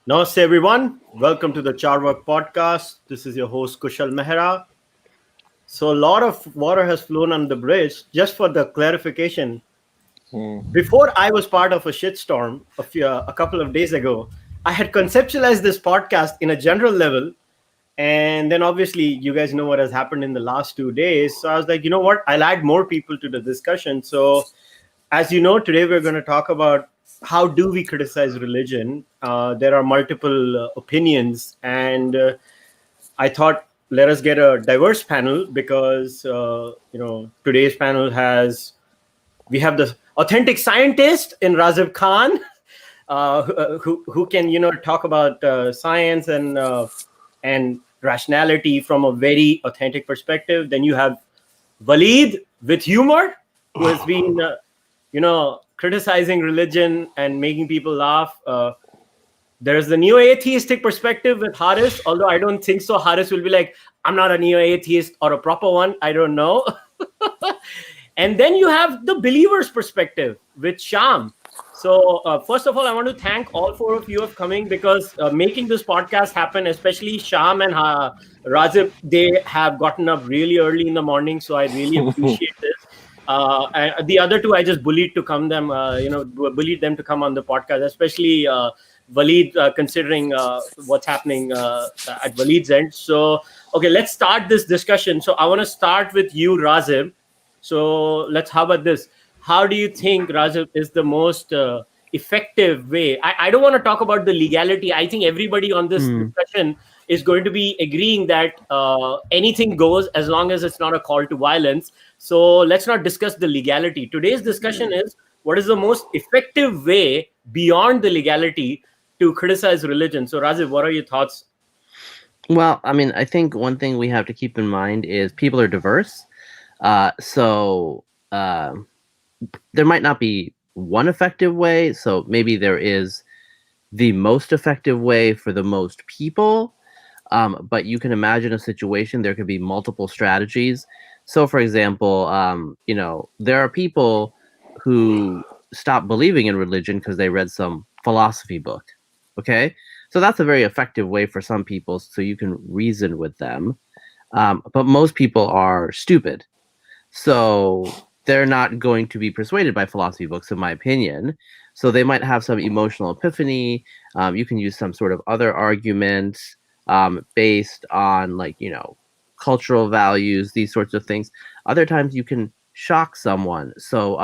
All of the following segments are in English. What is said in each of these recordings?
Namaste, everyone. Welcome to the Cārvāka podcast. This is your host, Kushalmehra. So, a lot of water has flown on the bridge. Just for the clarification, before I was part of a shitstorm a couple of days ago, I had conceptualized this podcast in a general level. And then obviously, you guys know what has happened in the last 2 days. So, I was like, you know what? I'll add more people to the discussion. So, as you know, today we're going to talk about how do we criticize religion. There are multiple opinions, and I thought let us get a diverse panel because today's panel has we have the authentic scientist in Razib Khan, who can talk about science and rationality from a very authentic perspective. Then you have Waleed with humor, who has been criticizing religion and making people laugh. There's the neo-atheistic perspective with Haris, although I don't think so. Haris will be like, I'm not a neo-atheist or a proper one. I don't know. And then you have the believer's perspective with Sham. So first of all, I want to thank all four of you of coming because making this podcast happen, especially Sham and Razib, they have gotten up really early in the morning. So I really appreciate this. And the other two, I just bullied them to come on the podcast, especially Waleed, considering what's happening at Waleed's end. So, okay, let's start this discussion. So I want to start with you, Razib. So how about this? How do you think, Razib, is the most effective way? I don't want to talk about the legality. I think everybody on this discussion is going to be agreeing that anything goes as long as it's not a call to violence. So let's not discuss the legality. Today's discussion is what is the most effective way beyond the legality to criticize religion. So Razib, what are your thoughts? Well, I mean, I think one thing we have to keep in mind is people are diverse. So there might not be one effective way. So maybe there is the most effective way for the most people. But you can imagine a situation, there could be multiple strategies. So, for example, there are people who stop believing in religion because they read some philosophy book. Okay. So that's a very effective way for some people. So you can reason with them. But most people are stupid. So they're not going to be persuaded by philosophy books, in my opinion. So they might have some emotional epiphany. You can use some sort of other argument based on, cultural values, these sorts of things. Other times you can shock someone. So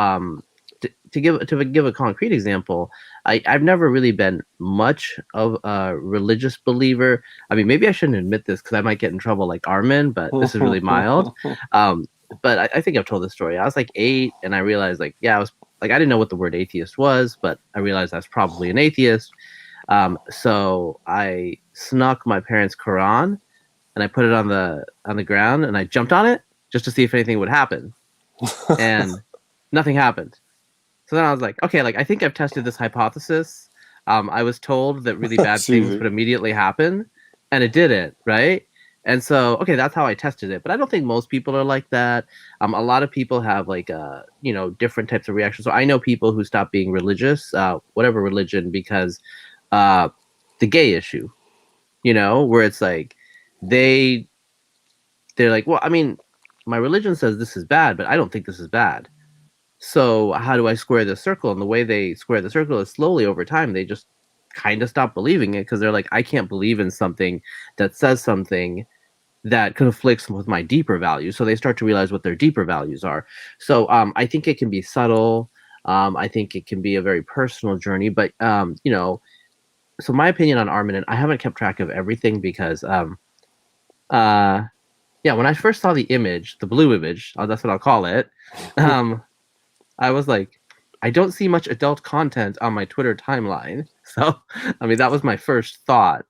to give a concrete example, I've never really been much of a religious believer. I mean, maybe I shouldn't admit this because I might get in trouble like Armin, but this is really mild. But I think I've told this story. I was like 8, and I realized, I didn't know what the word atheist was, but I realized I was probably an atheist. So I snuck my parents' Quran, and I put it on the ground, and I jumped on it just to see if anything would happen, and nothing happened. So then I was like, okay, I think I've tested this hypothesis. I was told that really bad things would immediately happen, and it didn't, right? And so, okay, that's how I tested it. But I don't think most people are like that. A lot of people have different types of reactions. So I know people who stop being religious, whatever religion, because the gay issue, where it's like they're like, well, I mean, my religion says this is bad, but I don't think this is bad. So how do I square the circle? And the way they square the circle is slowly over time. They just kind of stop believing it because they're like, I can't believe in something that says something that conflicts with my deeper values. So they start to realize what their deeper values are. So I think it can be subtle. I think it can be a very personal journey. But so my opinion on Armin, and I haven't kept track of everything because when I first saw the image, the blue image, that's what I'll call it. I was like, I don't see much adult content on my Twitter timeline. So, I mean, that was my first thought.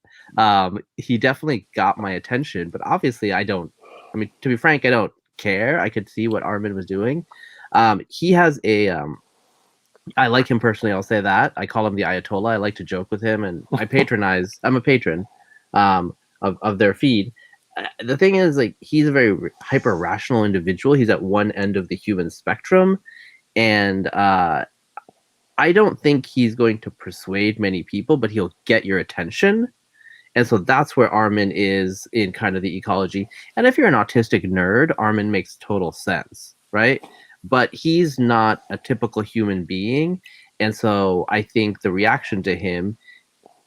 He definitely got my attention, but obviously to be frank, I don't care. I could see what Armin was doing. He has I like him personally, I'll say that. I call him the Ayatollah. I like to joke with him, and I'm a patron of their feed. The thing is, he's a very hyper rational individual. He's at one end of the human spectrum. And I don't think he's going to persuade many people, but he'll get your attention. And so that's where Armin is in kind of the ecology. And if you're an autistic nerd, Armin makes total sense, right? But he's not a typical human being. And so I think the reaction to him,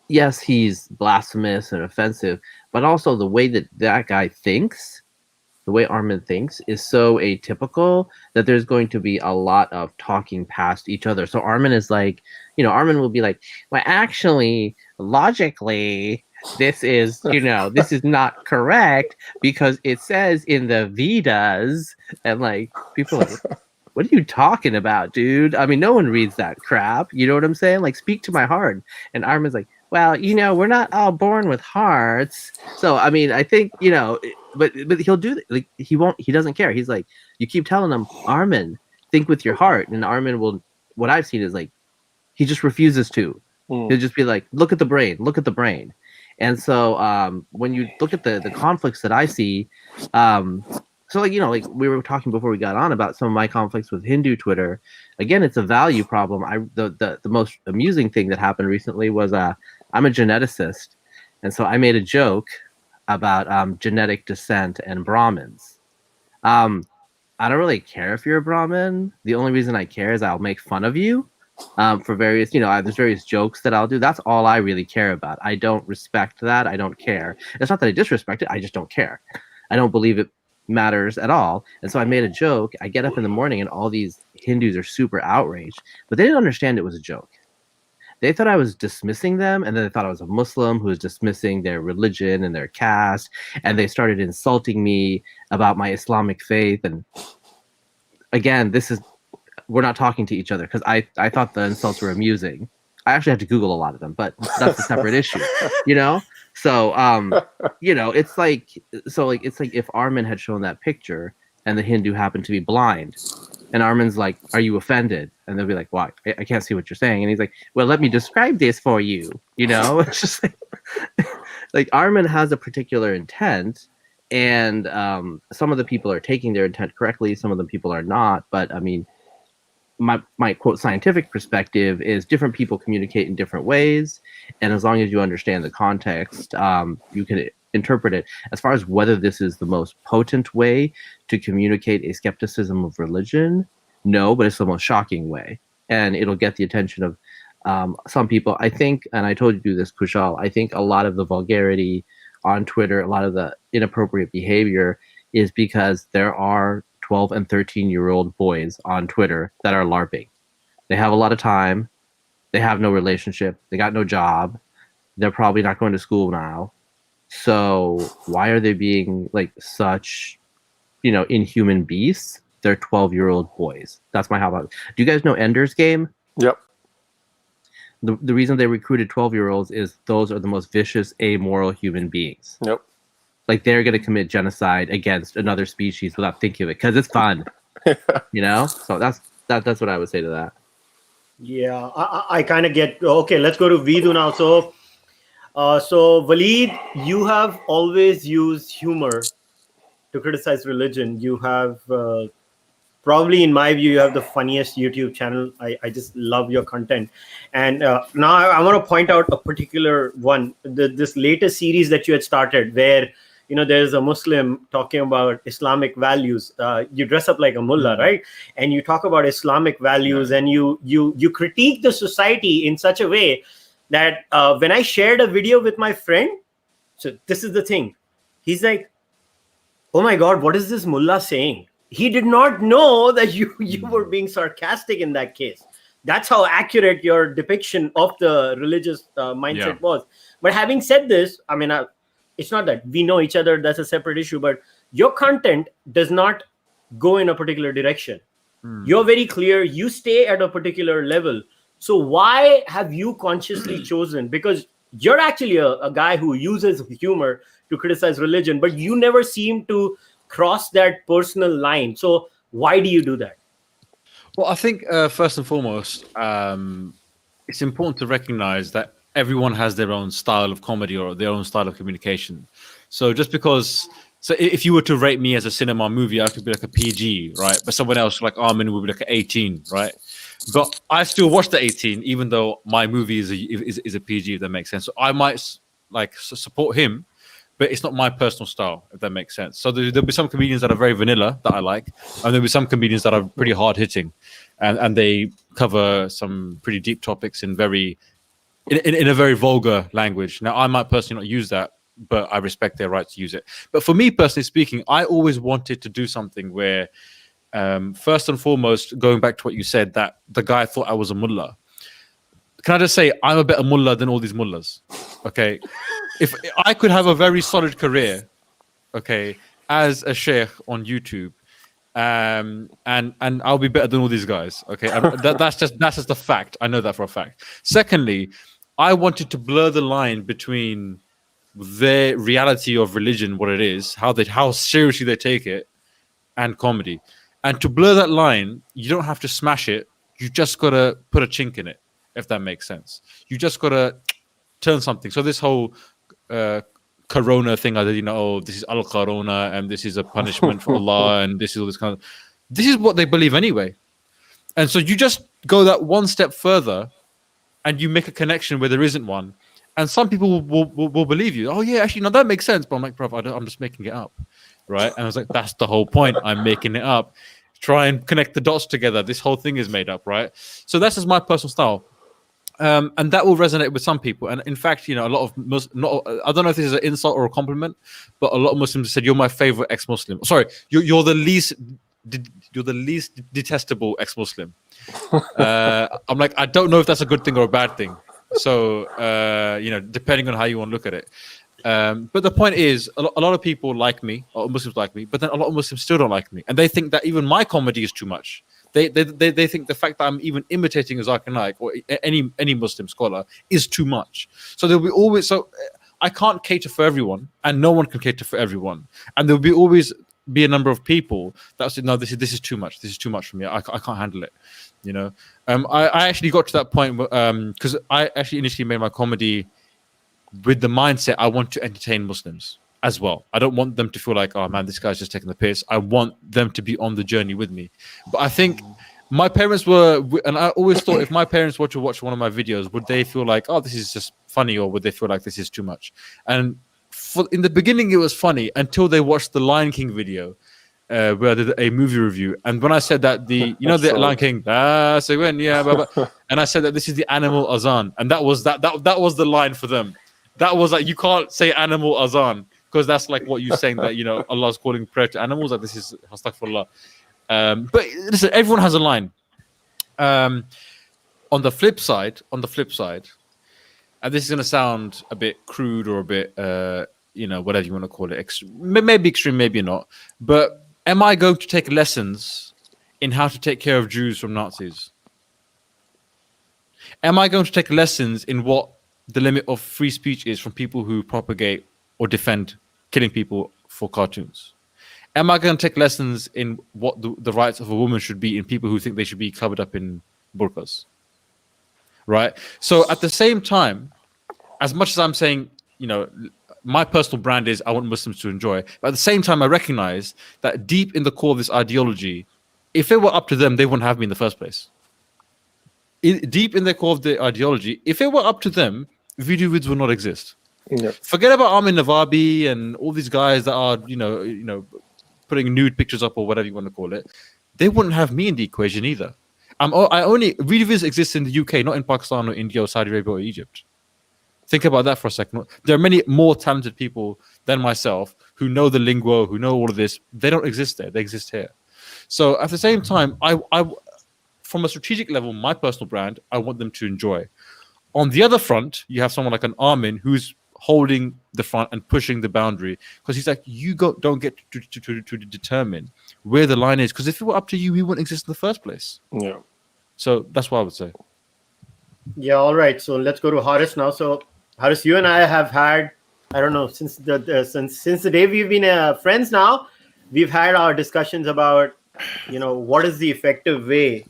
yes, he's blasphemous and offensive, but also the way that that guy thinks, the way Armin thinks, is so atypical that there's going to be a lot of talking past each other. So Armin is like, Armin will be like, well, actually, logically, this is not correct because it says in the Vedas, and like people are like, what are you talking about, dude? I mean, no one reads that crap. You know what I'm saying? Like, speak to my heart. And Armin's like, well, we're not all born with hearts. So, I mean, I think, but he'll do that. Like, he doesn't care. He's like, you keep telling him, Armin, think with your heart. And Armin will, what I've seen is like, he just refuses to. He'll just be like, look at the brain. And so when you look at the conflicts that I see, so like we were talking before we got on about some of my conflicts with Hindu Twitter. Again, it's a value problem. The most amusing thing that happened recently was I'm a geneticist, and so I made a joke about genetic descent and Brahmins. I don't really care if you're a Brahmin. The only reason I care is I'll make fun of you. For various, there's various jokes that I'll do. That's all I really care about. I don't respect that. I don't care. It's not that I disrespect it. I just don't care. I don't believe it matters at all. And so I made a joke. I get up in the morning and all these Hindus are super outraged, but they didn't understand it was a joke. They thought I was dismissing them, and then they thought I was a Muslim who was dismissing their religion and their caste, and they started insulting me about my Islamic faith. And again, we're not talking to each other because I thought the insults were amusing. I actually had to Google a lot of them, but that's a separate issue, So, it's like if Armin had shown that picture and the Hindu happened to be blind, and Armin's like, "Are you offended?" And they'll be like, "Why? I can't see what you're saying." And he's like, "Well, let me describe this for you." It's just like Armin has a particular intent, and some of the people are taking their intent correctly, some of the people are not. But I mean, my quote scientific perspective is different people communicate in different ways, and as long as you understand the context, you can interpret it. As far as whether this is the most potent way to communicate a skepticism of religion, no, but it's the most shocking way, and it'll get the attention of some people. I think, and I told you this, Kushal, I think a lot of the vulgarity on Twitter, a lot of the inappropriate behavior is because there are 12 and 13-year-old boys on Twitter that are LARPing. They have a lot of time. They have no relationship. They got no job. They're probably not going to school now. So why are they being like such, inhuman beasts? They're 12-year-old boys. That's my how about. Do you guys know Ender's Game? Yep. The reason they recruited 12-year-olds is those are the most vicious, amoral human beings. Yep. Like they're going to commit genocide against another species without thinking of it because it's fun, So that's what I would say to that. Yeah, I kind of get. Okay, let's go to Vidu now. So Waleed, you have always used humor to criticize religion. You have probably, in my view, you have the funniest YouTube channel. I just love your content. And now I want to point out a particular one, this latest series that you had started where, there's a Muslim talking about Islamic values. You dress up like a mullah, right? And you talk about Islamic values, and you critique the society in such a way that when I shared a video with my friend, so this is the thing. He's like, oh my God, what is this mullah saying? He did not know that you were being sarcastic in that case. That's how accurate your depiction of the religious mindset was. But having said this, I mean, it's not that we know each other. That's a separate issue. But your content does not go in a particular direction. You're very clear. You stay at a particular level. So why have you consciously chosen? Because you're actually a guy who uses humor to criticize religion, but you never seem to cross that personal line. So why do you do that? Well, I think first and foremost, it's important to recognize that everyone has their own style of comedy or their own style of communication. So just because, if you were to rate me as a cinema movie, I could be like a PG, right? But someone else like Armin would be like an 18, right? But I still watch the 18, even though my movie is a PG. If that makes sense, so I might support him, but it's not my personal style. If that makes sense. So there'll be some comedians that are very vanilla that I like, and there'll be some comedians that are pretty hard hitting, and they cover some pretty deep topics in a very vulgar language. Now, I might personally not use that, but I respect their right to use it. But for me, personally speaking, I always wanted to do something where, first and foremost, going back to what you said, that the guy thought I was a mullah. Can I just say, I'm a better mullah than all these mullahs? Okay. If I could have a very solid career, okay, as a sheikh on YouTube, and I'll be better than all these guys. Okay. And that's just the fact. I know that for a fact. Secondly, I wanted to blur the line between their reality of religion, what it is, how seriously they take it, and comedy. And to blur that line, you don't have to smash it. You just gotta put a chink in it, if that makes sense. You just gotta turn something. So this whole corona thing, I did, this is al-corona, and this is a punishment for Allah, and this is all this kind of. This is what they believe anyway. And so you just go that one step further, and you make a connection where there isn't one. And some people will believe you. Oh yeah, actually, no, that makes sense. But I'm like, bro, I'm just making it up, right? And I was like, that's the whole point. I'm making it up. Try and connect the dots together. This whole thing is made up, right? So that's just my personal style, and that will resonate with some people. And in fact, a lot of I don't know if this is an insult or a compliment, but a lot of Muslims said you're my favorite ex-Muslim. Sorry, you're the least detestable ex-Muslim. I'm like, I don't know if that's a good thing or a bad thing. So, depending on how you want to look at it. But the point is, a lot of people like me, or Muslims like me, but then a lot of Muslims still don't like me. And they think that even my comedy is too much. They think the fact that I'm even imitating a Zakir Naik or any Muslim scholar is too much. So there'll be always, I can't cater for everyone, and no one can cater for everyone. And there'll be always be a number of people that say, no, this is too much. This is too much for me. I can't handle it. I actually got to that point because I actually initially made my comedy with the mindset I want to entertain Muslims as well. I don't want them to feel like, oh man, this guy's just taking the piss. I want them to be on the journey with me. But I think my parents were, and I always thought if my parents were to watch one of my videos, would they feel like, oh, this is just funny, or would they feel like this is too much? And in the beginning, it was funny until they watched the Lion King video. Where I did a movie review, and when I said that the Lion King, and I said that this is the animal azan, and that was was the line for them. That was like, you can't say animal azan because that's like what you're saying that Allah's calling prayer to animals. Like, this is astaghfirullah. But listen, everyone has a line. On the flip side, and this is gonna sound a bit crude or a bit whatever you want to call it, maybe extreme, maybe not, but am I going to take lessons in how to take care of Jews from Nazis? Am I going to take lessons in what the limit of free speech is from people who propagate or defend killing people for cartoons? Am I going to take lessons in what the rights of a woman should be in people who think they should be covered up in burqas? Right? So at the same time, as much as I'm saying, my personal brand is I want Muslims to enjoy. But at the same time, I recognize that deep in the core of this ideology, if it were up to them, they wouldn't have me in the first place. Deep in the core of the ideology, if it were up to them, video vids would not exist. Yeah. Forget about Amin Navabi and all these guys that are, putting nude pictures up or whatever you want to call it. They wouldn't have me in the equation either. Video vids exist in the UK, not in Pakistan or India or Saudi Arabia or Egypt. Think about that for a second. There are many more talented people than myself who know the lingo, who know all of this. They don't exist there. They exist here. So at the same time, I from a strategic level, my personal brand, I want them to enjoy. On the other front, you have someone like an Armin who's holding the front and pushing the boundary, because he's like, don't get to determine where the line is, because if it were up to you, we wouldn't exist in the first place. Yeah. So that's what I would say. Yeah, all right. So let's go to Haris now. So Haris, you and I have had, I don't know, since the day we've been friends now, we've had our discussions about, what is the effective way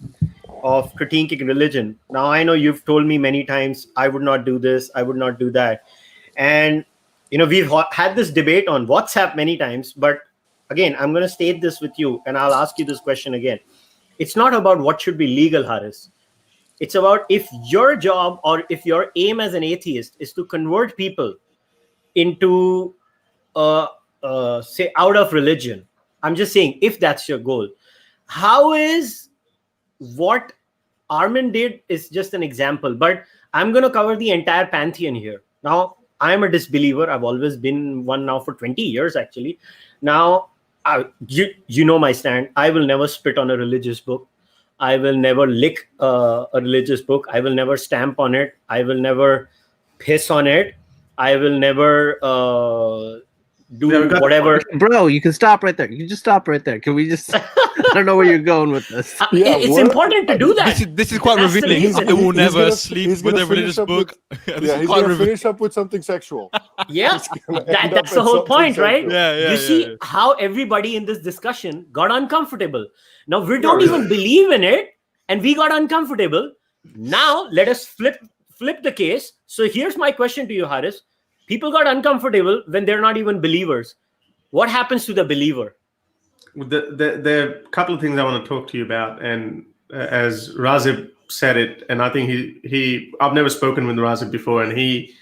of critiquing religion. Now, I know you've told me many times, I would not do this, I would not do that. And, we've had this debate on WhatsApp many times, but again, I'm going to state this with you, and I'll ask you this question again. It's not about what should be legal, Haris. It's about if your job or if your aim as an atheist is to convert people into, say, out of religion. I'm just saying, if that's your goal, how is what Armin did is just an example, but I'm going to cover the entire pantheon here. Now, I'm a disbeliever. I've always been one now for 20 years, actually. Now, you know my stand. I will never spit on a religious book. I will never lick a religious book. I will never stamp on it. I will never piss on it. I will never do whatever. Bro, you can stop right there. You can just stop right there. Can we just... I don't know where you're going with this. It's important to do that. This is quite revealing. I will never sleep with a religious book. He's going to finish up with something sexual. Yeah, that's the whole point, right? Yeah, you see how everybody in this discussion got uncomfortable. Now we don't even believe in it, and we got uncomfortable. Now let us flip the case. So here's my question to you, Haris. People got uncomfortable when they're not even believers. What happens to the believer? There are a couple of things I want to talk to you about, and as Razib said it, and I think I've never spoken with Razib before, and he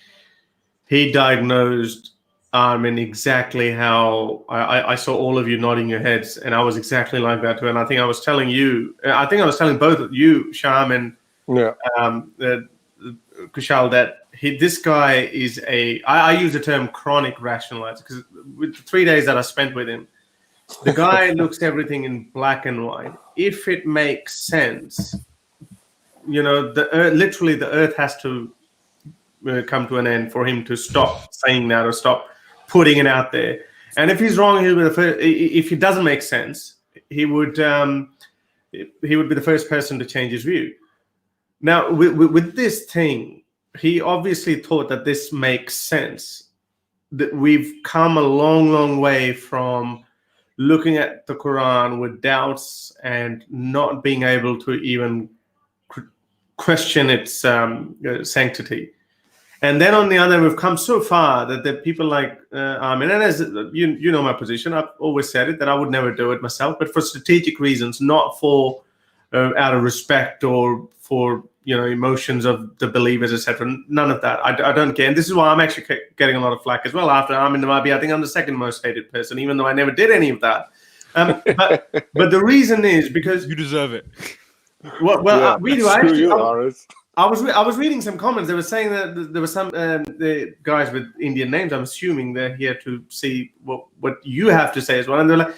diagnosed Armin exactly how I saw all of you nodding your heads, and I was exactly like that too. And I think I was telling both of you, Sham and Kushal, that this guy is I use the term chronic rationalizer, because with the 3 days that I spent with him, the guy looks everything in black and white. If it makes sense, literally the earth has to come to an end for him to stop saying that or stop putting it out there. And if he's wrong, he'll be the first. If it doesn't make sense, he would be the first person to change his view. Now, with this thing, he obviously thought that this makes sense. That we've come a long, long way from looking at the Quran with doubts and not being able to even question its sanctity. And then on the other, we've come so far that the people like Armin, and as you know my position, I've always said it, that I would never do it myself, but for strategic reasons, not for out of respect or for emotions of the believers, etc. None of that. I don't care. And this is why I'm actually getting a lot of flack as well. After Armin Nawabi, I think I'm the second most hated person, even though I never did any of that. But the reason is because you deserve it. I was reading some comments. They were saying that there were some the guys with Indian names. I'm assuming they're here to see what you have to say as well. And they're like,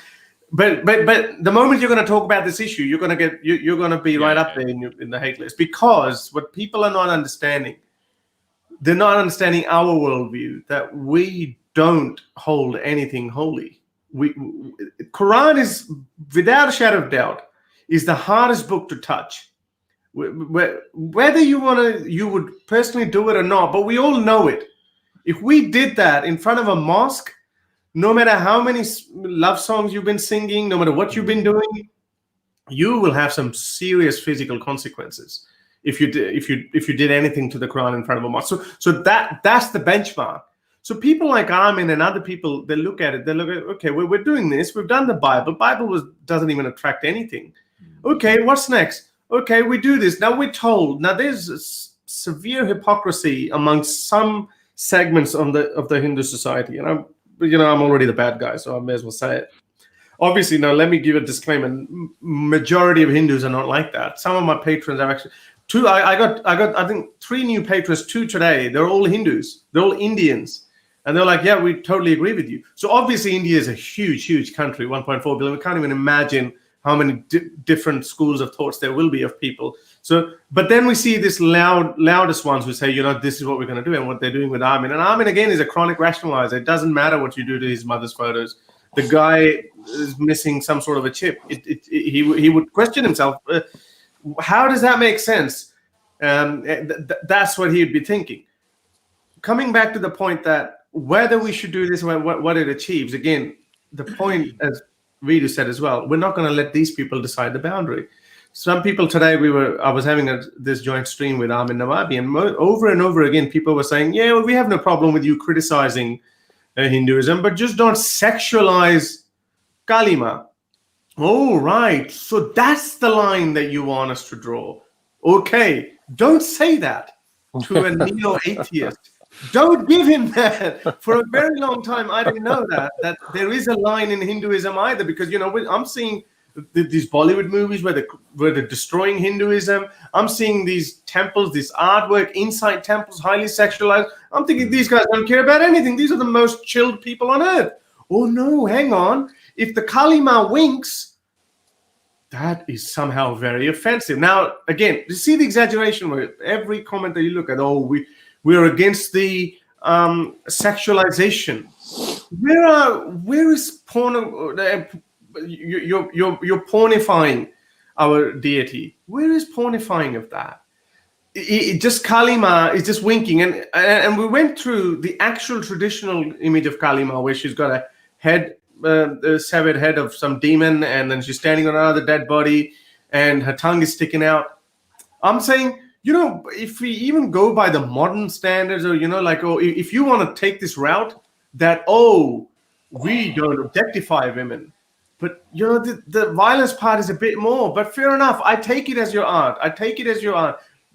but the moment you're going to talk about this issue, you're going to be right up there in the hate list, because what people are not understanding, they're not understanding our worldview, that we don't hold anything holy. Quran is, without a shadow of doubt, is the hardest book to touch. Whether you would personally do it or not, but we all know it. If we did that in front of a mosque, no matter how many love songs you've been singing, no matter what you've been doing, you will have some serious physical consequences if you did anything to the Quran in front of a mosque. So that's the benchmark. So people like Armin and other people, they look at it, okay, we're doing this, we've done the Bible. Bible doesn't even attract anything. Okay, what's next? Okay, we do this. Now we're told. Now there's severe hypocrisy amongst some segments of the Hindu society, and I'm already the bad guy, so I may as well say it. Obviously, now let me give a disclaimer. Majority of Hindus are not like that. Some of my patrons are actually two. I got I think 3 new patrons, 2 today. They're all Hindus. They're all Indians, and they're like, yeah, we totally agree with you. So obviously, India is a huge, huge country, 1.4 billion. We can't even imagine how many different schools of thoughts there will be of people. So, but then we see this loudest ones who say, this is what we're going to do, and what they're doing with Armin. And Armin, again, is a chronic rationalizer. It doesn't matter what you do to his mother's photos. The guy is missing some sort of a chip. He would question himself, how does that make sense? That's what he'd be thinking. Coming back to the point that whether we should do this, what it achieves, again, the point, as Vidu said as well, we're not going to let these people decide the boundary. Some people today, I was having this joint stream with Armin Nawabi, and over and over again, people were saying, yeah, well, we have no problem with you criticizing Hinduism, but just don't sexualize Kalima. Oh, right. So that's the line that you want us to draw. Okay, Don't say that to a neo-atheist. Don't give him that. For a very long time, I didn't know that there is a line in Hinduism either, because I'm seeing these Bollywood movies where they're destroying Hinduism. I'm seeing these temples, this artwork inside temples, highly sexualized. I'm thinking these guys don't care about anything. These are the most chilled people on earth. Oh no, hang on. If the Kali Ma winks, that is somehow very offensive. Now, again, you see the exaggeration where every comment that you look at, we are against the sexualization. Where is porno? You're pornifying our deity. Where is pornifying of that? It just Kali Ma is just winking, and we went through the actual traditional image of Kali Ma, where she's got a head, the severed head of some demon, and then she's standing on another dead body, and her tongue is sticking out. I'm saying, if we even go by the modern standards, or if you want to take this route, that we don't objectify women, but the violence part is a bit more. But fair enough, I take it as your art.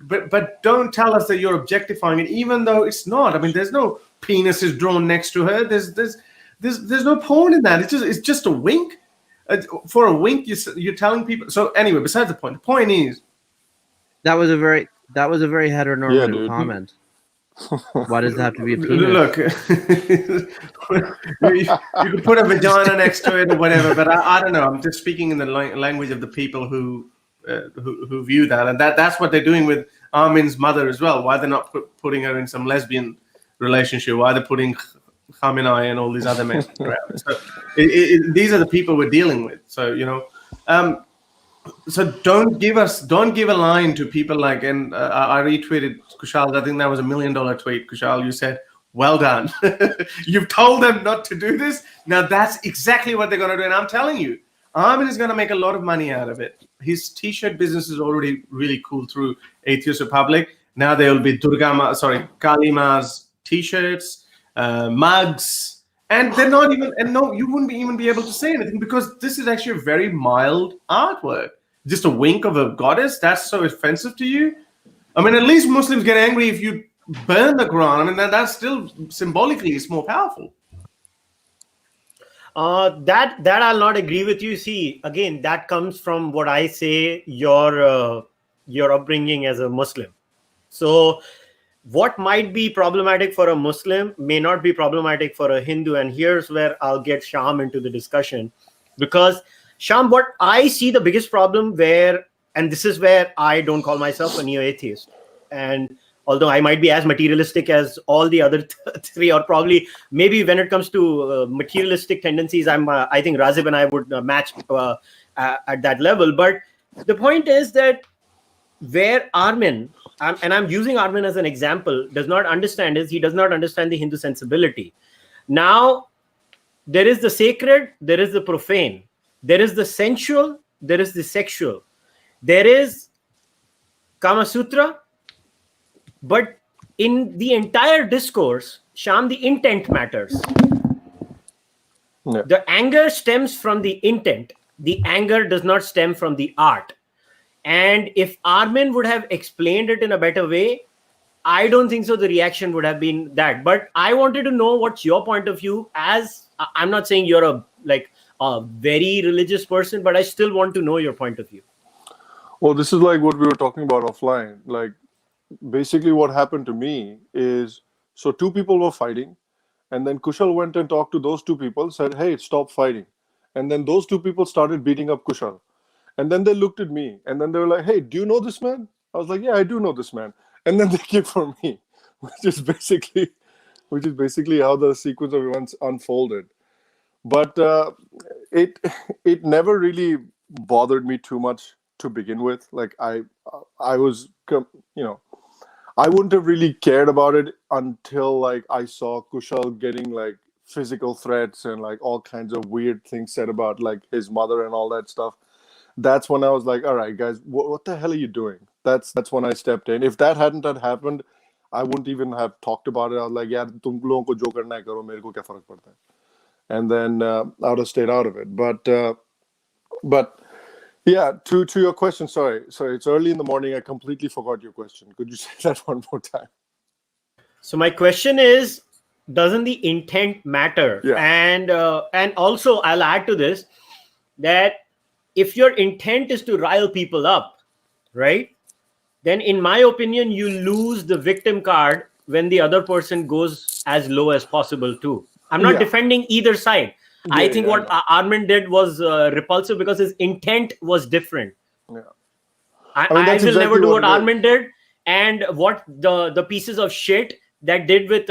But don't tell us that you're objectifying it, even though it's not. I mean, there's no penises drawn next to her. There's no porn in that. It's just a wink. For a wink, you're telling people. So anyway, besides the point. The point is that was a very heteronormative comment. Why does it have to be a penis? Look, you could put a vagina next to it or whatever, but I don't know. I'm just speaking in the language of the people who view that, and that's what they're doing with Armin's mother as well. Why they're not putting her in some lesbian relationship? Why they're putting Khamenei and all these other men around? So these are the people we're dealing with. So so don't give a line to people like, and I retweeted Kushal. I think that was $1 million tweet. Kushal, you said, well done. You've told them not to do this. Now that's exactly what they're going to do. And I'm telling you, Armin is going to make a lot of money out of it. His t-shirt business is already really cool through Atheist Republic. Now there will be Kali Ma's t-shirts, mugs, and they're not even, and no, you wouldn't even be able to say anything, because this is actually a very mild artwork. Just a wink of a goddess, that's so offensive to you? I mean, at least Muslims get angry if you burn the Quran. I mean, that's still symbolically it's more powerful. That I'll not agree with you. See, again, that comes from what I say, your upbringing as a Muslim. So what might be problematic for a Muslim may not be problematic for a Hindu. And here's where I'll get Sham into the discussion, because Sham, what I see the biggest problem and this is where I don't call myself a neo-atheist. And although I might be as materialistic as all the other three, or probably maybe when it comes to materialistic tendencies, I think Razib and I would match at that level. But the point is that where Armin, and I'm using Armin as an example, does not understand is he does not understand the Hindu sensibility. Now, there is the sacred, there is the profane, there is the sensual, there is the sexual, there is Kama Sutra. But in the entire discourse, Sham, the intent matters. Yeah. The anger stems from the intent. The anger does not stem from the art. And if Armin would have explained it in a better way, I don't think so the reaction would have been that. But I wanted to know what's your point of view, as I'm not saying you're a very religious person, but I still want to know your point of view. Well, this is like what we were talking about offline. Like, basically what happened to me is, so two people were fighting, and then Kushal went and talked to those two people, said, hey, stop fighting. And then those two people started beating up Kushal. And then they looked at me, and then they were like, hey, do you know this man? I was like, yeah, I do know this man. And then they came for me, which is basically how the sequence of events unfolded. But it never really bothered me too much to begin with. Like I was, I wouldn't have really cared about it until like I saw Kushal getting like physical threats and like all kinds of weird things said about like his mother and all that stuff. That's when I was like, all right, guys, what the hell are you doing? That's when I stepped in. If that hadn't happened, I wouldn't even have talked about it. I was like, yeah, tum logon ko jo karna hai karo, mere ko kya farak padta hai. And then I would have stayed out of it. But Yeah, to your question, sorry, it's early in the morning. I completely forgot your question. Could you say that one more time? So my question is, doesn't the intent matter? Yeah. And also I'll add to this that if your intent is to rile people up, right, then in my opinion you lose the victim card when the other person goes as low as possible too. I'm not Yeah. defending either side. I Yeah, think yeah, I what know. Armin did was repulsive because his intent was different. Yeah. I, I mean, I that's will never exactly do what what it is. Armin did, and what the pieces of shit that did with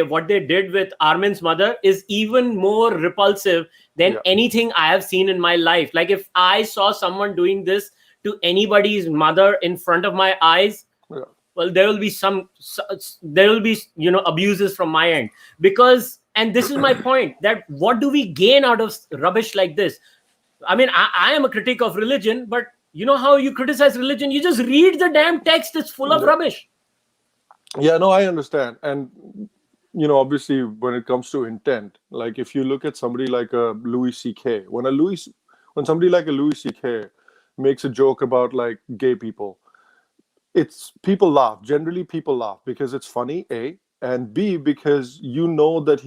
what they did with Armin's mother is even more repulsive than Yeah. anything I have seen in my life. Like if I saw someone doing this to anybody's mother in front of my eyes, Yeah. well, there will be abuses from my end, because, and this is my point, that what do we gain out of rubbish like this? I mean, I am a critic of religion, but you know how you criticize religion? You just read the damn text. It's full of Yeah. rubbish. Yeah, no, I understand. And obviously when it comes to intent, like if you look at somebody like a Louis CK, when somebody like a Louis CK makes a joke about like gay people, it's people laugh. Generally people laugh because it's funny, A, and B, because that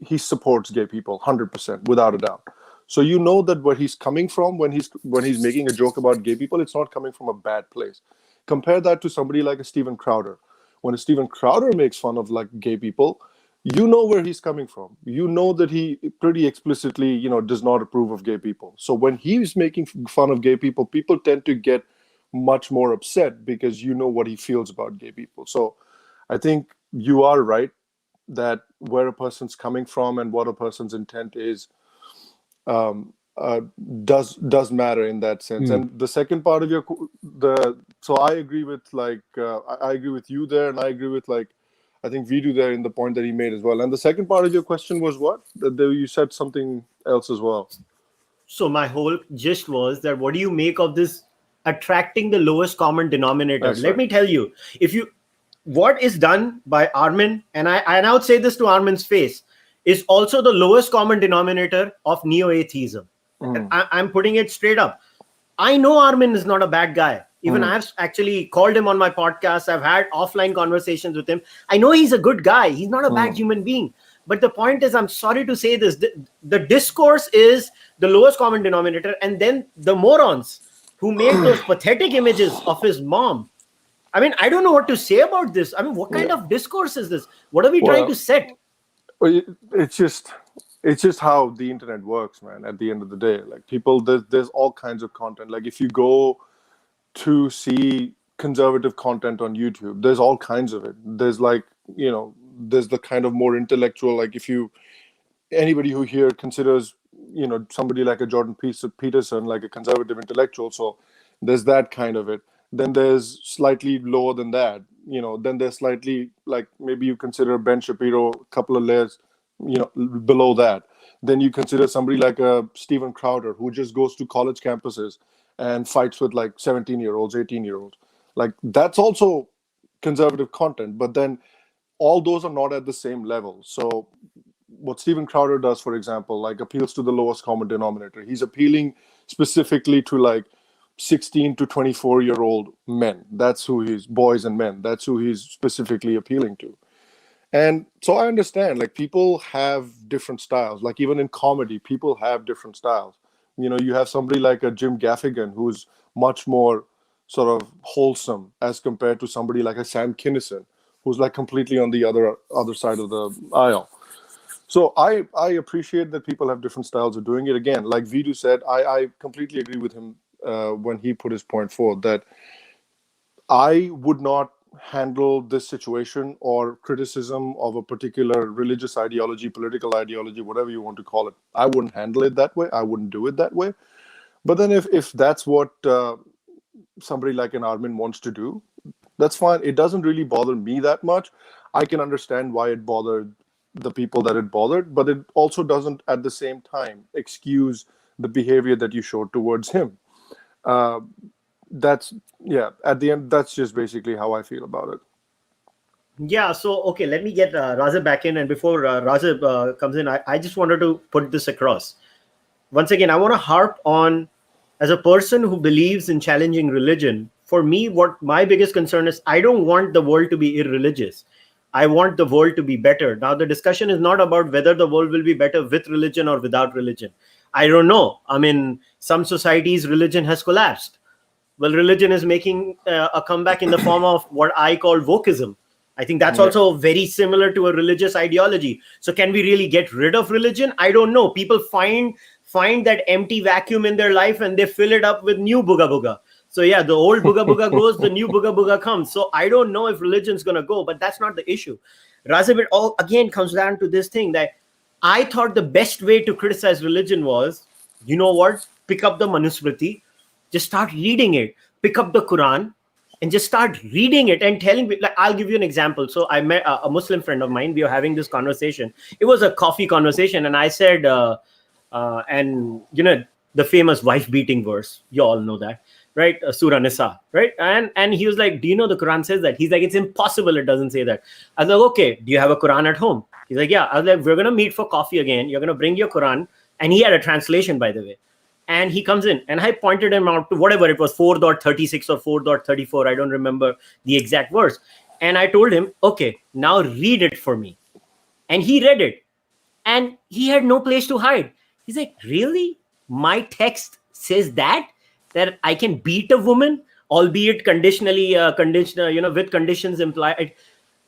he supports gay people 100% without a doubt. So that where he's coming from when he's making a joke about gay people, it's not coming from a bad place. Compare that to somebody like a Steven Crowder. When a Steven Crowder makes fun of like gay people, where he's coming from. That he pretty explicitly, does not approve of gay people. So when he's making fun of gay people, people tend to get much more upset because what he feels about gay people. So I think you are right that where a person's coming from and what a person's intent is um, does matter in that sense. And the second part of so I agree with I agree with you there, and I agree with I think Vidu there in the point that he made as well. And the second part of your question was what? You said something else as well. So my whole gist was that what do you make of this attracting the lowest common denominator? That's Let right. me tell you, what is done by Armin, and I would say this to Armin's face, is also the lowest common denominator of neo-atheism. And I'm putting it straight up. I know Armin is not a bad guy. Even I've actually called him on my podcast. I've had offline conversations with him. I know he's a good guy. He's not a bad human being. But the point is, I'm sorry to say this, the discourse is the lowest common denominator. And then the morons who made those pathetic images of his mom. I mean, I don't know what to say about this. I mean, what kind of discourse is this? What are we trying to set? Well, it's just how the internet works, man. At the end of the day, like people, there's all kinds of content. Like if you go to see conservative content on YouTube, there's all kinds of it. There's there's the kind of more intellectual, like anybody who here considers somebody like a Jordan Peterson like a conservative intellectual, so there's that kind of it. Then there's slightly lower than that, then there's slightly like maybe you consider Ben Shapiro a couple of layers below that. Then you consider somebody like a Steven Crowder who just goes to college campuses and fights with like 17-year-olds, 18-year-olds. Like that's also conservative content, but then all those are not at the same level. So what Steven Crowder does, for example, like appeals to the lowest common denominator. He's appealing specifically to like 16 to 24-year-old men. That's who he's, boys and men. That's who he's specifically appealing to. And so I understand, like people have different styles. Like even in comedy, people have different styles. You have somebody like a Jim Gaffigan who's much more sort of wholesome as compared to somebody like a Sam Kinison who's like completely on the other side of the aisle. So I appreciate that people have different styles of doing it. Again, like Vidu said, I completely agree with him when he put his point forward that I would not handle this situation or criticism of a particular religious ideology, political ideology, whatever you want to call it. I wouldn't handle it that way. I wouldn't do it that way. But then if that's what somebody like an Armin wants to do, that's fine. It doesn't really bother me that much. I can understand why it bothered the people that it bothered, but it also doesn't at the same time excuse the behavior that you showed towards him. That's at the end, that's just basically how I feel about it. Yeah, so okay, let me get Raza back in, and before Raza comes in, I just wanted to put this across. Once again, I want to harp on as a person who believes in challenging religion, for me, what my biggest concern is, I don't want the world to be irreligious. I want the world to be better. Now, the discussion is not about whether the world will be better with religion or without religion. I don't know. I mean, some societies, religion has collapsed. Well, religion is making a comeback in the form of what I call wokeism. I think that's also very similar to a religious ideology. So can we really get rid of religion? I don't know. People find that empty vacuum in their life and they fill it up with new booga booga. So yeah, the old booga booga goes, the new booga booga comes. So I don't know if religion's going to go, but that's not the issue. Razib, it all again comes down to this thing that I thought the best way to criticize religion was, you know what? Pick up the Manusmriti, just start reading it. Pick up the Quran and just start reading it and telling me. Like, I'll give you an example. So I met a Muslim friend of mine. We were having this conversation. It was a coffee conversation, and I said, and you know, the famous wife beating verse. You all know that, right? Surah Nisa, right? And he was like, do you know the Quran says that? He's like, it's impossible. It doesn't say that. I was like, okay, do you have a Quran at home? He's like, yeah. I was like, we're gonna meet for coffee again. You're gonna bring your Quran, and he had a translation, by the way. And he comes in, and I pointed him out to whatever it was, 4.36 or 4.34. I don't remember the exact verse. And I told him, okay, now read it for me. And he read it. And he had no place to hide. He's like, really? My text says that I can beat a woman, albeit conditionally, with conditions implied.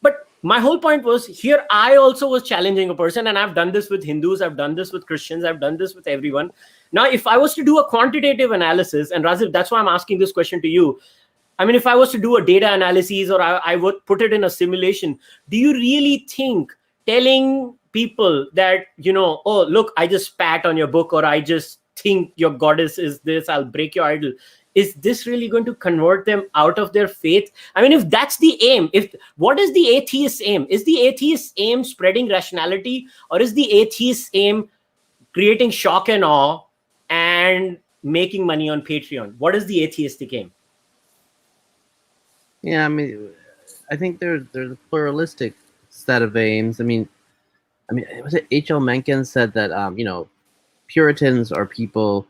But my whole point was, here I also was challenging a person, and I've done this with Hindus, I've done this with Christians, I've done this with everyone. Now, if I was to do a quantitative analysis, and Razif, that's why I'm asking this question to you. I mean, if I was to do a data analysis, or I would put it in a simulation, do you really think telling people that, you know, oh, look, I just spat on your book, or I just think your goddess is this, I'll break your idol, is this really going to convert them out of their faith? I mean, if that's the aim, what is the atheist's aim? Is the atheist's aim spreading rationality, or is the atheist's aim creating shock and awe and making money on Patreon? What is the atheistic aim? Yeah, I mean, I think there's a pluralistic set of aims. I mean, was it H.L. Mencken said that you know, Puritans are people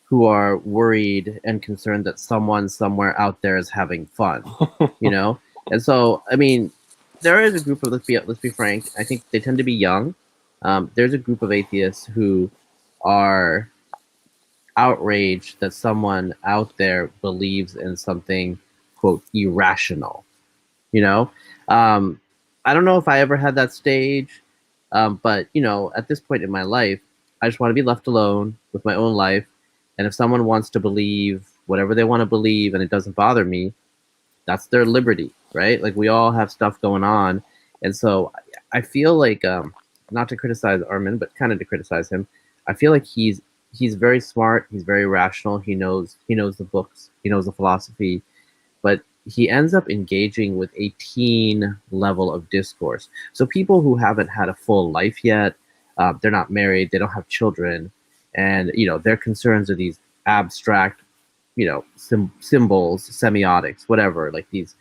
who are worried and concerned that someone somewhere out there is having fun, you know? And so, I mean, there is a group of, let's be frank, I think they tend to be young. There's a group of atheists who are outraged that someone out there believes in something, quote, irrational, you know? I don't know if I ever had that stage, but, you know, at this point in my life, I just want to be left alone with my own life. And if someone wants to believe whatever they want to believe and it doesn't bother me, that's their liberty, right? Like, we all have stuff going on. And so I feel like, not to criticize Armin, but kind of to criticize him, I feel like he's very smart. He's very rational. He knows the books. He knows the philosophy. But he ends up engaging with a teen level of discourse. So people who haven't had a full life yet, they're not married, they don't have children, and, you know, their concerns are these abstract, you know, symbols, semiotics, whatever, like these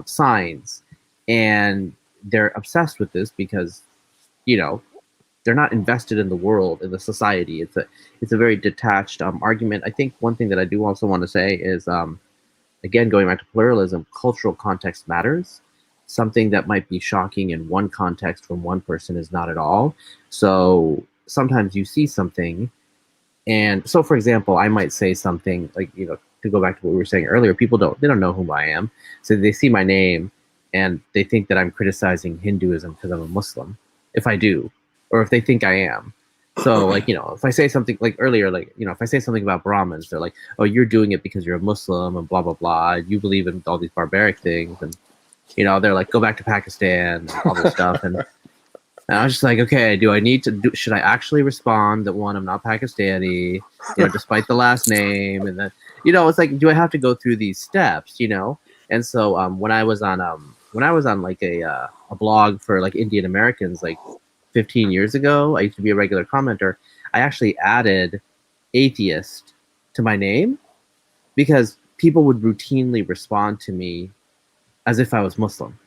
signs, and they're obsessed with this because, you know, they're not invested in the world, in the society. It's a very detached argument. I think one thing that I do also want to say is, again, going back to pluralism, cultural context matters. Something that might be shocking in one context from one person is not at all. So sometimes you see something, and so, for example, I might say something like, you know, to go back to what we were saying earlier, people don't know who I am. So they see my name and they think that I'm criticizing Hinduism because I'm a Muslim, if I do, or if they think I am. So, like, you know, if I say something like earlier, like, you know, if I say something about Brahmins, they're like, oh, you're doing it because you're a Muslim and blah, blah, blah. You believe in all these barbaric things. And, you know, they're like, go back to Pakistan and all this stuff. And I was just like, okay, should I actually respond that, one, I'm not Pakistani, you know, despite the last name, and then, you know, it's like, do I have to go through these steps, you know? And so when I was on like a blog for like Indian Americans, like 15 years ago, I used to be a regular commenter. I actually added atheist to my name because people would routinely respond to me as if I was Muslim.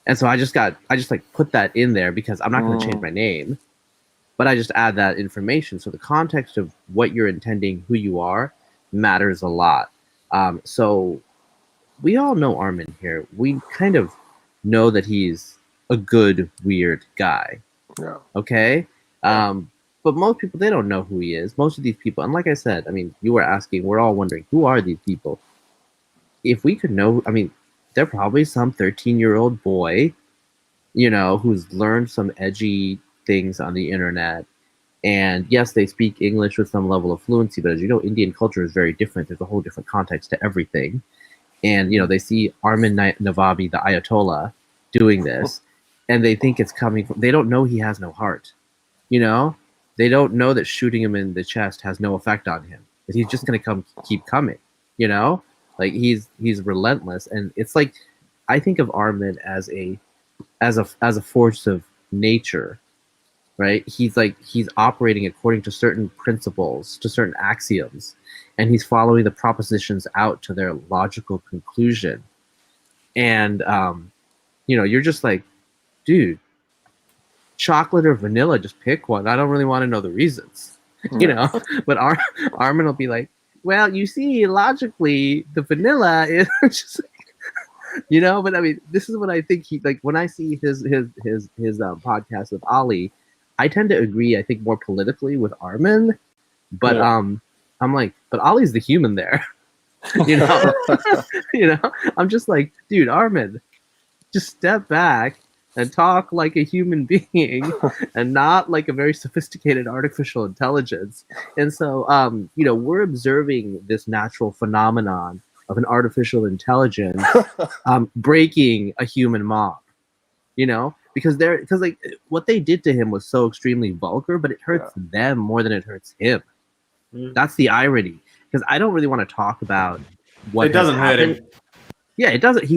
And so I just like put that in there because I'm not going to change my name, but I just add that information. So the context of what you're intending, who you are, matters a lot. So we all know Armin here. We kind of know that he's a good, weird guy. Yeah. Okay? But most people, they don't know who he is. Most of these people, and like I said, I mean, you were asking, we're all wondering, who are these people? If we could know, I mean, they're probably some 13-year-old boy, who's learned some edgy things on the internet. And yes, they speak English with some level of fluency, but as you know, Indian culture is very different. There's a whole different context to everything. And, they see Armin Navabi, the Ayatollah, doing this, and they think it's coming from, they don't know he has no heart. They don't know that shooting him in the chest has no effect on him. That he's just going to keep coming, Like he's relentless. And it's like, I think of Armin as a force of nature, right? He's operating according to certain principles, to certain axioms, and he's following the propositions out to their logical conclusion. And, you're just like, dude, chocolate or vanilla, just pick one. I don't really want to know the reasons, but Armin will be like, well, you see, logically, the vanilla is just, but I mean, this is what I think when I see his podcast with Ali, I tend to agree, I think, more politically with Armin, but I'm like, but Ali's the human there, I'm just like, dude, Armin, just step back and talk like a human being and not like a very sophisticated artificial intelligence. And so, we're observing this natural phenomenon of an artificial intelligence breaking a human mob, because what they did to him was so extremely vulgar, but it hurts them more than it hurts him. That's the irony, because I don't really want to talk about what it doesn't hurt him. Yeah, it doesn't.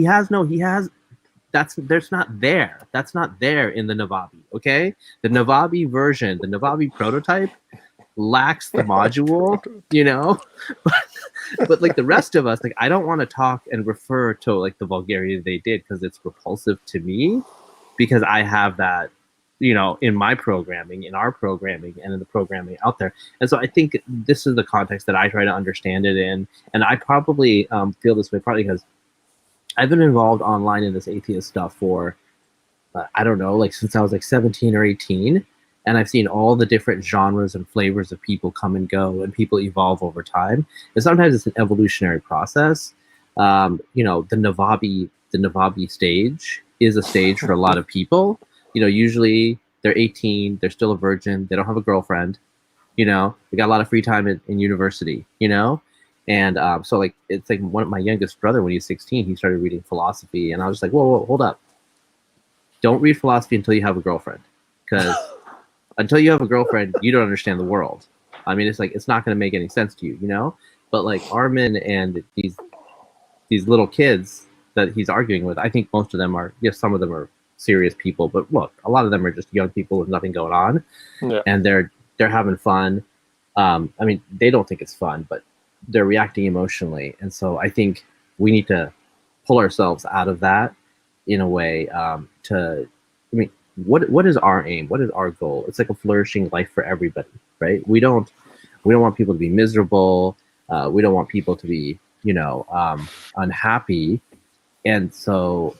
That's not there in the Navabi. Okay, the Navabi version, the Navabi prototype lacks the module, but like the rest of us, like, I don't want to talk and refer to like the vulgarity they did because it's repulsive to me, because I have that, in my programming, in our programming, and in the programming out there. And so I think this is the context that I try to understand it in. And I probably feel this way partly because I've been involved online in this atheist stuff for, I don't know, like since I was like 17 or 18. And I've seen all the different genres and flavors of people come and go, and people evolve over time. And sometimes it's an evolutionary process. The Navabi stage is a stage for a lot of people. Usually they're 18, they're still a virgin, they don't have a girlfriend, they got a lot of free time in university, And so like, it's like my youngest brother, when he was 16, he started reading philosophy, and I was just like, whoa, hold up. Don't read philosophy until you have a girlfriend, because until you have a girlfriend, you don't understand the world. I mean, it's like, it's not going to make any sense to you, But like Armin and these little kids that he's arguing with, I think most of them are, yes, some of them are serious people, but look, a lot of them are just young people with nothing going on, and they're having fun. I mean, they don't think it's fun, but they're reacting emotionally. And so I think we need to pull ourselves out of that in a way, what is our aim? What is our goal? It's like a flourishing life for everybody, right? We don't want people to be miserable. We don't want people to be, unhappy. And so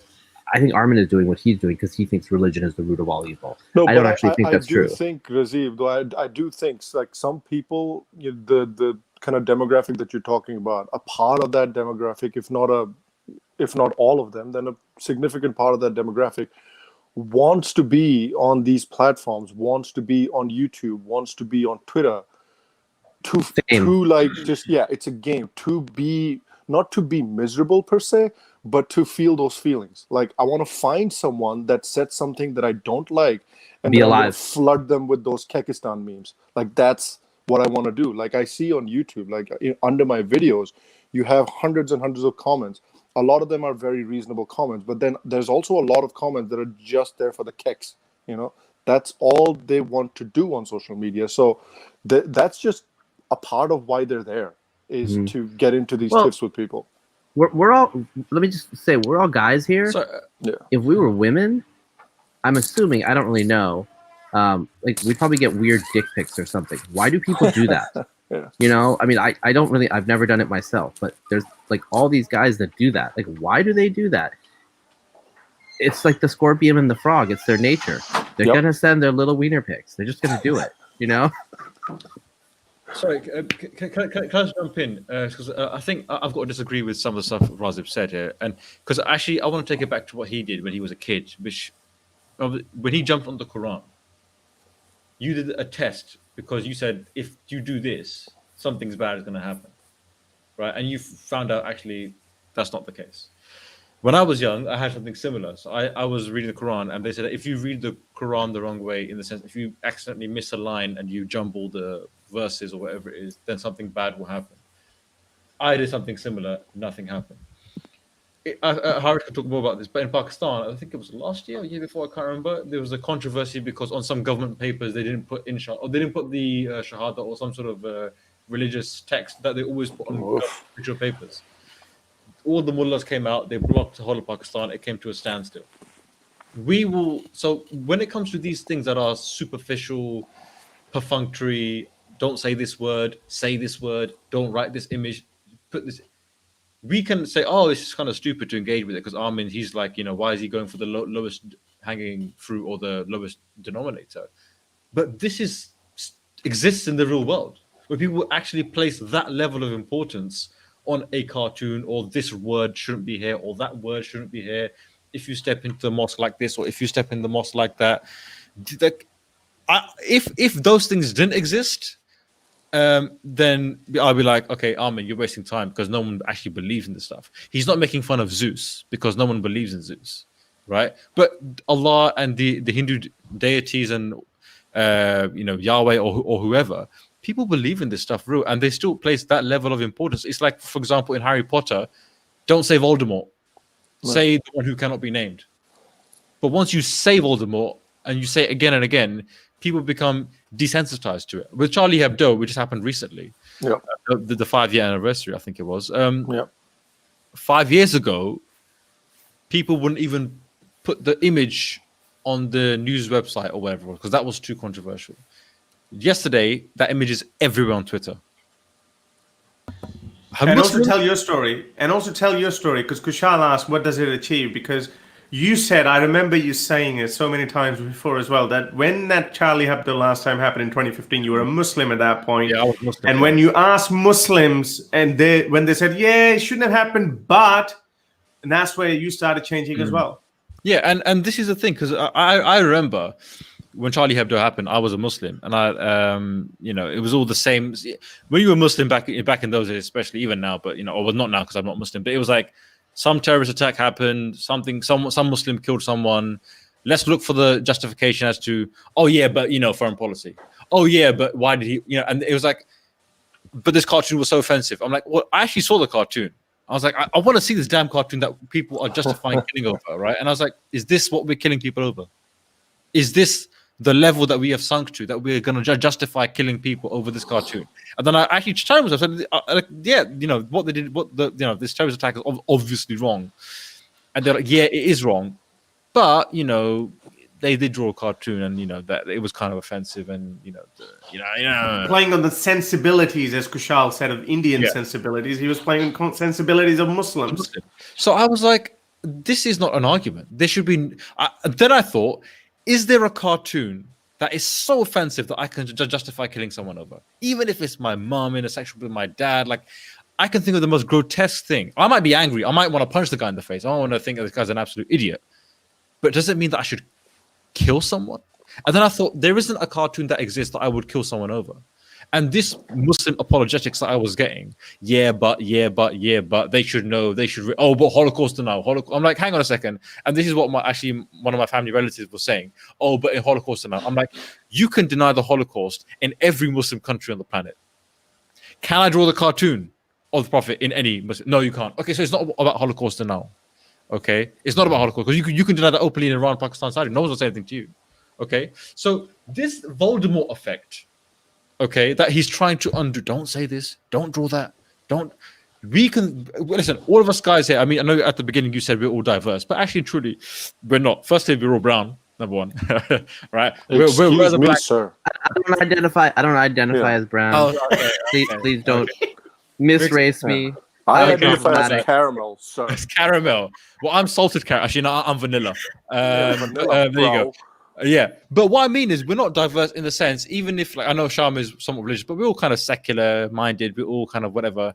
I think Armin is doing what he's doing because he thinks religion is the root of all evil. No, I don't actually think that's true. I do think, Raziv, though, I do think like some people, the kind of demographic that you're talking about, a part of that demographic, if not all of them, then a significant part of that demographic wants to be on these platforms, wants to be on YouTube, wants to be on Twitter, to like just, it's a game, to be, not to be miserable per se, but to feel those feelings. Like, I want to find someone that said something that I don't like, and be then alive. Flood them with those Kekistan memes. Like, that's what I want to do. Like, I see on YouTube, like under my videos, you have hundreds and hundreds of comments. A lot of them are very reasonable comments, but then there's also a lot of comments that are just there for the keks. That's all they want to do on social media. So that's just a part of why they're there, is to get into these tiffs with people. We're all, let me just say, we're all guys here. So, If we were women, I'm assuming, I don't really know, like we'd probably get weird dick pics or something. Why do people do that? Yeah. You know, I mean, I don't really, I've never done it myself, but there's like all these guys that do that. Like, why do they do that? It's like the scorpion and the frog. It's their nature. They're Yep. gonna send their little wiener pics. They're just gonna do it. You know. Sorry, can I just jump in? Because I think I've got to disagree with some of the stuff Razib said here, and because actually I want to take it back to what he did when he was a kid, which when he jumped on the Quran, you did a test because you said if you do this, something's bad is going to happen, right? And you found out actually that's not the case. When I was young, I had something similar. So I was reading the Quran, and they said if you read the Quran the wrong way, in the sense if you accidentally miss a line and you jumble the verses or whatever it is, then something bad will happen. I did something similar, nothing happened. Harris can talk more about this, but in Pakistan, I think it was last year or year before, I can't remember, there was a controversy because on some government papers they didn't put or they didn't put the Shahada or some sort of religious text that they always put on official papers. All the mullahs came out, they blocked the whole of Pakistan, it came to a standstill. So when it comes to these things that are superficial, perfunctory, don't say this word, don't write this image, put this, we can say, oh, it's just kind of stupid to engage with it because Armin, he's like, why is he going for the lowest hanging fruit or the lowest denominator? But this exists in the real world where people actually place that level of importance on a cartoon, or this word shouldn't be here, or that word shouldn't be here. If you step into the mosque like this, or if you step in the mosque like that, if those things didn't exist, then I'll be like, okay, Armin, you're wasting time because no one actually believes in this stuff. He's not making fun of Zeus because no one believes in Zeus, right? But Allah and the Hindu deities and Yahweh or whoever, people believe in this stuff real, and they still place that level of importance. It's like, for example, in Harry Potter, don't say Voldemort, say the one who cannot be named. But once you say Voldemort and you say it again and again, people become desensitized to it. With Charlie Hebdo, which just happened recently, the 5-year anniversary, I think it was. 5 years ago, people wouldn't even put the image on the news website or whatever, because that was too controversial. Yesterday, that image is everywhere on Twitter. And also tell your story, because Kushal asked, what does it achieve? Because you said, I remember you saying it so many times before as well, that when that Charlie Hebdo last time happened in 2015, you were a Muslim at that point. Yeah, I was Muslim. And when you asked Muslims, and when they said, yeah, it shouldn't have happened, and that's where you started changing as well. Yeah, and this is the thing, because I remember when Charlie Hebdo happened, I was a Muslim, and it was all the same. When you were Muslim back in those days, especially even now, but or not now because I'm not Muslim, but it was like some terrorist attack happened, some Muslim killed someone. Let's look for the justification as to, oh yeah, but foreign policy. Oh yeah, but why did he? And it was like, but this cartoon was so offensive. I'm like, well, I actually saw the cartoon. I was like, I want to see this damn cartoon that people are justifying killing over, right? And I was like, is this what we're killing people over? Is this the level that we have sunk to, that we're going to justify killing people over this cartoon? And then I actually challenged myself. I said, what they did, this terrorist attack is obviously wrong. And they're like, yeah, it is wrong. But, they did draw a cartoon, and, that it was kind of offensive, and, playing on the sensibilities, as Kushal said, of Indian sensibilities. He was playing on sensibilities of Muslims. So I was like, this is not an argument. There should be. Then I thought, is there a cartoon that is so offensive that I can justify killing someone over? Even if it's my mom in a sexual with my dad, like, I can think of the most grotesque thing. I might be angry. I might want to punch the guy in the face. I don't want to think that this guy's an absolute idiot. But does it mean that I should kill someone? And then I thought, there isn't a cartoon that exists that I would kill someone over. And this Muslim apologetics that I was getting, but they should know, but Holocaust now. I'm like, hang on a second. And this is what one of my family relatives was saying. Oh, but in Holocaust now. I'm like, you can deny the Holocaust in every Muslim country on the planet. Can I draw the cartoon of the Prophet in any Muslim? No, you can't. Okay, so it's not about Holocaust now. Okay, it's not about Holocaust, because you can deny that openly in Iran, Pakistan, Saudi. No one's gonna say anything to you. Okay, so this Voldemort effect, okay, that he's trying to undo. Don't say this. Don't draw that. We can listen. All of us guys here. I mean, I know at the beginning you said we're all diverse, but actually, truly, we're not. Firstly, we're all brown. Number one, right? Excuse We're the me, black. sir. I don't identify Yeah. as brown. Oh, okay. Please don't misrace Yeah. me. I Okay. identify as Problematic. caramel, sir. It's caramel. Well, I'm salted caramel. Actually, no, I'm vanilla. Vanilla, there you go. bro. Yeah, but what I mean is we're not diverse in the sense, even if like I know Sham is somewhat religious, but we're all kind of secular minded. We're all kind of whatever.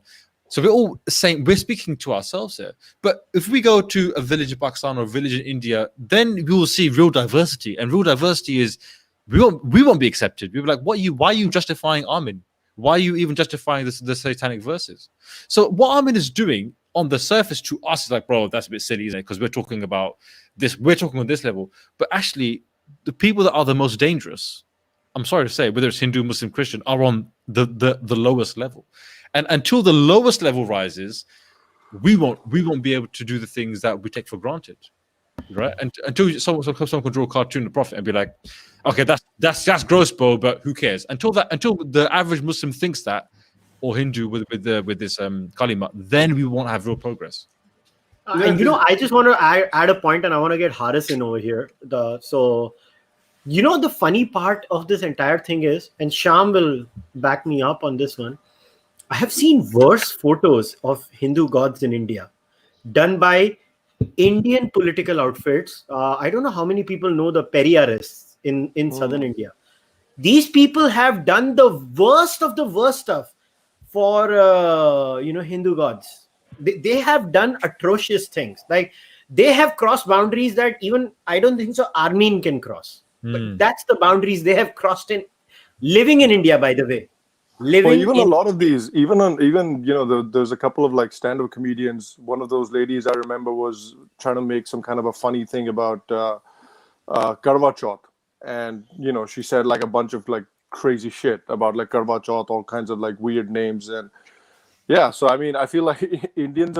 So we're all saying we're speaking to ourselves here. But if we go to a village in Pakistan or a village in India, then we will see real diversity. And real diversity is we won't be accepted. We'll be like, why are you justifying Amin? Why are you even justifying the satanic verses? So what Amin is doing on the surface to us is like, bro, that's a bit silly, isn't it? Because we're talking about this, we're talking on this level. But actually, the people that are the most dangerous, I'm sorry to say, whether it's Hindu, Muslim, Christian, are on the lowest level. And until the lowest level rises, we won't be able to do the things that we take for granted, right? And until someone can draw a cartoon of the Prophet and be like, okay, that's gross, bro, but who cares? Until the average Muslim thinks that, or Hindu with this kalima, then we won't have real progress. And I just want to add a point, and I want to get Haris in over here. The funny part of this entire thing is, and Sham will back me up on this one, I have seen worse photos of Hindu gods in India done by Indian political outfits. I don't know how many people know the Periyarists in southern India. These people have done the worst of the worst stuff for Hindu gods. They have done atrocious things. Like they have crossed boundaries that even I don't think so Armene can cross. But that's the boundaries they have crossed in living in India, by the way. A lot of these, there's a couple of like stand-up comedians. One of those ladies I remember was trying to make some kind of a funny thing about Cārvāka, and she said like a bunch of like crazy shit about like Cārvāka, all kinds of like weird names, and yeah. So I mean, I feel like Indians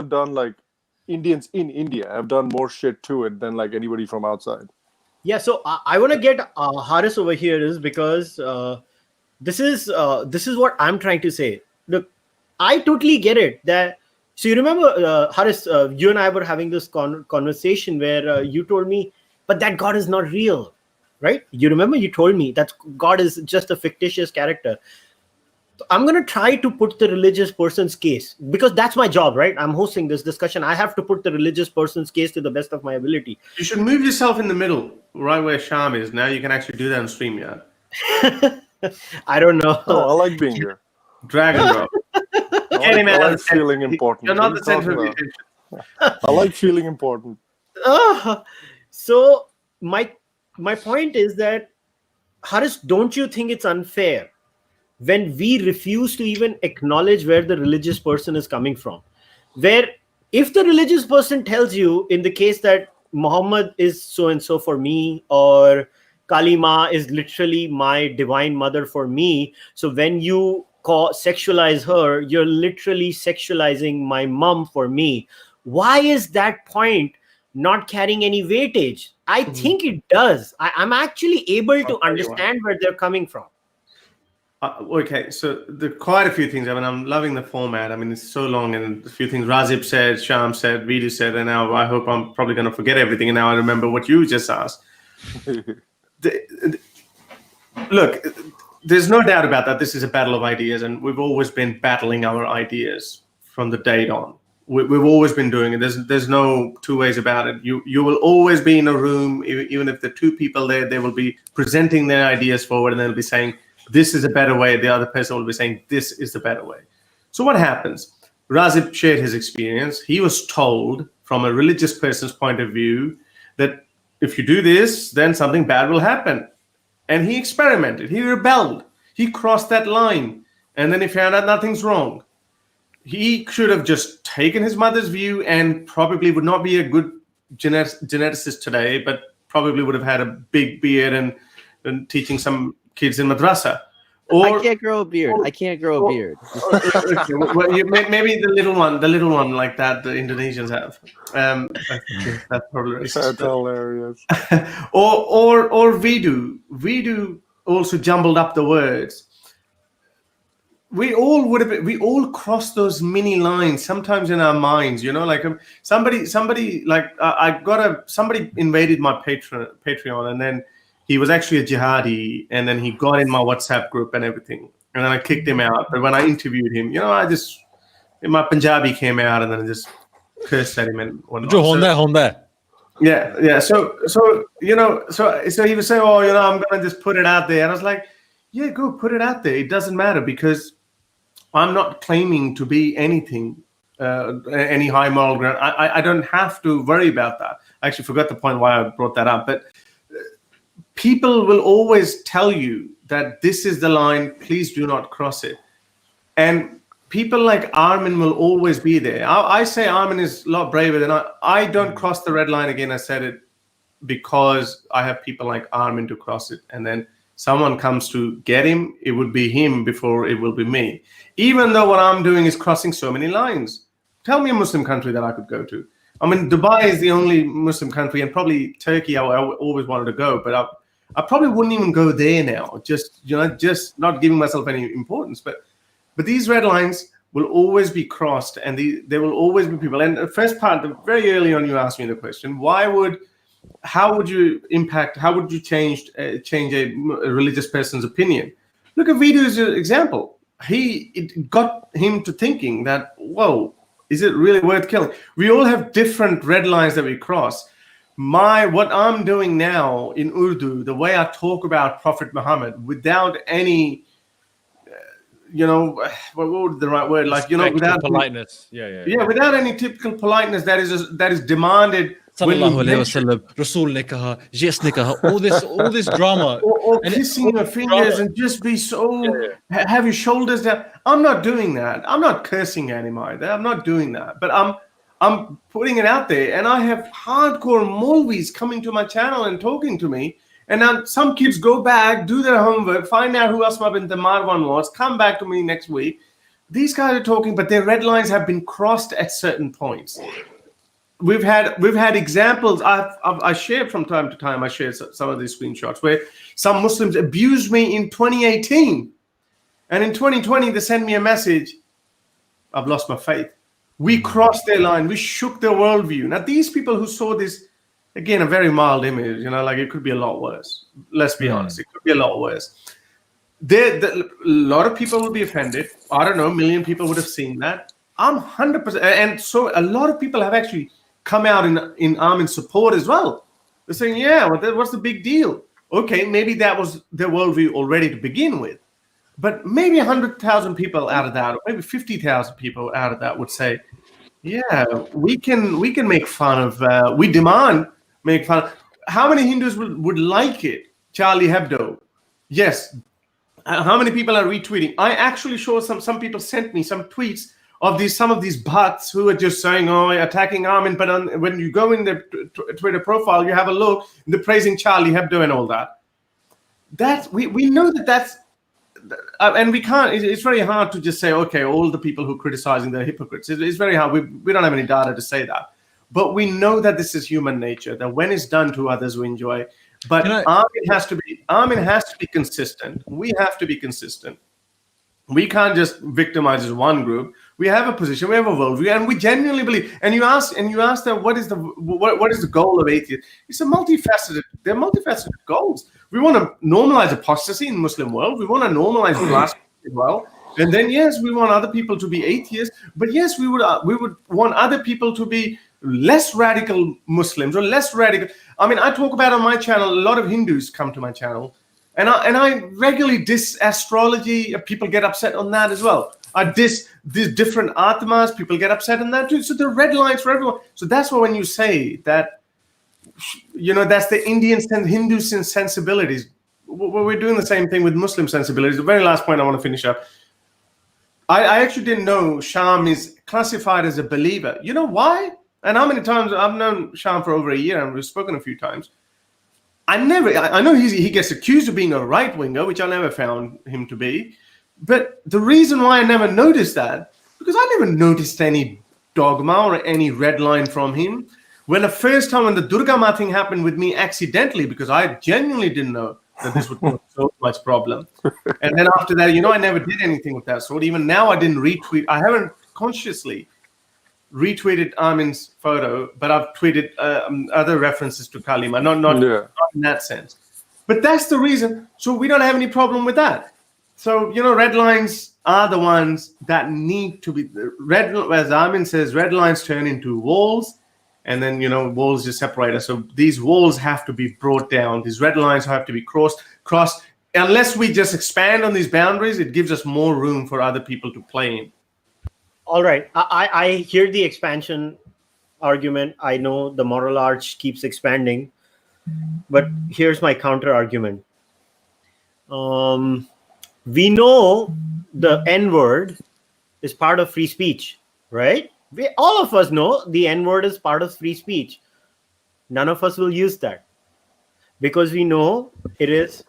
in India have done more shit to it than like anybody from outside. Yeah, so I want to get Haris over here is because this is what I'm trying to say. Look, I totally get it. So you remember, Haris, you and I were having this conversation where you told me, but that God is not real, right? You remember you told me that God is just a fictitious character. I'm going to try to put the religious person's case because that's my job, right? I'm hosting this discussion. I have to put the religious person's case to the best of my ability. You should move yourself in the middle, right where Sham is. Now you can actually do that on StreamYard. I don't know. Oh, I like being here. Dragon Drop. I like feeling important. You're not the center of the attention. I like feeling important. So my point is that, Haris, don't you think it's unfair when we refuse to even acknowledge where the religious person is coming from? Where if the religious person tells you in the case that Muhammad is so-and-so for me, or Kalima is literally my divine mother for me, so when you sexualize her, you're literally sexualizing my mom for me. Why is that point not carrying any weightage? I think it does. I'm actually able to understand where they're coming from. Okay, so there are quite a few things. I mean, I'm loving the format. I mean, it's so long, and a few things Razib said, Sham said, Vidu said, and now I hope I'm probably going to forget everything, and now I remember what you just asked. Look, there's no doubt about that. This is a battle of ideas, and we've always been battling our ideas from the date on. We've always been doing it. There's no two ways about it. You will always be in a room, even if there are two people there, they will be presenting their ideas forward, and they'll be saying, this is a better way. The other person will be saying, this is the better way. So what happens? Razib shared his experience. He was told from a religious person's point of view that if you do this, then something bad will happen. And he experimented. He rebelled. He crossed that line. And then he found out nothing's wrong. He should have just taken his mother's view and probably would not be a good geneticist today, but probably would have had a big beard and teaching some kids in madrasa. I can't grow a beard. Okay, well, maybe the little one like that the Indonesians have. That's probably racist. That's hilarious. or Vidu. Vidu also jumbled up the words. we all cross those mini lines sometimes in our minds, like somebody like somebody invaded my Patreon, and then he was actually a jihadi, and then he got in my WhatsApp group and everything, and then I kicked him out. But when I interviewed him, my Punjabi came out, and then I just cursed at him and whatnot. Yeah. So he was saying, I'm gonna just put it out there, and I was like, yeah, go put it out there. It doesn't matter, because I'm not claiming to be anything, any high moral ground. I don't have to worry about that. I actually forgot the point why I brought that up. But people will always tell you that this is the line, please do not cross it. And people like Armin will always be there. I say Armin is a lot braver than I don't cross the red line again. I said it because I have people like Armin to cross it. And then someone comes to get him, it would be him before it will be me. Even though what I'm doing is crossing so many lines. Tell me a Muslim country that I could go to. I mean, Dubai is the only Muslim country, and probably Turkey I always wanted to go, but I probably wouldn't even go there now. Just not giving myself any importance. But these red lines will always be crossed, and there will always be people. And the first part, very early on, you asked me the question: how would you change a religious person's opinion? Look at Vidu's example. It got him to thinking that, whoa, is it really worth killing? We all have different red lines that we cross. What I'm doing now in Urdu, the way I talk about Prophet Muhammad without any, what would the right word? Like, without politeness. Yeah. Without any typical politeness that is demanded. Sallallahu alaihi wasallam, Rasul ne kaha, yes ne kaha, all this drama. Or kissing your fingers and just be have your shoulders down. I'm not doing that. I'm not cursing anybody. I'm not doing that. But I'm putting it out there, and I have hardcore Maulvis coming to my channel and talking to me. And now some kids go back, do their homework, find out who Asma bint Marwan was, come back to me next week. These guys are talking, but their red lines have been crossed at certain points. We've had examples. I shared from time to time. I shared some of these screenshots where some Muslims abused me in 2018, and in 2020 they sent me a message. I've lost my faith. We crossed their line. We shook their worldview. Now these people who saw this, again, a very mild image. Like it could be a lot worse. Let's be honest. It could be a lot worse. A lot of people will be offended. I don't know. 1 million people would have seen that. I'm 100%, and so a lot of people have actually come out in Armin's support as well. They're saying, yeah, well, what's the big deal? Okay, maybe that was their worldview already to begin with. But maybe 100,000 people out of that, or maybe 50,000 people out of that would say, yeah, we can make fun of, we demand make fun of. How many Hindus would like it? Charlie Hebdo. Yes. How many people are retweeting? I actually saw some people sent me some tweets of some of these bots who are just saying, attacking Armin, but when you go in the Twitter profile, you have a look, they're praising Charlie Hebdo and all that. We know that's, and we can't, it's very hard to just say, okay, all the people who are criticizing, they're hypocrites. It's very hard. We don't have any data to say that. But we know that this is human nature, that when it's done to others, we enjoy. But Armin has to be consistent. We have to be consistent. We can't just victimize as one group. We have a position, we have a worldview, and we genuinely believe. And you ask them, what is the goal of atheism? It's they're multifaceted goals. We want to normalize apostasy in the Muslim world. We want to normalize blasphemy as well. And then yes, we want other people to be atheists. But yes, we would want other people to be less radical Muslims or less radical. I mean, I talk about on my channel, a lot of Hindus come to my channel. And I regularly diss astrology. People get upset on that as well. I diss these different atmas. People get upset on that too. So the red lines for everyone. So that's why when you say that, that's the Indian Hindu sensibilities. We're doing the same thing with Muslim sensibilities. The very last point I want to finish up. I actually didn't know Sham is classified as a believer. You know why? And how many times I've known Sham for over a year, and we've spoken a few times. I know he gets accused of being a right-winger, which I never found him to be. But the reason why I never noticed that, because I never noticed any dogma or any red line from him. When the first time when the Durga Ma thing happened with me accidentally, because I genuinely didn't know, that this would cause so much problem. And then after that, I never did anything with that sort. Even now, I didn't retweet. I haven't consciously retweeted Armin's photo, but I've tweeted other references to Kalima, not in that sense. But that's the reason. So we don't have any problem with that. So, red lines are the ones that need to be red. As Armin says, red lines turn into walls, and then, walls just separate us. So these walls have to be brought down. These red lines have to be crossed. Unless we just expand on these boundaries, it gives us more room for other people to play in. All right. I hear the expansion argument. I know the moral arch keeps expanding, but here's my counter argument. We know the N-word is part of free speech, right? All of us know the N-word is part of free speech. None of us will use that because we know it is.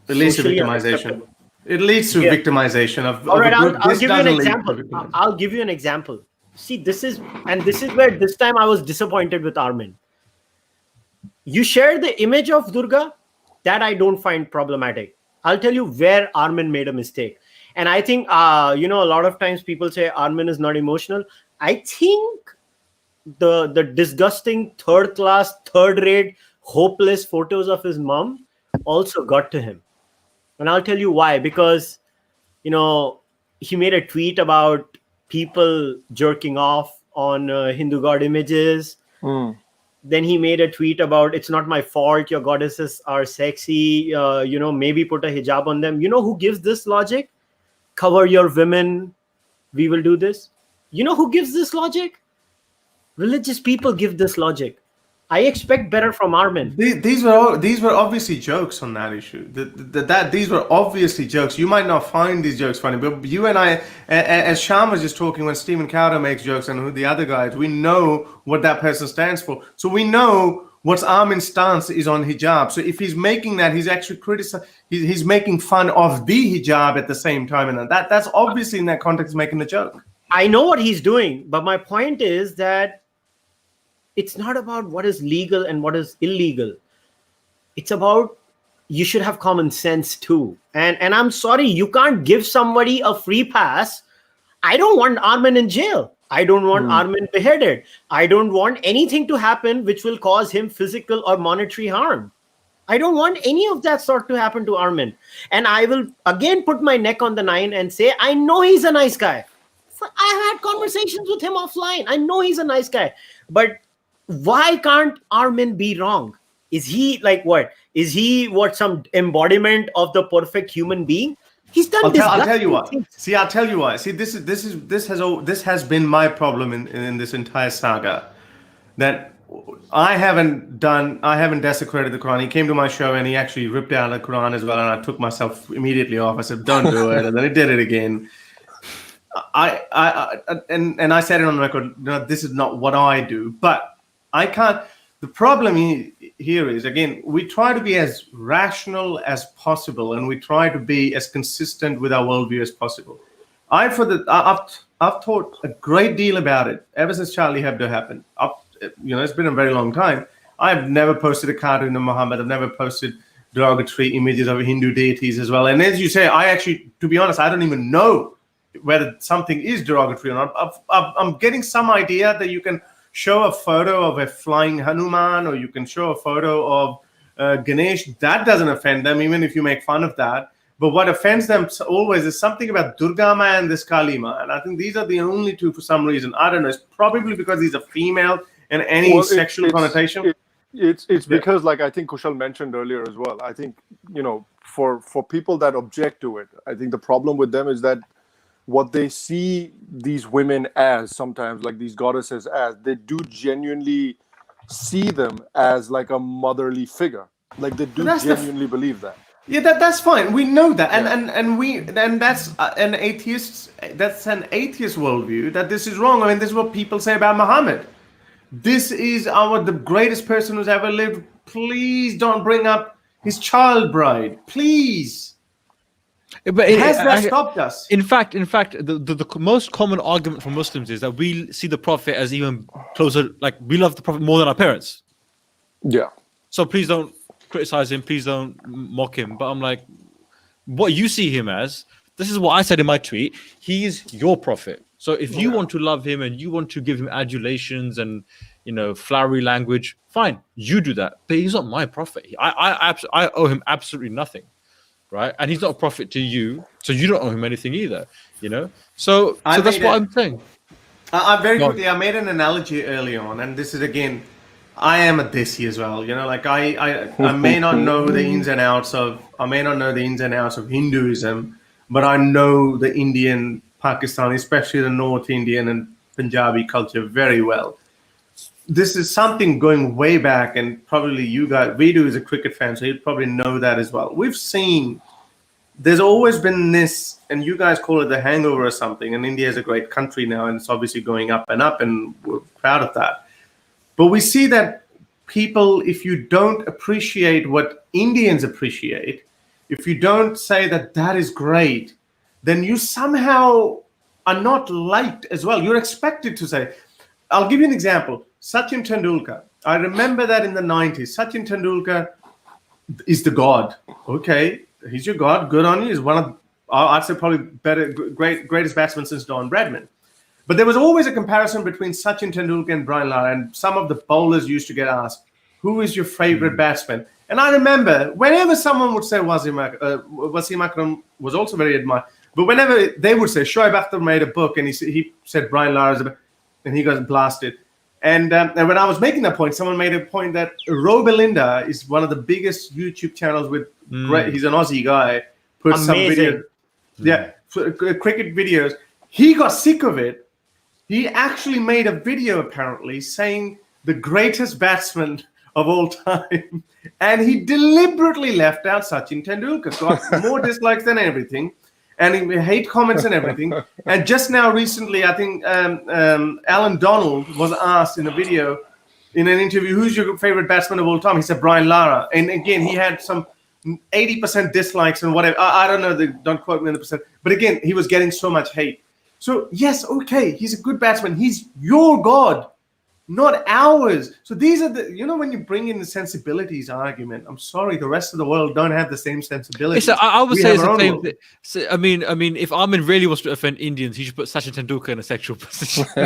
It leads to victimization. It leads to victimization of. All right, I'll give you an example. I'll give you an example. See, this is where this time I was disappointed with Armin. You shared the image of Durga, that I don't find problematic. I'll tell you where Armin made a mistake. And I think, a lot of times people say Armin is not emotional. I think the disgusting third-class, third-rate, hopeless photos of his mom also got to him. And I'll tell you why. Because, he made a tweet about people jerking off on Hindu god images. Then he made a tweet about, it's not my fault, your goddesses are sexy, maybe put a hijab on them. You know who gives this logic? Cover your women, we will do this. You know who gives this logic? Religious people give this logic. I expect better from Armin. These were obviously jokes on that issue. These were obviously jokes. You might not find these jokes funny, but you and I, as Sham was just talking, when Stephen Cowder makes jokes and who the other guys, we know what that person stands for. So we know what Armin's stance is on hijab. So if he's making that, he's actually he's making fun of the hijab at the same time, and that's obviously in that context making the joke. I know what he's doing, but my point is that it's not about what is legal and what is illegal. It's about you should have common sense too. And I'm sorry, you can't give somebody a free pass. I don't want Armin in jail. I don't want Armin beheaded. I don't want anything to happen which will cause him physical or monetary harm. I don't want any of that sort to happen to Armin. And I will again put my neck on the line and say, I know he's a nice guy. I've had conversations with him offline. I know he's a nice guy. But why can't Armin be wrong? Is he like what? Is he some embodiment of the perfect human being? He's done this. I'll tell you why. See, I'll tell you why. See, this has been my problem in this entire saga. That I haven't desecrated the Quran. He came to my show and he actually ripped out the Quran as well, and I took myself immediately off. I said, "Don't do it," and then he did it again. And I said it on the record. This is not what I do, but I can't. The problem here is, again, we try to be as rational as possible, and we try to be as consistent with our worldview as possible. I've thought a great deal about it ever since Charlie Hebdo happened. It's been a very long time. I've never posted a cartoon of Muhammad. I've never posted derogatory images of Hindu deities as well. And as you say, I actually, to be honest, I don't even know whether something is derogatory or not. I'm getting some idea that you can show a photo of a flying Hanuman, or you can show a photo of Ganesh. That doesn't offend them, even if you make fun of that. But what offends them always is something about Durga Ma and this Kalima. And I think these are the only two for some reason. I don't know. It's probably because he's a female and any sexual connotation. It's because, like I think Kushal mentioned earlier as well, I think, for people that object to it, I think the problem with them is that what they see these women as, sometimes like these goddesses as, they do genuinely see them as like a motherly figure. Like they do genuinely believe that. Yeah, that's fine. We know that, and that's an atheist. That's an atheist worldview. That this is wrong. I mean, this is what people say about Muhammad. This is the greatest person who's ever lived. Please don't bring up his child bride. Please. But has that stopped us? In fact, the most common argument for Muslims is that we see the Prophet as even closer. Like we love the Prophet more than our parents. Yeah. So please don't criticize him. Please don't mock him. But I'm like, what you see him as, this is what I said in my tweet. He's your prophet. So if you want to love him and you want to give him adulations and, you know, flowery language, fine, you do that. But he's not my prophet. I owe him absolutely nothing, right? And he's not a prophet to you, so you don't owe him anything either, you know? So that's what I'm saying. I very quickly, I made an analogy early on, and this is, again, I am a desi as well, you know, like I may not know the ins and outs of Hinduism, but I know the Indian, Pakistani, especially the North Indian and Punjabi culture very well. This is something going way back, and probably you guys, Vidu is a cricket fan, so you'd probably know that as well. We've seen, there's always been this, and you guys call it the hangover or something, and India is a great country now, and it's obviously going up, and we're proud of that. But we see that people, if you don't appreciate what Indians appreciate, if you don't say that that is great, then you somehow are not liked as well. You're expected to say, I'll give you an example. Sachin Tendulkar. I remember that in the 90s. Sachin Tendulkar is the god. Okay, he's your god. Good on you. He's one of, I'd say, probably greatest batsman since Don Bradman. But there was always a comparison between Sachin Tendulkar and Brian Lara, and some of the bowlers used to get asked, who is your favorite batsman? And I remember whenever someone would say Wasim Akram was also very admired, but whenever they would say, Shoaib Akhtar made a book, and he said Brian Lara, and he got blasted. And when I was making that point, someone made a point that Ro Belinda is one of the biggest YouTube channels with great, he's an Aussie guy, puts some video, cricket videos. He got sick of it. He actually made a video apparently saying the greatest batsman of all time, and he deliberately left out Sachin Tendulkar. Got more dislikes than everything, and he hate comments and everything. And just now, recently, I think Alan Donald was asked in a video, in an interview, who's your favorite batsman of all time? He said Brian Lara, and again, he had some 80% dislikes and whatever. I don't know, don't quote me on the percent, but again, he was getting so much hate. So yes, okay, he's a good batsman. He's your god, not ours. So these are the, you know, when you bring in the sensibilities argument, I'm sorry, the rest of the world don't have the same sensibilities. I would say it's the same thing. So, I mean, if Armin really wants to offend Indians, he should put Sachin Tendulkar in a sexual position. I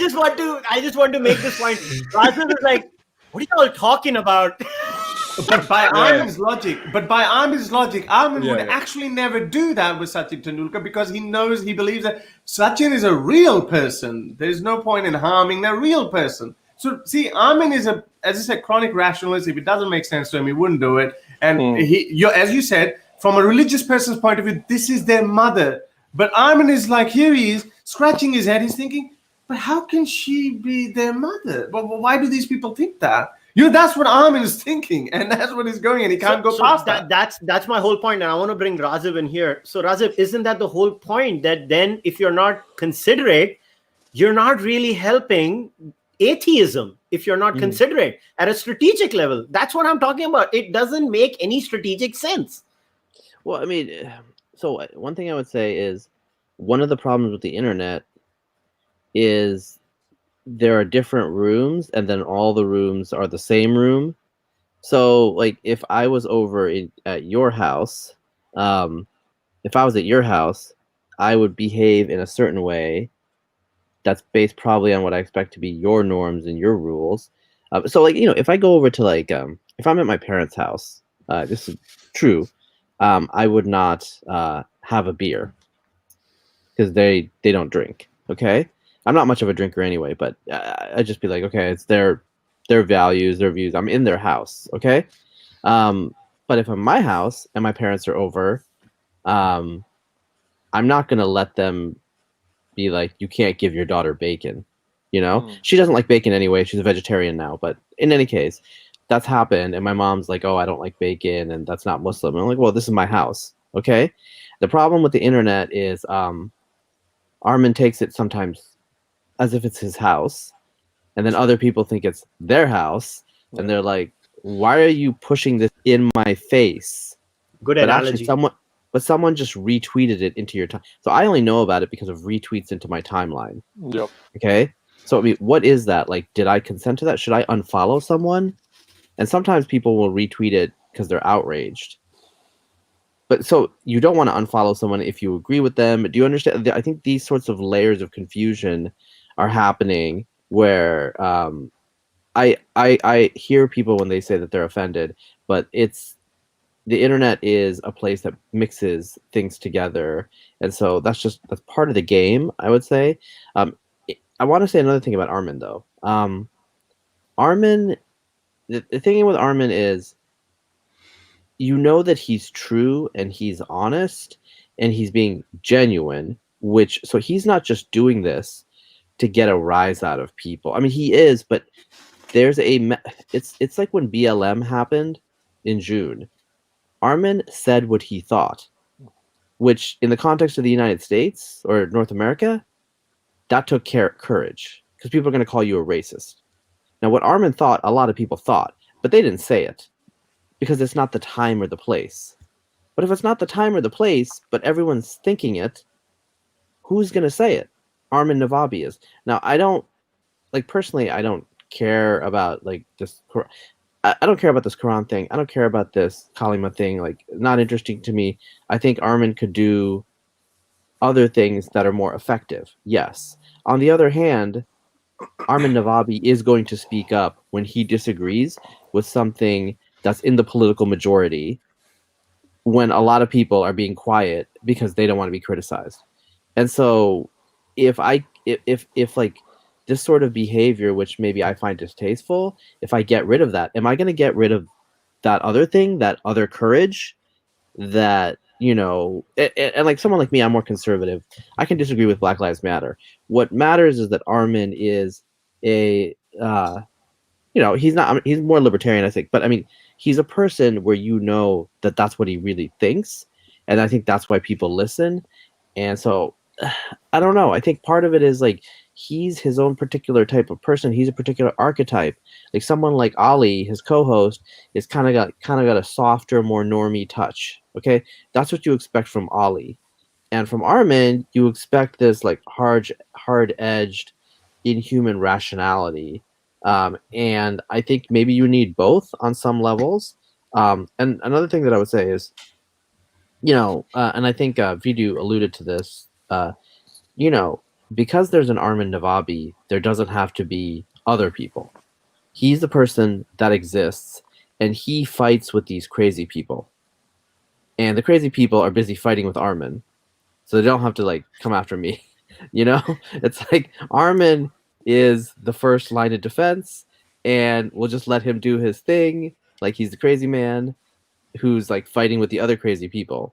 just want to make this point. Rajan is like, what are you all talking about? But by Armin's logic, Armin would actually never do that with Sachin Tendulkar, because he knows, he believes that Sachin is a real person. There's no point in harming the real person. So see, Armin is as I said, chronic rationalist. If it doesn't make sense to him, he wouldn't do it. And as you said, from a religious person's point of view, this is their mother. But Armin is like, here he is, scratching his head. He's thinking, but how can she be their mother? But why do these people think that? You know, that's what Armin is thinking, and that's what he's going, and he can't go past that. That's my whole point, and I want to bring Raziv in here. So, Raziv, isn't that the whole point? That then, if you're not considerate, you're not really helping atheism. If you're not considerate at a strategic level, that's what I'm talking about. It doesn't make any strategic sense. Well, I mean, so one thing I would say is one of the problems with the internet is there are different rooms, and then all the rooms are the same room. So, like, if I was over at your house, I would behave in a certain way that's based probably on what I expect to be your norms and your rules. So, like, you know, if I go over to, like, if I'm at my parents' house, this is true, I would not have a beer because they don't drink, okay? I'm not much of a drinker anyway, but I'd just be like, okay, it's their values, their views. I'm in their house, okay? But if I'm my house and my parents are over, I'm not going to let them be like, you can't give your daughter bacon, you know? She doesn't like bacon anyway. She's a vegetarian now. But in any case, that's happened. And my mom's like, oh, I don't like bacon, and that's not Muslim. And I'm like, well, this is my house, okay? The problem with the internet is Armin takes it sometimes as if it's his house, and then other people think it's their house, and they're like, why are you pushing this in my face? Good analogy. but someone just retweeted it into your time. So I only know about it because of retweets into my timeline. Yep. Okay. So I mean, what is that? Like, did I consent to that? Should I unfollow someone? And sometimes people will retweet it because they're outraged. But so you don't want to unfollow someone if you agree with them. Do you understand? I think these sorts of layers of confusion are happening where I hear people when they say that they're offended, but the internet is a place that mixes things together, and so that's part of the game, I would say. I want to say another thing about Armin though. Armin, the thing with Armin is, you know that he's true and he's honest and he's being genuine, so he's not just doing this to get a rise out of people. I mean, he is, but there's it's like when BLM happened in June. Armin said what he thought, which in the context of the United States or North America, that took courage, because people are going to call you a racist. Now, what Armin thought, a lot of people thought, but they didn't say it because it's not the time or the place. But if it's not the time or the place, but everyone's thinking it, who's going to say it? Armin Navabi is. Now, personally, I don't care about this. I don't care about this Quran thing. I don't care about this Kalima thing. Not interesting to me. I think Armin could do other things that are more effective. Yes. On the other hand, Armin Navabi is going to speak up when he disagrees with something that's in the political majority, when a lot of people are being quiet because they don't want to be criticized. And so if this sort of behavior, which maybe I find distasteful, if I get rid of that, am I going to get rid of that other thing, that other courage that, and like someone like me, I'm more conservative. I can disagree with Black Lives Matter. What matters is that Armin is he's more libertarian, I think, but I mean, he's a person where that that's what he really thinks. And I think that's why people listen. And so I don't know. I think part of it is he's his own particular type of person. He's a particular archetype. Like someone like Ali, his co-host, is kind of got a softer, more normie touch. Okay, that's what you expect from Ali, and from Armin, you expect this hard-edged, inhuman rationality. And I think maybe you need both on some levels. And another thing that I would say is, and I think Vidhu alluded to this. Because there's an Armin Navabi, there doesn't have to be other people. He's the person that exists, and he fights with these crazy people. And the crazy people are busy fighting with Armin, so they don't have to come after me. It's like Armin is the first line of defense, and we'll just let him do his thing. Like he's the crazy man who's fighting with the other crazy people.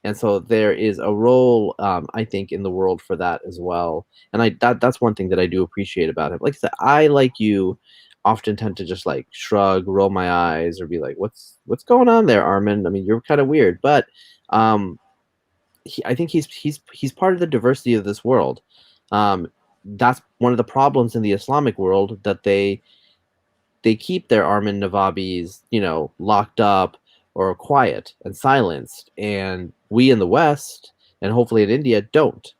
And so there is a role, I think, in the world for that as well. And that's one thing that I do appreciate about him. Like I said, I, like you, often tend to just shrug, roll my eyes, or be like, what's going on there, Armin? I mean, you're kind of weird. But I think he's part of the diversity of this world. That's one of the problems in the Islamic world, that they keep their Armin Navabis, locked up or quiet and silenced, and we in the West and hopefully in India don't,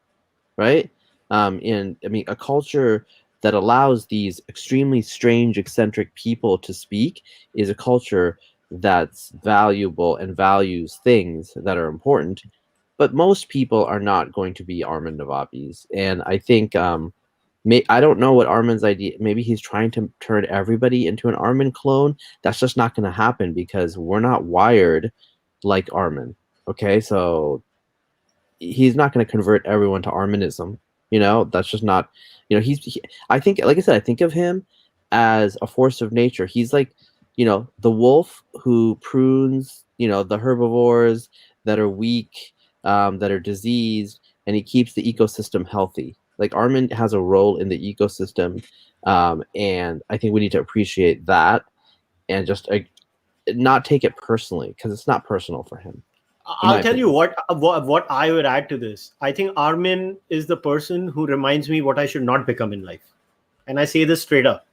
right? A culture that allows these extremely strange, eccentric people to speak is a culture that's valuable and values things that are important. But most people are not going to be Armin Navabis, and I think I don't know what Armin's idea. Maybe he's trying to turn everybody into an Armin clone. That's just not going to happen, because we're not wired like Armin. Okay, so he's not going to convert everyone to Arminism. That's just not. I think, like I said, I think of him as a force of nature. He's like, the wolf who prunes, the herbivores that are weak, that are diseased, and he keeps the ecosystem healthy. Like Armin has a role in the ecosystem, and I think we need to appreciate that and just not take it personally, because it's not personal for him. I'll tell you what I would add to this. I think Armin is the person who reminds me what I should not become in life, and I say this straight up,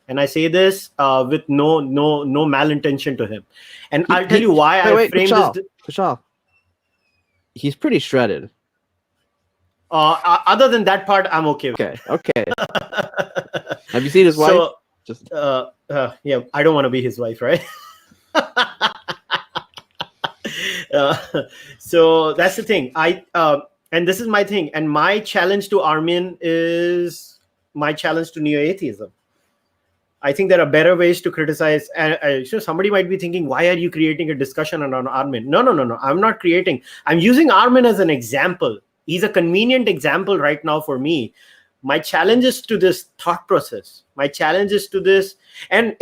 and I say this with no malintention to him. And I'll tell you why I framed this. Kushal, He's pretty shredded. Other than that part, I'm okay with. Okay. Have you seen his wife? So, Just yeah, I don't want to be his wife, right? So that's the thing. And this is my thing. And my challenge to Armin is my challenge to neo-atheism. I think there are better ways to criticize. And so somebody might be thinking, why are you creating a discussion on Armin? No. I'm not creating. I'm using Armin as an example. He's a convenient example right now for me. My challenge is to this thought process. My challenge is to this. And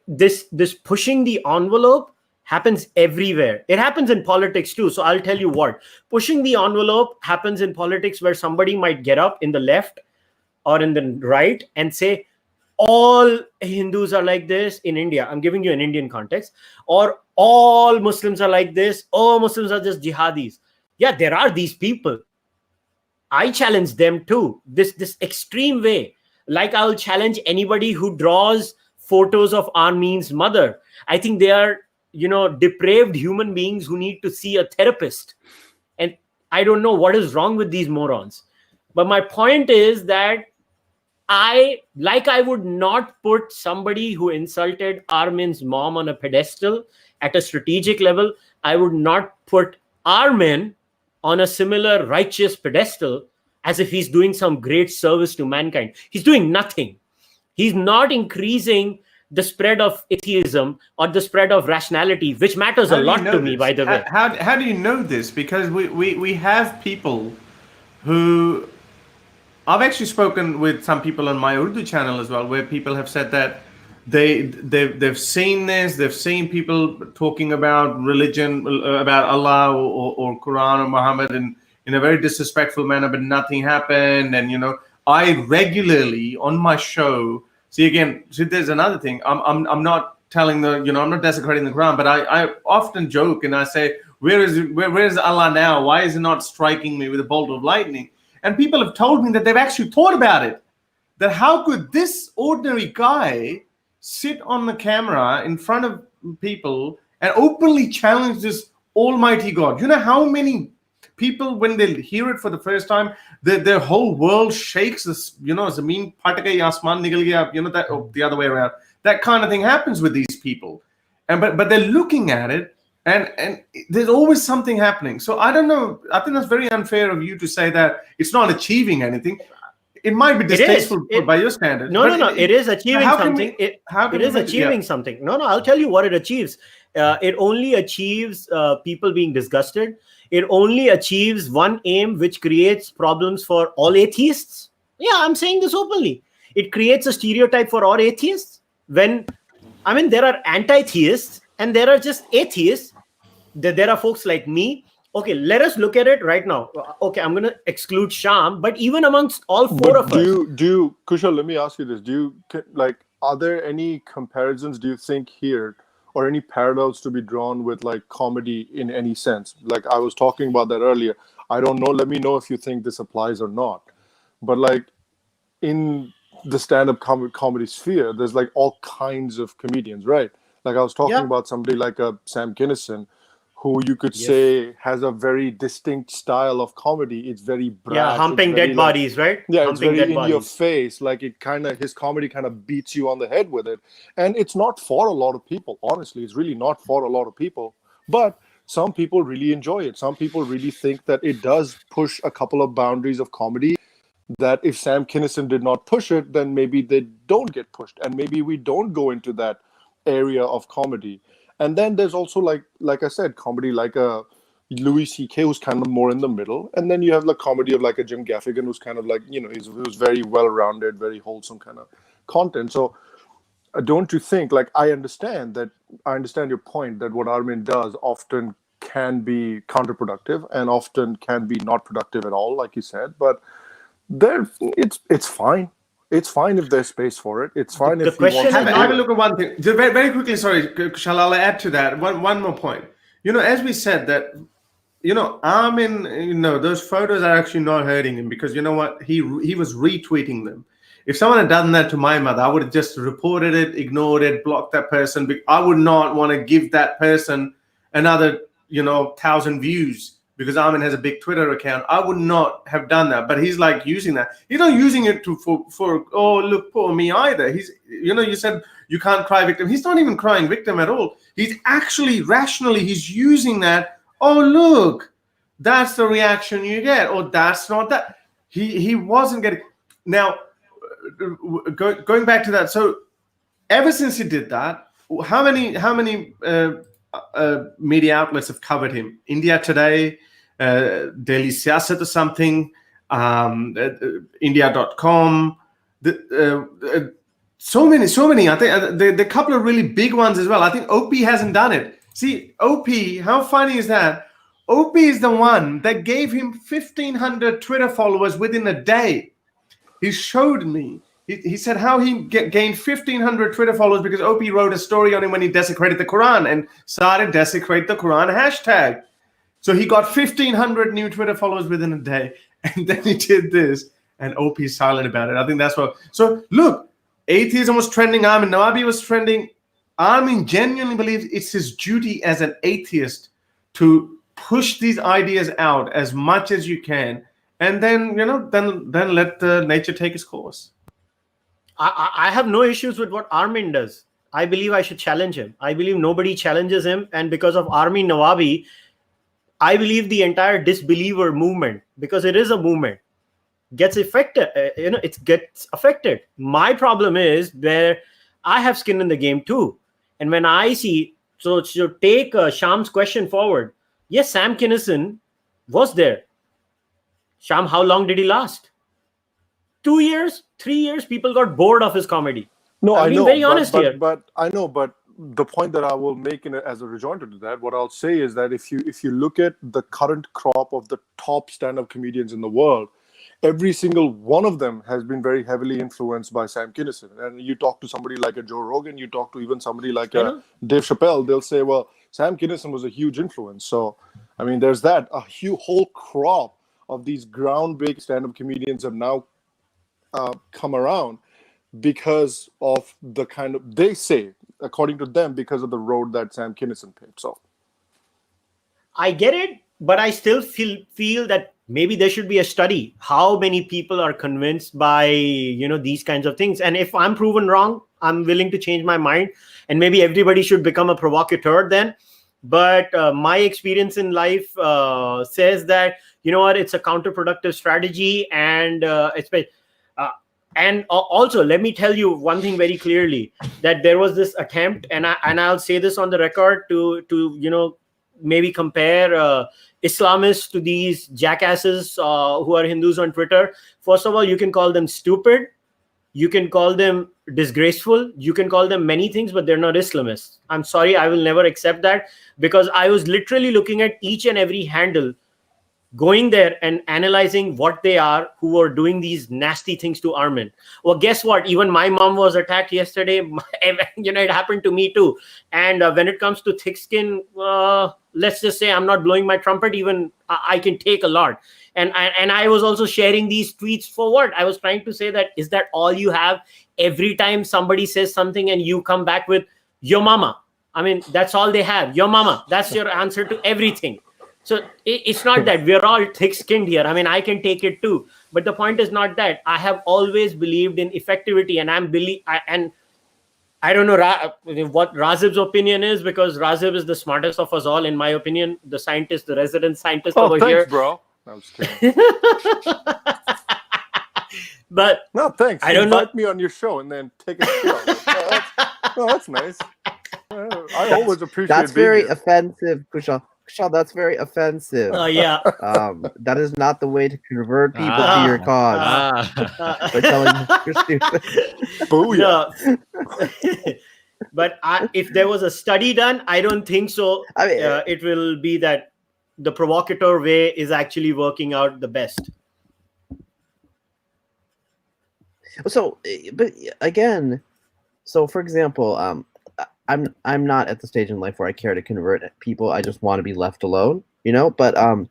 this pushing the envelope happens everywhere. It happens in politics too. So I'll tell you what. Pushing the envelope happens in politics where somebody might get up in the left or in the right and say, all Hindus are like this in India. I'm giving you an Indian context. Or all Muslims are like this. Oh, Muslims are just jihadis. Yeah, there are these people. I challenge them too. This extreme way. Like I'll challenge anybody who draws photos of Armin's mother. I think they are, depraved human beings who need to see a therapist. And I don't know what is wrong with these morons. But my point is that I would not put somebody who insulted Armin's mom on a pedestal at a strategic level. I would not put Armin on a similar righteous pedestal as if he's doing some great service to mankind. He's doing nothing. He's not increasing the spread of atheism or the spread of rationality, which matters a lot to me, by the way. How do you know this? Because we have people who... I've actually spoken with some people on my Urdu channel as well, where people have said that they've seen this, they've seen people talking about religion, about Allah or Quran or Muhammad in a very disrespectful manner, but nothing happened. And I regularly on my show. See, there's another thing. I'm not telling I'm not desecrating the Quran, but I often joke and I say, where is Allah now? Why is He not striking me with a bolt of lightning? And people have told me that they've actually thought about it. That how could this ordinary guy sit on the camera in front of people and openly challenge this almighty God? You know how many people, when they hear it for the first time, their whole world shakes. This, zameen phat gayi, asman nikal gaya, that the other way around. That kind of thing happens with these people, but they're looking at it, and there's always something happening. So I don't know. I think that's very unfair of you to say that it's not achieving anything. It might be distasteful by your standards. No. It is achieving something. It is achieving something. No. I'll tell you what it achieves. It only achieves people being disgusted. It only achieves one aim, which creates problems for all atheists. Yeah, I'm saying this openly. It creates a stereotype for all atheists. There are anti-theists and there are just atheists. There are folks like me. Okay, let us look at it right now. Okay, I'm going to exclude Sham, but even amongst all four of us. Kushal, let me ask you this. Are there any comparisons, do you think, here, or any parallels to be drawn with comedy in any sense? Like I was talking about that earlier. I don't know. Let me know if you think this applies or not. But in the stand-up comedy sphere, there's all kinds of comedians, right? Like I was talking about somebody like a Sam Kinison, who you could say has a very distinct style of comedy. It's very brash. Yeah, humping dead bodies, right? Yeah, humping it's very in your face. His comedy kind of beats you on the head with it. And it's not for a lot of people. Honestly, it's really not for a lot of people. But some people really enjoy it. Some people really think that it does push a couple of boundaries of comedy that if Sam Kinison did not push it, then maybe they don't get pushed. And maybe we don't go into that area of comedy. And then there's also like I said, comedy like a Louis C.K. who's kind of more in the middle, and then you have comedy of a Jim Gaffigan who's kind of who's very well-rounded, very wholesome kind of content. So don't you think I understand your point that what Armin does often can be counterproductive and often can be not productive at all, like you said, but it's fine. It's fine if there's space for it. It's fine if you want to have a look at one thing. Just very, very quickly, sorry, Kushal, I'll add to that. One more point. As we said that, Armin, those photos are actually not hurting him because you know what? He was retweeting them. If someone had done that to my mother, I would have just reported it, ignored it, blocked that person. I would not want to give that person another, 1,000 views because Armin has a big Twitter account, I would not have done that. But he's like using that. He's not using it for oh, look, poor me either. He's, you said you can't cry victim. He's not even crying victim at all. He's actually rationally, he's using that. Oh, look, that's the reaction you get. Or that's not that. He wasn't getting. Now, going back to that. So ever since he did that, how many media outlets have covered him? India Today, Daily Siyasat or something, India.com, so many. I think there are a couple of really big ones as well. I think OP hasn't done it. See, OP, how funny is that? OP is the one that gave him 1,500 Twitter followers within a day. He showed me. He said how he gained 1,500 Twitter followers because OP wrote a story on him when he desecrated the Quran and started desecrate the Quran hashtag. So he got 1,500 new Twitter followers within a day. And then he did this, and OP is silent about it. I think that's what. So look, atheism was trending. Armin Nawabi was trending. Armin genuinely believes it's his duty as an atheist to push these ideas out as much as you can, and then then let the nature take its course. I have no issues with what Armin does. I believe I should challenge him. I believe nobody challenges him. And because of Armin Nawabi, I believe the entire disbeliever movement, because it is a movement, gets affected. It gets affected. My problem is where I have skin in the game too. And when I see, so to take Sham's question forward, yes, Sam Kinison was there. Sham, how long did he last? 2 years, 3 years, people got bored of his comedy. No, I know. Very honest here. But I know. But the point that I will make as a rejoinder to that, what I'll say is that if you look at the current crop of the top stand-up comedians in the world, every single one of them has been very heavily influenced by Sam Kinison. And you talk to somebody like a Joe Rogan, you talk to even somebody like a Dave Chappelle, they'll say, well, Sam Kinison was a huge influence. So, I mean, there's that. A whole crop of these ground-based stand-up comedians have now come around because of the kind of, they say, according to them, because of the road that Sam Kinison paved. So I get it, but I still feel that maybe there should be a study. How many people are convinced by, these kinds of things? And if I'm proven wrong, I'm willing to change my mind. And maybe everybody should become a provocateur then. But my experience in life says that, it's a counterproductive strategy. And also, let me tell you one thing very clearly, that there was this attempt, and I'll say this on the record, to maybe compare Islamists to these jackasses who are Hindus on Twitter. First of all, you can call them stupid, you can call them disgraceful, you can call them many things, but they're not Islamists. I'm sorry, I will never accept that, because I was literally looking at each and every handle, going there and analyzing what they are who are doing these nasty things to Armin. Well, guess what? Even my mom was attacked yesterday. It happened to me too. And when it comes to thick skin, let's just say I'm not blowing my trumpet. Even I can take a lot. And I was also sharing these tweets for what? I was trying to say that, is that all you have? Every time somebody says something and you come back with your mama. I mean, that's all they have. Your mama. That's your answer to everything. So it's not that we're all thick-skinned here. I mean, I can take it too. But the point is not that. I have always believed in effectivity, and I don't know what Razib's opinion is, because Razib is the smartest of us all, in my opinion. The scientist, the resident scientist over thanks, here. Bro. I'm just kidding. But no, thanks. I don't know. Invite me on your show and then take a show. That's nice. I always appreciate. That's very offensive, Kushal. Kushal, that's very offensive. Yeah. That is not the way to convert people to your cause. By telling them you're stupid. Booyah. No. But if there was a study done, I don't think so. I mean, it will be that the provocateur way is actually working out the best. So, but again, so for example, I'm not at the stage in life where I care to convert people. I just want to be left alone, But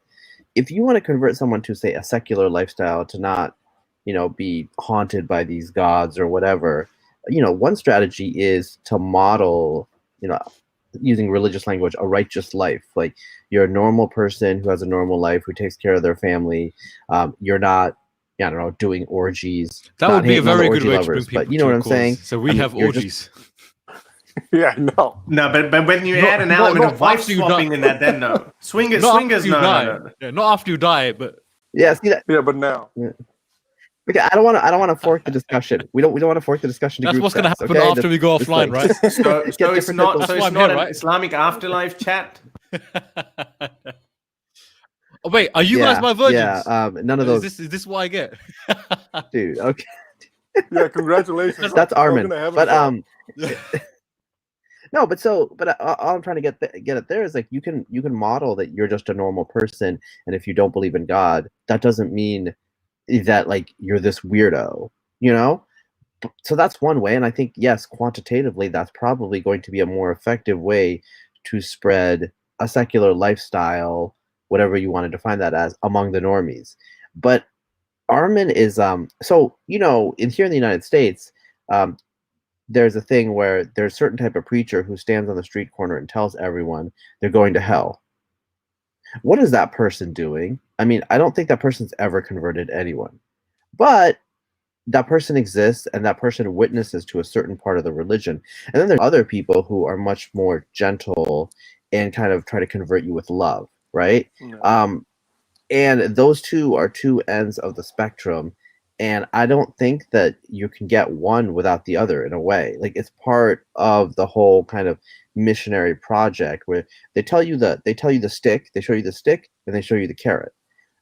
if you want to convert someone to, say, a secular lifestyle, to not, be haunted by these gods or whatever, one strategy is to model, using religious language, a righteous life. Like you're a normal person who has a normal life, who takes care of their family. You're not, I don't know, doing orgies. That Not would be a hating on the very good orgy way lovers, to bring people but you know to what a I'm saying? cause. So we I mean, have you're just- orgies. Yeah, no. No, but when you Not- add an not- element not of wife after you swapping die. in that, then no. Swingers, Not swingers, after you no, die. no, no. Yeah, not after you die, but Yeah, see that. Yeah, but now. Okay, I don't want to fork the discussion. We don't want to fork the discussion to that's group what's going to chats, happen okay? after we go It's offline, like- right? So Get it's not. different types of- So That's why it's I'm not here, an right? Islamic afterlife chat. Oh, wait, are you guys my virgins? Yeah, none of those, Is this what I get? dude. Okay, Yeah, congratulations. that's Armin. Welcome to heaven, But bro. no, but all I'm trying to get at there is like you can model that you're just a normal person, and if you don't believe in God, that doesn't mean that like you're this weirdo, you know. So that's one way, and I think yes, quantitatively, that's probably going to be a more effective way to spread a secular lifestyle, whatever you want to define that as, among the normies. But Armin is so here in the United States, there's a thing where there's a certain type of preacher who stands on the street corner and tells everyone they're going to hell. What is that person doing? I mean, I don't think that person's ever converted anyone, but that person exists and that person witnesses to a certain part of the religion. And then there's other people who are much more gentle and kind of try to convert you with love, right? Yeah. And those two are two ends of the spectrum. And I don't think that you can get one without the other in a way. Like it's part of the whole kind of missionary project where they tell you the stick, they show you the stick, and they show you the carrot.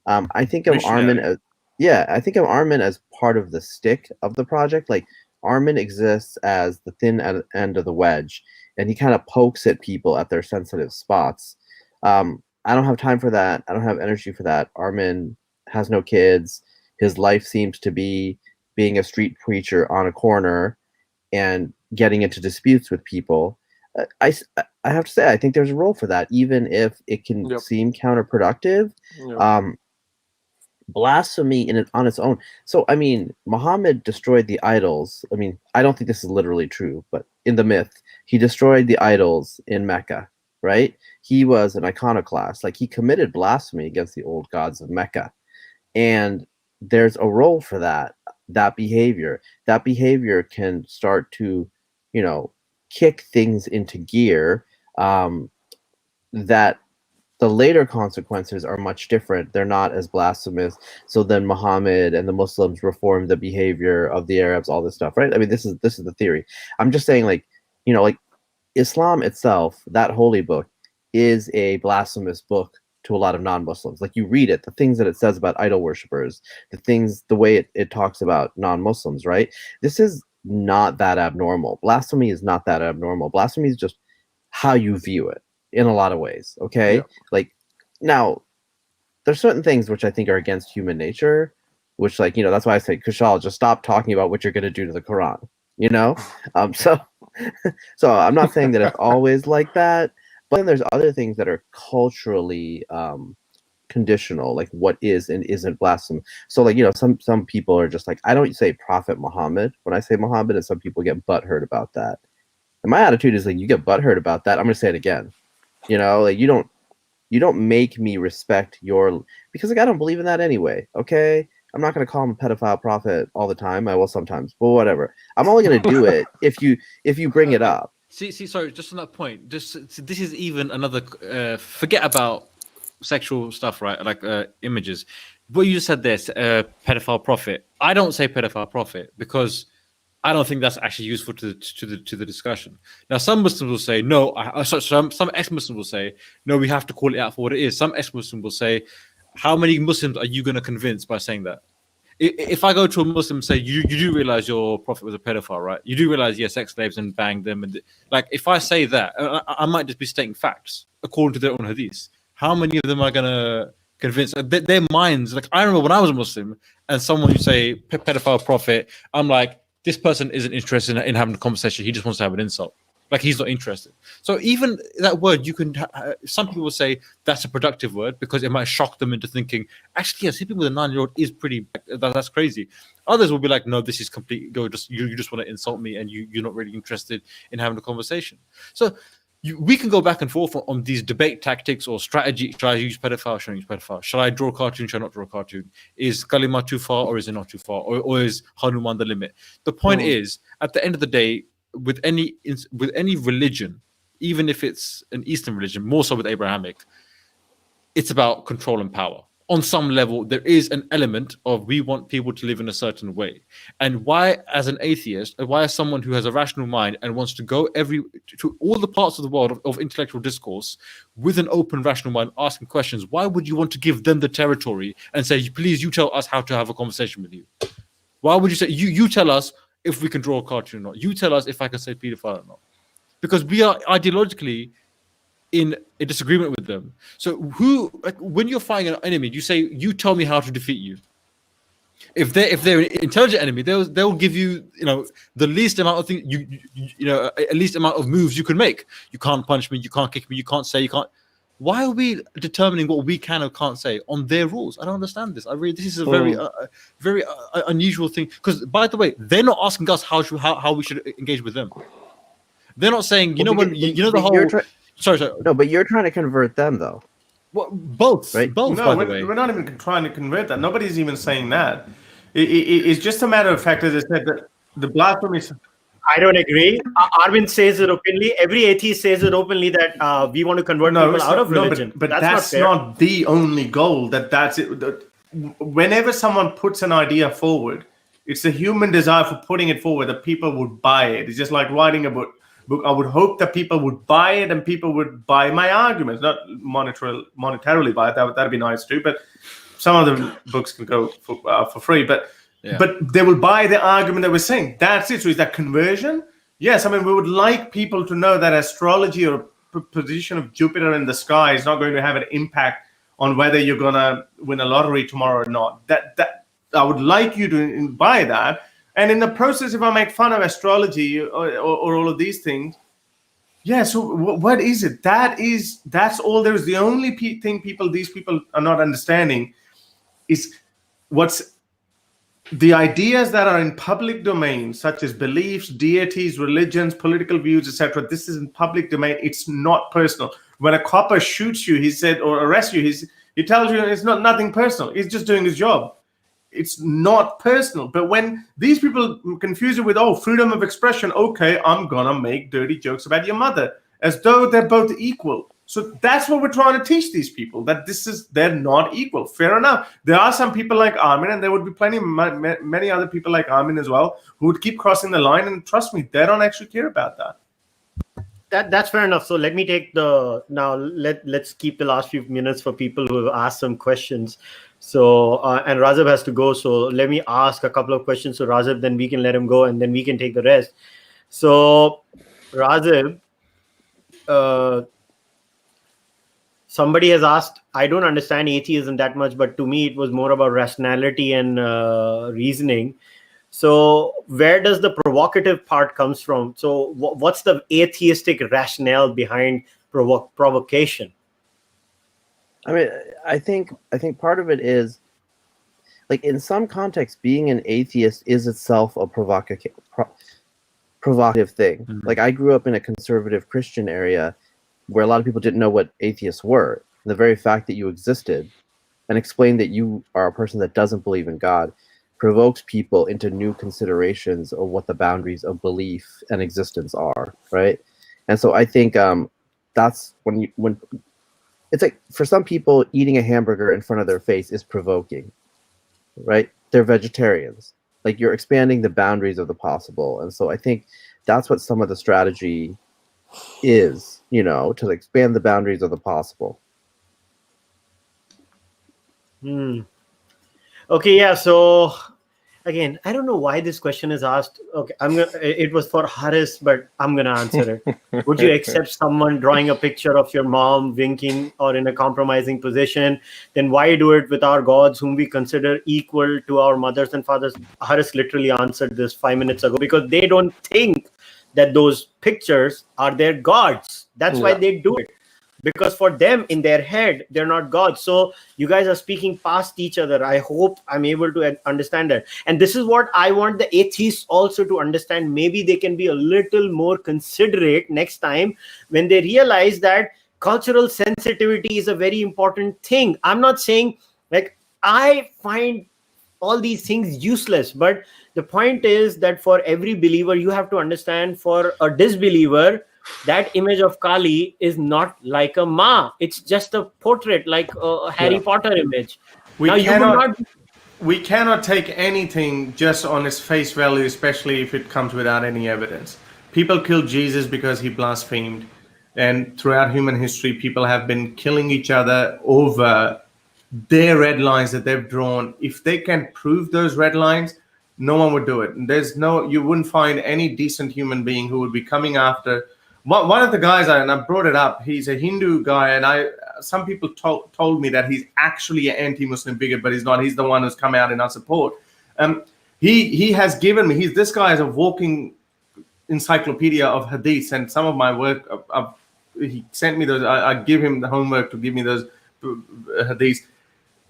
I think of Armin as I think of Armin as part of the stick of the project. Like Armin exists as the thin end of the wedge, and he kind of pokes at people at their sensitive spots. I don't have time for that. I don't have energy for that. Armin has no kids. His life seems to be being a street preacher on a corner and getting into disputes with people. I have to say, I think there's a role for that, even if it can seem counterproductive. Yep. Blasphemy on its own. So, I mean, Muhammad destroyed the idols. I mean, I don't think this is literally true, but in the myth, he destroyed the idols in Mecca, right? He was an iconoclast. Like, he committed blasphemy against the old gods of Mecca. And there's a role for that behavior. That behavior can start to, kick things into gear that the later consequences are much different. They're not as blasphemous. So then Muhammad and the Muslims reformed the behavior of the Arabs, all this stuff, right? I mean, this is the theory. I'm just saying, like Islam itself, that holy book, is a blasphemous book to a lot of non-Muslims. Like, you read it, the things that it says about idol worshippers, the way it talks about non-Muslims, right? This is not that abnormal. Blasphemy is not that abnormal. Blasphemy is just how you view it in a lot of ways, okay? Yeah. Like, now, there's certain things which I think are against human nature, which, like, that's why I say, Kushal, just stop talking about what you're going to do to the Quran, So I'm not saying that it's always like that, but then there's other things that are culturally conditional, like what is and isn't blasphemy. So, like, some people are just like, I don't say Prophet Muhammad when I say Muhammad, and some people get butthurt about that. And my attitude is like, you get butthurt about that, I'm going to say it again. Like, you don't make me respect because, like, I don't believe in that anyway. Okay, I'm not going to call him a pedophile prophet all the time. I will sometimes, but whatever. I'm only going to do it if you bring it up. See, sorry, just on that point, this is even another, forget about sexual stuff, right? Like images. What you just said there, pedophile prophet. I don't say pedophile prophet because I don't think that's actually useful to the discussion. Now, some Muslims will say no. Some ex-Muslims will say no. We have to call it out for what it is. Some ex-Muslims will say, how many Muslims are you going to convince by saying that? If I go to a Muslim and say, you do realize your prophet was a pedophile, right? You do realize, yes, sex slaves and banged them. And like, if I say that, I might just be stating facts according to their own hadith. How many of them are going to convince their minds? Like, I remember when I was a Muslim and someone you say pedophile prophet, I'm like, this person isn't interested in having a conversation. He just wants to have an insult. Like, he's not interested. So even that word, you can. Some people will say that's a productive word because it might shock them into thinking, actually, yeah, sleeping with a 9-year-old is pretty. That's crazy. Others will be like, no, this is complete. You just want to insult me, and you're not really interested in having a conversation. So we can go back and forth on these debate tactics or strategy. Should I use pedophile? Should I use pedophile? Should I draw a cartoon? Should I not draw a cartoon? Is Kalima too far or is it not too far? Or is Hanuman the limit? The point is, at the end of the day, with any religion, even if it's an Eastern religion, more so with Abrahamic, it's about control and power. On some level, there is an element of we want people to live in a certain way. And why, as an atheist, why as someone who has a rational mind and wants to go to all the parts of the world of intellectual discourse with an open, rational mind, asking questions, why would you want to give them the territory and say, please, you tell us how to have a conversation with you? Why would you say, you tell us if we can draw a cartoon or not? You tell us if I can say pedophile or not? Because we are ideologically in a disagreement with them. So when you're fighting an enemy, you say, you tell me how to defeat you. If they're an intelligent enemy, they'll give you the least amount of things at least amount of moves you can make. You can't punch me, you can't kick me, you can't say, you can't. Why are we determining what we can or can't say on their rules? I don't understand this. This is a very unusual thing. Because by the way, they're not asking us how we should engage with them. They're not saying, the whole. Sorry. No, but you're trying to convert them, though. Well, both, right? Both. No, by the way, we're not even trying to convert that. Nobody's even saying that. It's just a matter of fact, as I said, that the blasphemy. I don't agree. Arvind says it openly. Every atheist says it openly that we want to convert people out of religion. But that's not the only goal. That's it. Whenever someone puts an idea forward, it's a human desire for putting it forward that people would buy it. It's just like writing a book. I would hope that people would buy it and people would buy my arguments, not monetarily buy it. That'd be nice too. But some of the books can go for free. But they will buy the argument that we're saying. That's it. So is that conversion? Yes. I mean, we would like people to know that astrology or position of Jupiter in the sky is not going to have an impact on whether you're going to win a lottery tomorrow or not. That I would like you to buy that. And in the process, if I make fun of astrology or all of these things, so what is it? That's all there is. The only thing these people are not understanding is what's the ideas that are in public domain, such as beliefs, deities, religions, political views, etc. This is in public domain. It's not personal. When a copper shoots you, he said, or arrests you, he tells you it's nothing personal. He's just doing his job. It's not personal. But when these people confuse it with, freedom of expression, okay, I'm going to make dirty jokes about your mother, as though they're both equal. So that's what we're trying to teach these people, that they're not equal. Fair enough. There are some people like Armin, and there would be many other people like Armin as well, who would keep crossing the line. And trust me, they don't actually care about that. That's fair enough. So let me take let's keep the last few minutes for people who have asked some questions. So and Razav has to go, so let me ask a couple of questions to Razav, then we can let him go, and then we can take the rest. So Razav, somebody has asked, I don't understand atheism that much, but to me it was more about rationality and reasoning. So where does the provocative part comes from? So what's the atheistic rationale behind provocation? I mean, I think part of it is, like, in some contexts, being an atheist is itself a provocative thing. Mm-hmm. Like, I grew up in a conservative Christian area where a lot of people didn't know what atheists were. And the very fact that you existed and explain that you are a person that doesn't believe in God provokes people into new considerations of what the boundaries of belief and existence are, right? And so I think that's when it's like, for some people, eating a hamburger in front of their face is provoking, right? They're vegetarians. Like, you're expanding the boundaries of the possible. And so I think that's what some of the strategy is, to expand the boundaries of the possible. Okay, yeah. So again, I don't know why this question is asked. Okay, it was for Haris, but I'm gonna answer it. Would you accept someone drawing a picture of your mom winking or in a compromising position? Then why do it with our gods, whom we consider equal to our mothers and fathers? Haris literally answered this 5 minutes ago, because they don't think that those pictures are their gods. That's why they do it. because for them in their head they're not gods. So you guys are speaking past each other. I hope I'm able to understand that, and this is what I want the atheists also to understand. Maybe they can be a little more considerate next time when they realize that cultural sensitivity is a very important thing. I'm not saying, like, I find all these things useless, but the point is that for every believer you have to understand, for a disbeliever, that image of Kali is not like a Ma. It's just a portrait, like a Harry Potter image. We Now, you would not. We cannot take anything just on its face value, especially if it comes without any evidence. People killed Jesus because he blasphemed, and throughout human history, people have been killing each other over their red lines that they've drawn. If they can prove those red lines, no one would do it. You wouldn't find any decent human being who would be coming after. One of the guys, and I brought it up, he's a Hindu guy, and some people told me that he's actually an anti-Muslim bigot, but he's not. He's the one who's come out in our support. He has given me, this guy is a walking encyclopedia of hadiths, and some of my work, he sent me those. I give him the homework to give me those hadiths.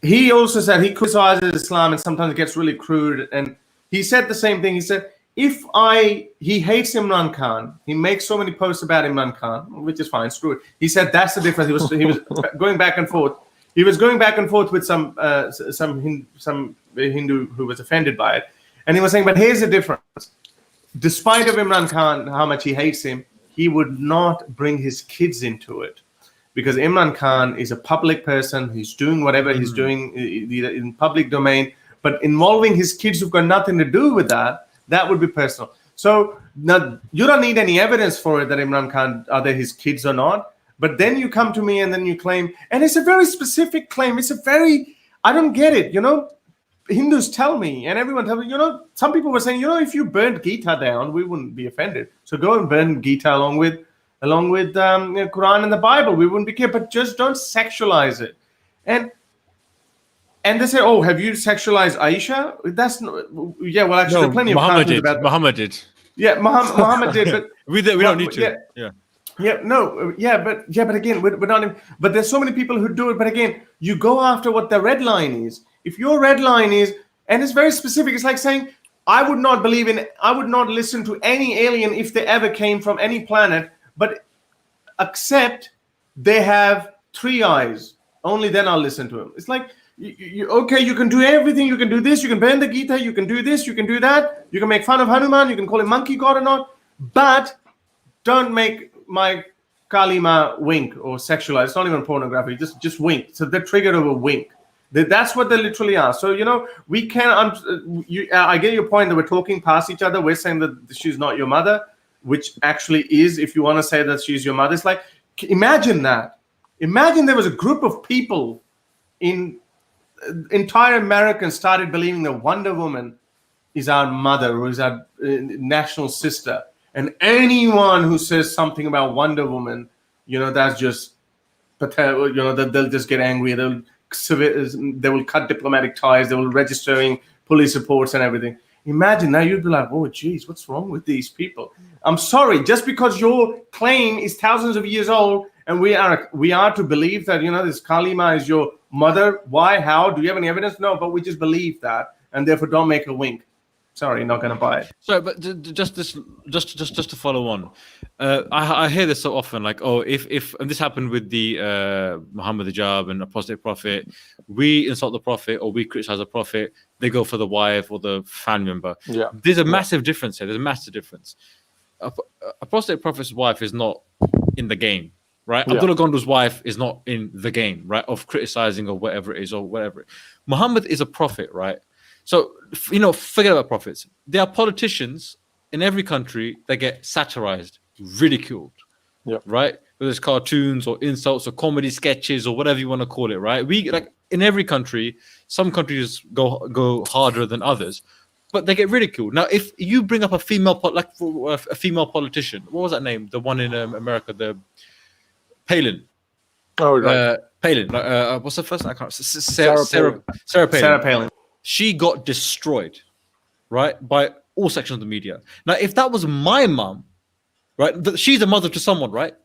He also said he criticizes Islam and sometimes gets really crude, and he said the same thing. He said, he hates Imran Khan. He makes so many posts about Imran Khan, which is fine. Screw it. He said that's the difference. He was going back and forth. He was going back and forth with some Hindu who was offended by it, and he was saying, but here's the difference. Despite of Imran Khan, how much he hates him, he would not bring his kids into it, because Imran Khan is a public person. He's doing whatever he's doing in public domain, but involving his kids who've got nothing to do with that would be personal. So now you don't need any evidence for it that Imran Khan, are they his kids or not? But then you come to me and then you claim, and it's a very specific claim. I don't get it. Hindus tell me, and everyone tells me, some people were saying, if you burned Gita down, we wouldn't be offended. So go and burn Gita along with Quran and the Bible. We wouldn't be care, but just don't sexualize it. And they say, oh, have you sexualized Aisha? That's no, yeah. Well, actually, there are plenty of cartoons about that. Muhammad did. Yeah, Muhammad did, but we don't need to. But again, we're not. But there's so many people who do it. But again, you go after what the red line is. If your red line is, and it's very specific, it's like saying, I would not listen to any alien if they ever came from any planet, but except they have 3 eyes. Only then I'll listen to them. It's like, okay, you can do everything. You can do this. You can burn the Gita. You can do this. You can do that. You can make fun of Hanuman. You can call him monkey god or not. But don't make my Kalima wink or sexualize. It's not even pornography. Just wink. So they're triggered over wink. That's what they literally are. So, we can't. I get your point that we're talking past each other. We're saying that she's not your mother, which actually is, if you want to say that she's your mother. It's like, imagine that. Imagine there was a group of people in entire Americans started believing that Wonder Woman is our mother or is our national sister. And anyone who says something about Wonder Woman, that's just, they'll just get angry. They will cut diplomatic ties. They will registering police reports and everything. Imagine now you'd be like, oh, geez, what's wrong with these people? I'm sorry, just because your claim is thousands of years old and we are to believe that, this Kalima is your mother. Why? How? Do you have any evidence? No, but we just believe that, and therefore don't make a wink. Sorry, not going to buy it. Sorry, but just to follow on, I hear this so often, like, oh, if and this happened with the Muhammad Hijab and apostate prophet, we insult the prophet or we criticize the prophet, they go for the wife or the family member. Yeah, there's a massive difference here. There's a massive difference. Apostate prophet's wife is not in the game, right? Yeah. Abdullah Gondo's wife is not in the game, right? Of criticizing or whatever it is or whatever. Muhammad is a prophet, right? So, forget about prophets. There are politicians in every country that get satirized, ridiculed, right? Whether it's cartoons or insults or comedy sketches or whatever you want to call it, right? We, like, in every country, some countries go harder than others, but they get ridiculed. Now, if you bring up a female, a female politician, what was that name? The one in America, the Palin. Oh, right. Palin. What's the first name? I can't. Sarah Palin. Sarah Palin. She got destroyed, right, by all sections of the media. Now, if that was my mom, right, she's a mother to someone, right?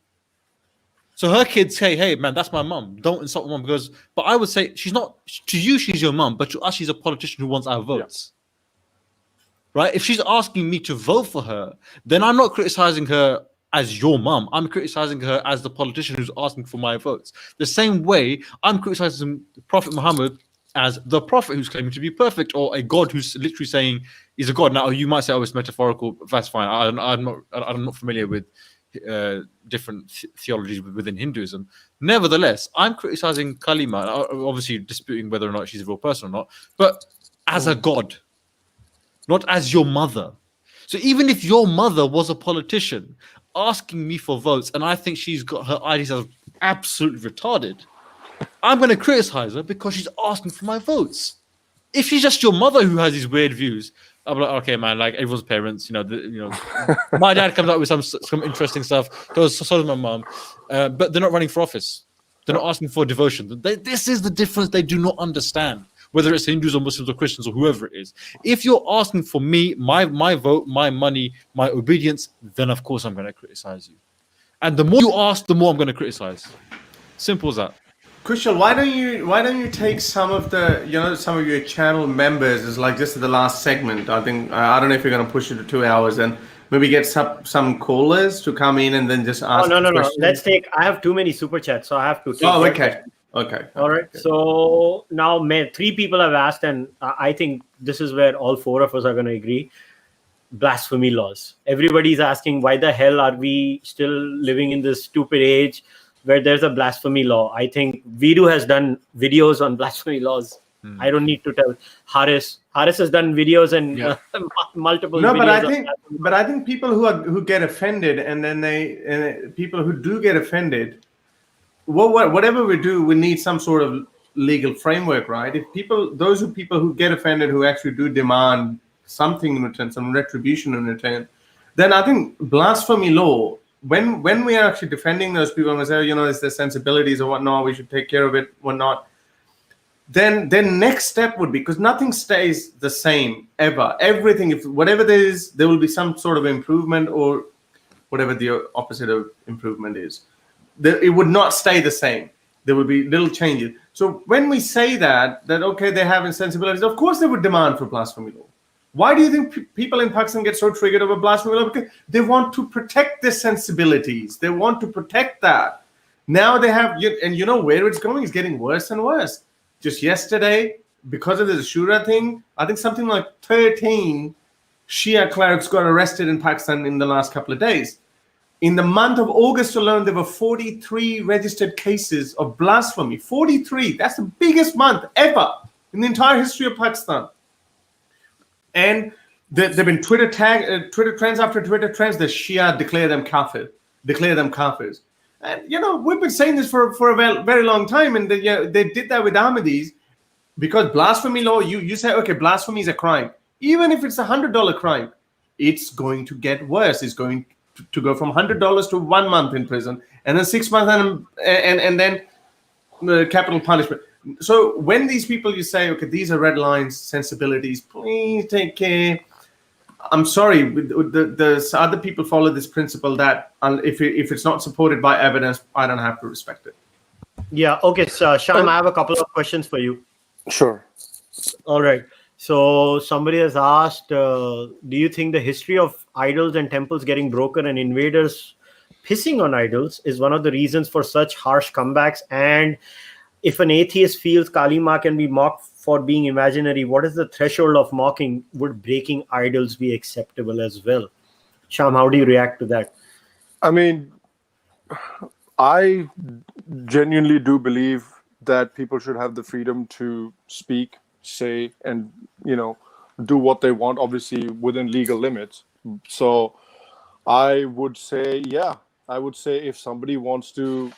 So her kids say, "Hey, man, that's my mum. Don't insult my mum." But I would say she's not. To you, she's your mum, but to us, she's a politician who wants our votes. Right? If she's asking me to vote for her, then I'm not criticizing her as your mum. I'm criticizing her as the politician who's asking for my votes. The same way I'm criticizing Prophet Muhammad as the prophet who's claiming to be perfect, or a god who's literally saying he's a god. Now you might say, "Oh, it's metaphorical." That's fine. I'm not familiar with different theologies within Hinduism. Nevertheless, I'm criticizing Kalima, obviously disputing whether or not she's a real person or not, but as a god, not as your mother. So even if your mother was a politician asking me for votes, and I think she's got her ideas as absolutely retarded, I'm going to criticize her because she's asking for my votes. If she's just your mother who has these weird views, I'm like, okay, man, like everyone's parents, my dad comes out with some interesting stuff. So does my mom, but they're not running for office. They're not asking for devotion. This is the difference they do not understand, whether it's Hindus or Muslims or Christians or whoever it is. If you're asking for me, my vote, my money, my obedience, then of course I'm going to criticize you. And the more you ask, the more I'm going to criticize. Simple as that. Kushal, why don't you take some of your channel members as like just the last segment? I don't know if you're going to push it to 2 hours, and maybe get some callers to come in and then just ask. No. I have too many super chats, so I have to take. Oh, okay. All right. Okay. So now 3 people have asked, and I think this is where all 4 of us are going to agree. Blasphemy laws. Everybody's asking, why the hell are we still living in this stupid age where there's a blasphemy law? I think Vidu has done videos on blasphemy laws. I don't need to tell. Haris has done videos and multiple. No, videos but I think people who get offended, and then people who do get offended, whatever we do, we need some sort of legal framework, right? If people who get offended, who actually do demand something in return, some retribution in return, then I think blasphemy law, when we are actually defending those people and we say, it's their sensibilities or whatnot, we should take care of it, whatnot, then next step would be, because nothing stays the same ever. Everything, if whatever there is, there will be some sort of improvement, or whatever the opposite of improvement is. It would not stay the same. There would be little changes. So when we say that okay, they have insensibilities, of course they would demand for blasphemy law. Why do you think people in Pakistan get so triggered over blasphemy law? Because they want to protect their sensibilities. They want to protect that. Now they have, and where it's going is getting worse and worse. Just yesterday, because of the Shura thing, I think something like 13 Shia clerics got arrested in Pakistan in the last couple of days. In the month of August alone, there were 43 registered cases of blasphemy. 43. That's the biggest month ever in the entire history of Pakistan. And there've been Twitter trends after Twitter trends. The Shia declare them kafirs. And we've been saying this for a very long time, and they did that with Ahmadis, because blasphemy law. You say, okay, blasphemy is a crime. Even if it's $100 crime, it's going to get worse. It's going to go from $100 to 1 month in prison, and then 6 months, and then capital punishment. So when these people, you say, okay, these are red lines, sensibilities, please take care. I'm sorry, the other people follow this principle that if it's not supported by evidence, I don't have to respect it. Yeah. Okay. So Sham, I have a couple of questions for you. Sure. All right. So somebody has asked, do you think the history of idols and temples getting broken and invaders pissing on idols is one of the reasons for such harsh comebacks? And if an atheist feels Kali Ma can be mocked for being imaginary, what is the threshold of mocking? Would breaking idols be acceptable as well? Sham, how do you react to that? I mean, I genuinely do believe that people should have the freedom to speak, say, and do what they want, obviously within legal limits. So I would say if somebody wants to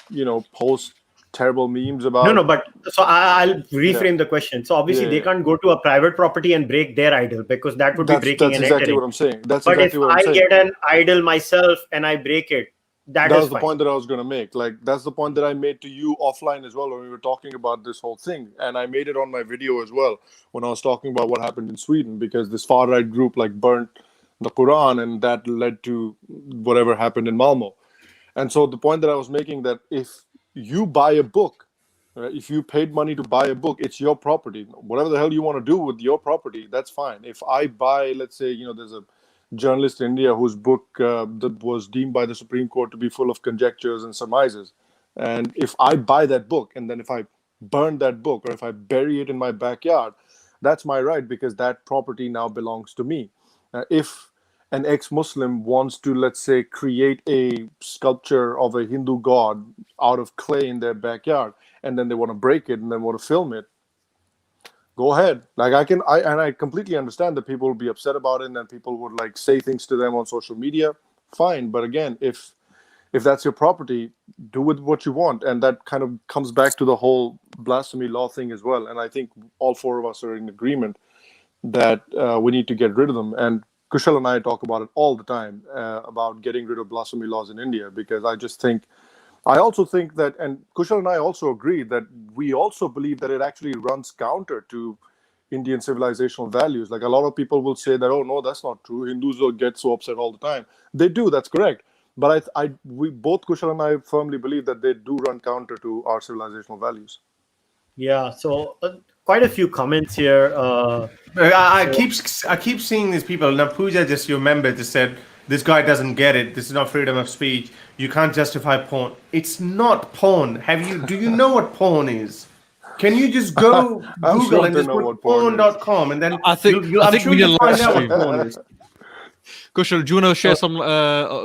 post terrible memes about but so I'll reframe the question. So obviously they can't go to a private property and break their idol, because that would be breaking that's and exactly entering. what I'm saying. But if I get an idol myself and I break it, that is was the fine. point that I was going to make. Like, that's the point that I made to you offline as well when we were talking about this whole thing, and I made it on my video as well when I was talking about what happened in Sweden, because this far right group burnt the Quran, and that led to whatever happened in Malmo. And so the point that I was making, that if you buy a book, right, if you paid money to buy a book, it's your property. Whatever the hell you want to do with your property, that's fine. If I buy, let's say, there's a journalist in India whose book that was deemed by the Supreme Court to be full of conjectures and surmises, and if I buy that book, and then if I burn that book, or if I bury it in my backyard, that's my right, because that property now belongs to me. If an ex-Muslim wants to, let's say, create a sculpture of a Hindu god out of clay in their backyard, and then they want to break it and then want to film it, go ahead. Like I completely understand that people will be upset about it, and then people would like say things to them on social media. Fine, but again, if that's your property, do with what you want. And that kind of comes back to the whole blasphemy law thing as well. And I think all four of us are in agreement that we need to get rid of them. And Kushal and I talk about it all the time, about getting rid of blasphemy laws in India, because I also think that, and Kushal and I also agree that we also believe that it actually runs counter to Indian civilizational values. Like a lot of people will say that, oh no, that's not true. Hindus will get so upset all the time. They do, that's correct. But we both, Kushal and I, firmly believe that they do run counter to our civilizational values. Yeah, so quite a few comments here. I keep seeing these people. Now, Pooja, just your member, just said, this guy doesn't get it. This is not freedom of speech. You can't justify porn. It's not porn. Do you know what porn is? Can you just go Google and just put porn.com, and then I think you'll find out what porn is. Kushal, do you want to share some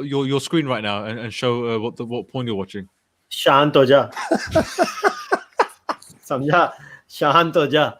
your screen right now and show what porn you're watching? Shant ho ja. Samjha? Shant ho ja.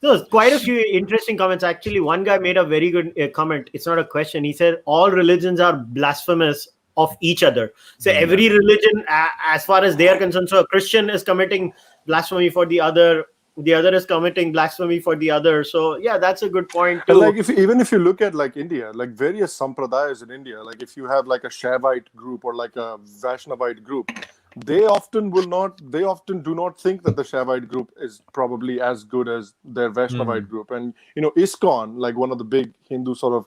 There's quite a few interesting comments. Actually, one guy made a very good comment. It's not a question. He said, all religions are blasphemous of each other. So every religion, as far as they are concerned, so a Christian is committing blasphemy for the other is committing blasphemy for the other. So yeah, that's a good point too. Like even if you look at like India, like various sampradayas in India, like if you have like a Shaivite group or like a Vaishnavite group, they often do not think that the Shaivite group is probably as good as their Vaishnavite group. And ISKCON, like one of the big Hindu sort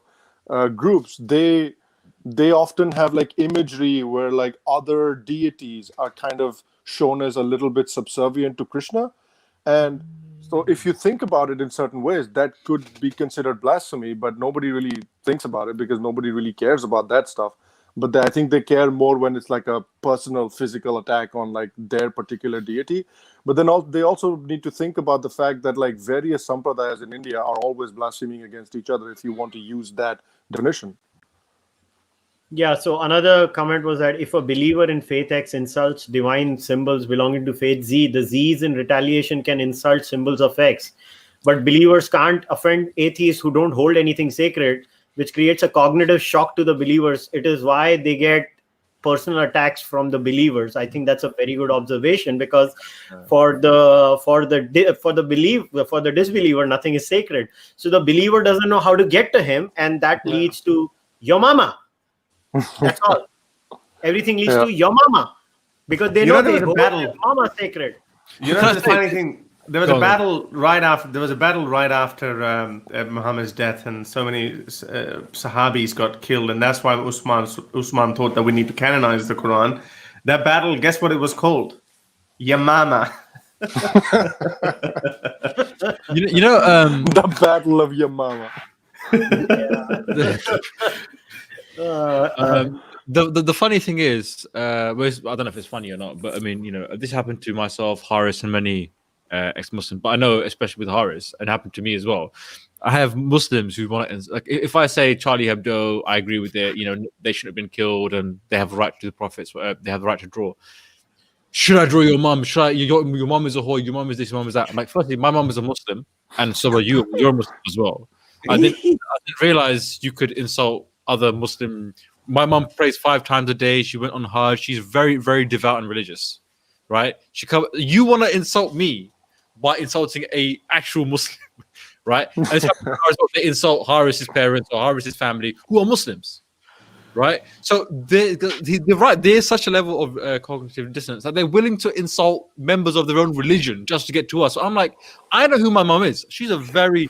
of groups, they often have like imagery where like other deities are kind of shown as a little bit subservient to Krishna. And so if you think about it in certain ways, that could be considered blasphemy, but nobody really thinks about it because nobody really cares about that stuff. But I think they care more when it's like a personal physical attack on like their particular deity. But then they also need to think about the fact that like various sampradayas in India are always blaspheming against each other, if you want to use that definition. Yeah, so another comment was that if a believer in faith X insults divine symbols belonging to faith Z, the Z's in retaliation can insult symbols of X. But believers can't offend atheists who don't hold anything sacred, which creates a cognitive shock to the believers. It is why they get personal attacks from the believers. I think that's a very good observation, because for the disbeliever, nothing is sacred. So the believer doesn't know how to get to him, and that leads to your mama. That's all. Everything leads to your mama, because they know they hold their mama sacred. The funny thing, there was a battle right after Muhammad's death, and so many Sahabis got killed, and that's why Usman thought that we need to canonize the Quran. That battle, guess what it was called? Yamama. The Battle of Yamama. The funny thing is, I don't know if it's funny or not, but I mean, this happened to myself, Haris, and many ex-Muslims. But I know, especially with Haris, it happened to me as well. I have Muslims who want to, like, if I say Charlie Hebdo, I agree with it. They shouldn't have been killed, and they have a right to the prophets. They have the right to draw. Should I draw your mum? Your mum is a whore. Your mum is this. Your mum is that. I'm like, firstly, my mum is a Muslim, and so are you. You're a Muslim as well. I didn't realize you could insult other Muslim. My mum prays 5 times a day. She went on Hajj. She's very, very devout and religious, right? You want to insult me by insulting a actual Muslim, right? And it's they insult Haris's parents or Haris's family who are Muslims, right? So they're right. There's such a level of cognitive dissonance that they're willing to insult members of their own religion just to get to us. So I'm like, I know who my mum is. She's a very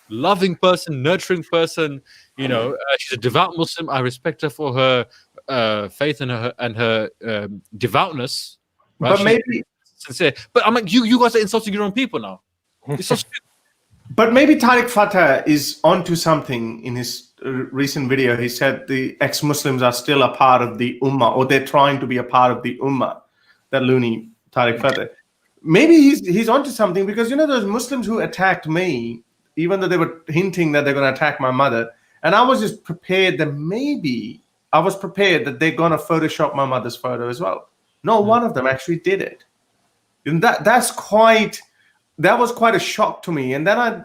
loving person, nurturing person. She's a devout Muslim. I respect her for her faith and her devoutness. Right? But She's maybe, sincere. But I'm like, you guys are insulting your own people now. It's so stupid. but maybe Tariq Fatah is onto something in his recent video. He said the ex-Muslims are still a part of the Ummah, or they're trying to be a part of the Ummah. That loony Tariq Fatah. Maybe he's onto something, because those Muslims who attacked me, even though they were hinting that they're going to attack my mother, and I was just prepared that maybe I was prepared that they're going to Photoshop my mother's photo as well. No, one of them actually did it. And that was quite a shock to me. And then I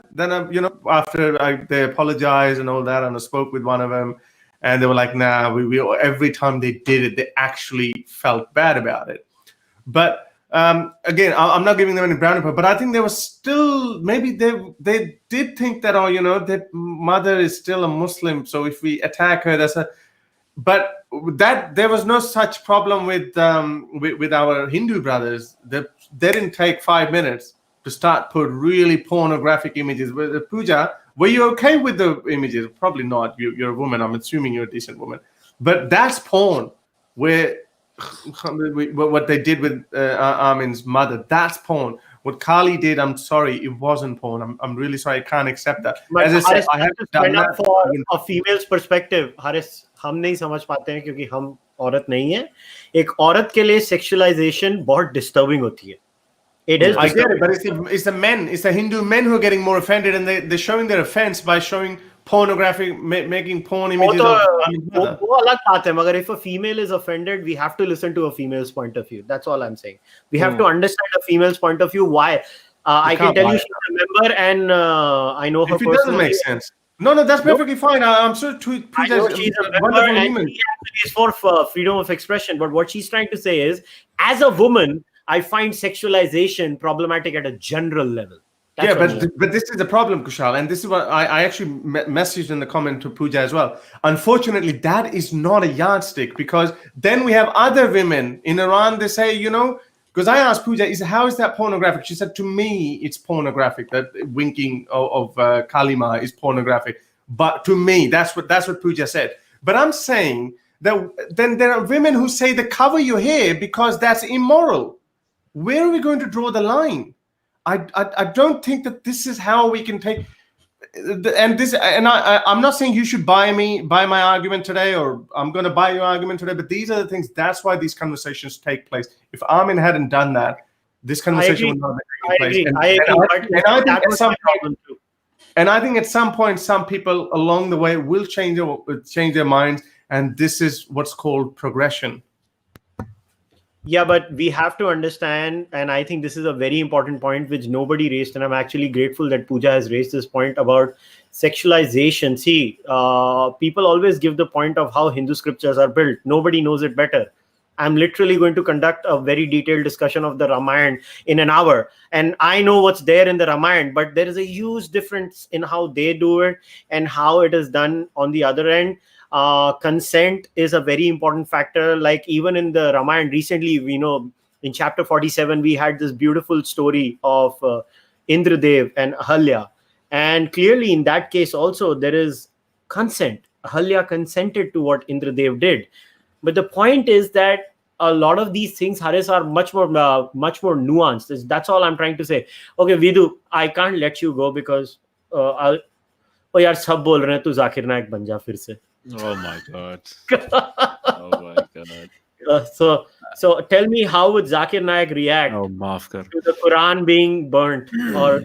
after they apologized and all that, and I spoke with one of them, and they were like, nah, we every time they did it, they actually felt bad about it. But again, I'm not giving them any brownie point, but I think they were still, maybe they did think that, their mother is still a Muslim, so if we attack her, but that there was no such problem with our Hindu brothers. They didn't take 5 minutes to start put really pornographic images. With Pooja, were you okay with the images? Probably not. You're a woman. I'm assuming you're a decent woman. But that's porn. Where what they did with Armin's mother, that's porn. What Kali did, I'm sorry, it wasn't porn. I'm really sorry. I can't accept that. But As I said, I have to done stand up that. for a female's perspective. Haris, हम नहीं समझ पाते हैं क्योंकि हम औरत नहीं है. एक औरत के लिए sexualization बहुत disturbing होती है. It is. I get it, but it's the men, it's the Hindu men who are getting more offended, and they're showing their offense by showing pornographic, making porn images. वो अलग बात है, मगर if a female is offended, we have to listen to a female's point of view. That's all I'm saying. We have to understand a female's point of view. Why? I can tell you she's a member, and I know her if it doesn't make sense. No, that's perfectly fine. I'm sure I know she's a member, and she actually is for freedom of expression. But what she's trying to say is, as a woman, I find sexualization problematic at a general level. That's but this is the problem, Kushal, and this is what I actually messaged in the comment to Pooja as well. Unfortunately, that is not a yardstick, because then we have other women in Iran. They say, because I asked Pooja, how is that pornographic? She said, to me, it's pornographic. That winking of Kalima is pornographic. But to me, that's what Pooja said. But I'm saying that then there are women who say they cover your hair because that's immoral. Where are we going to draw the line? I don't think that this is how we can take. And I'm not saying you should buy my argument today, or I'm going to buy your argument today, but these are the things. That's why these conversations take place. If Armin hadn't done that, this conversation would not have taken place. And I think at some point, some people along the way will change their minds, and this is what's called progression. Yeah, but we have to understand, and I think this is a very important point which nobody raised, and I'm actually grateful that Pooja has raised this point about sexualization. See, people always give the point of how Hindu scriptures are built. Nobody knows it better. I'm literally going to conduct a very detailed discussion of the Ramayana in an hour, and I know what's there in the Ramayana, but there is a huge difference in how they do it and how it is done on the other end. Consent is a very important factor. Like even in the Ramayana recently, in chapter 47, we had this beautiful story of Indradev and Ahalya. And clearly in that case also, there is consent. Ahalya consented to what Indradev did. But the point is that a lot of these things, Haris, are much more nuanced. That's all I'm trying to say. Okay, Vidu, I can't let you go because yaar sab bol rahe hain, tu Zakir Naik ban ja fir se. Oh my god. Oh my god. So tell me, how would Zakir Naik react to the Quran being burnt or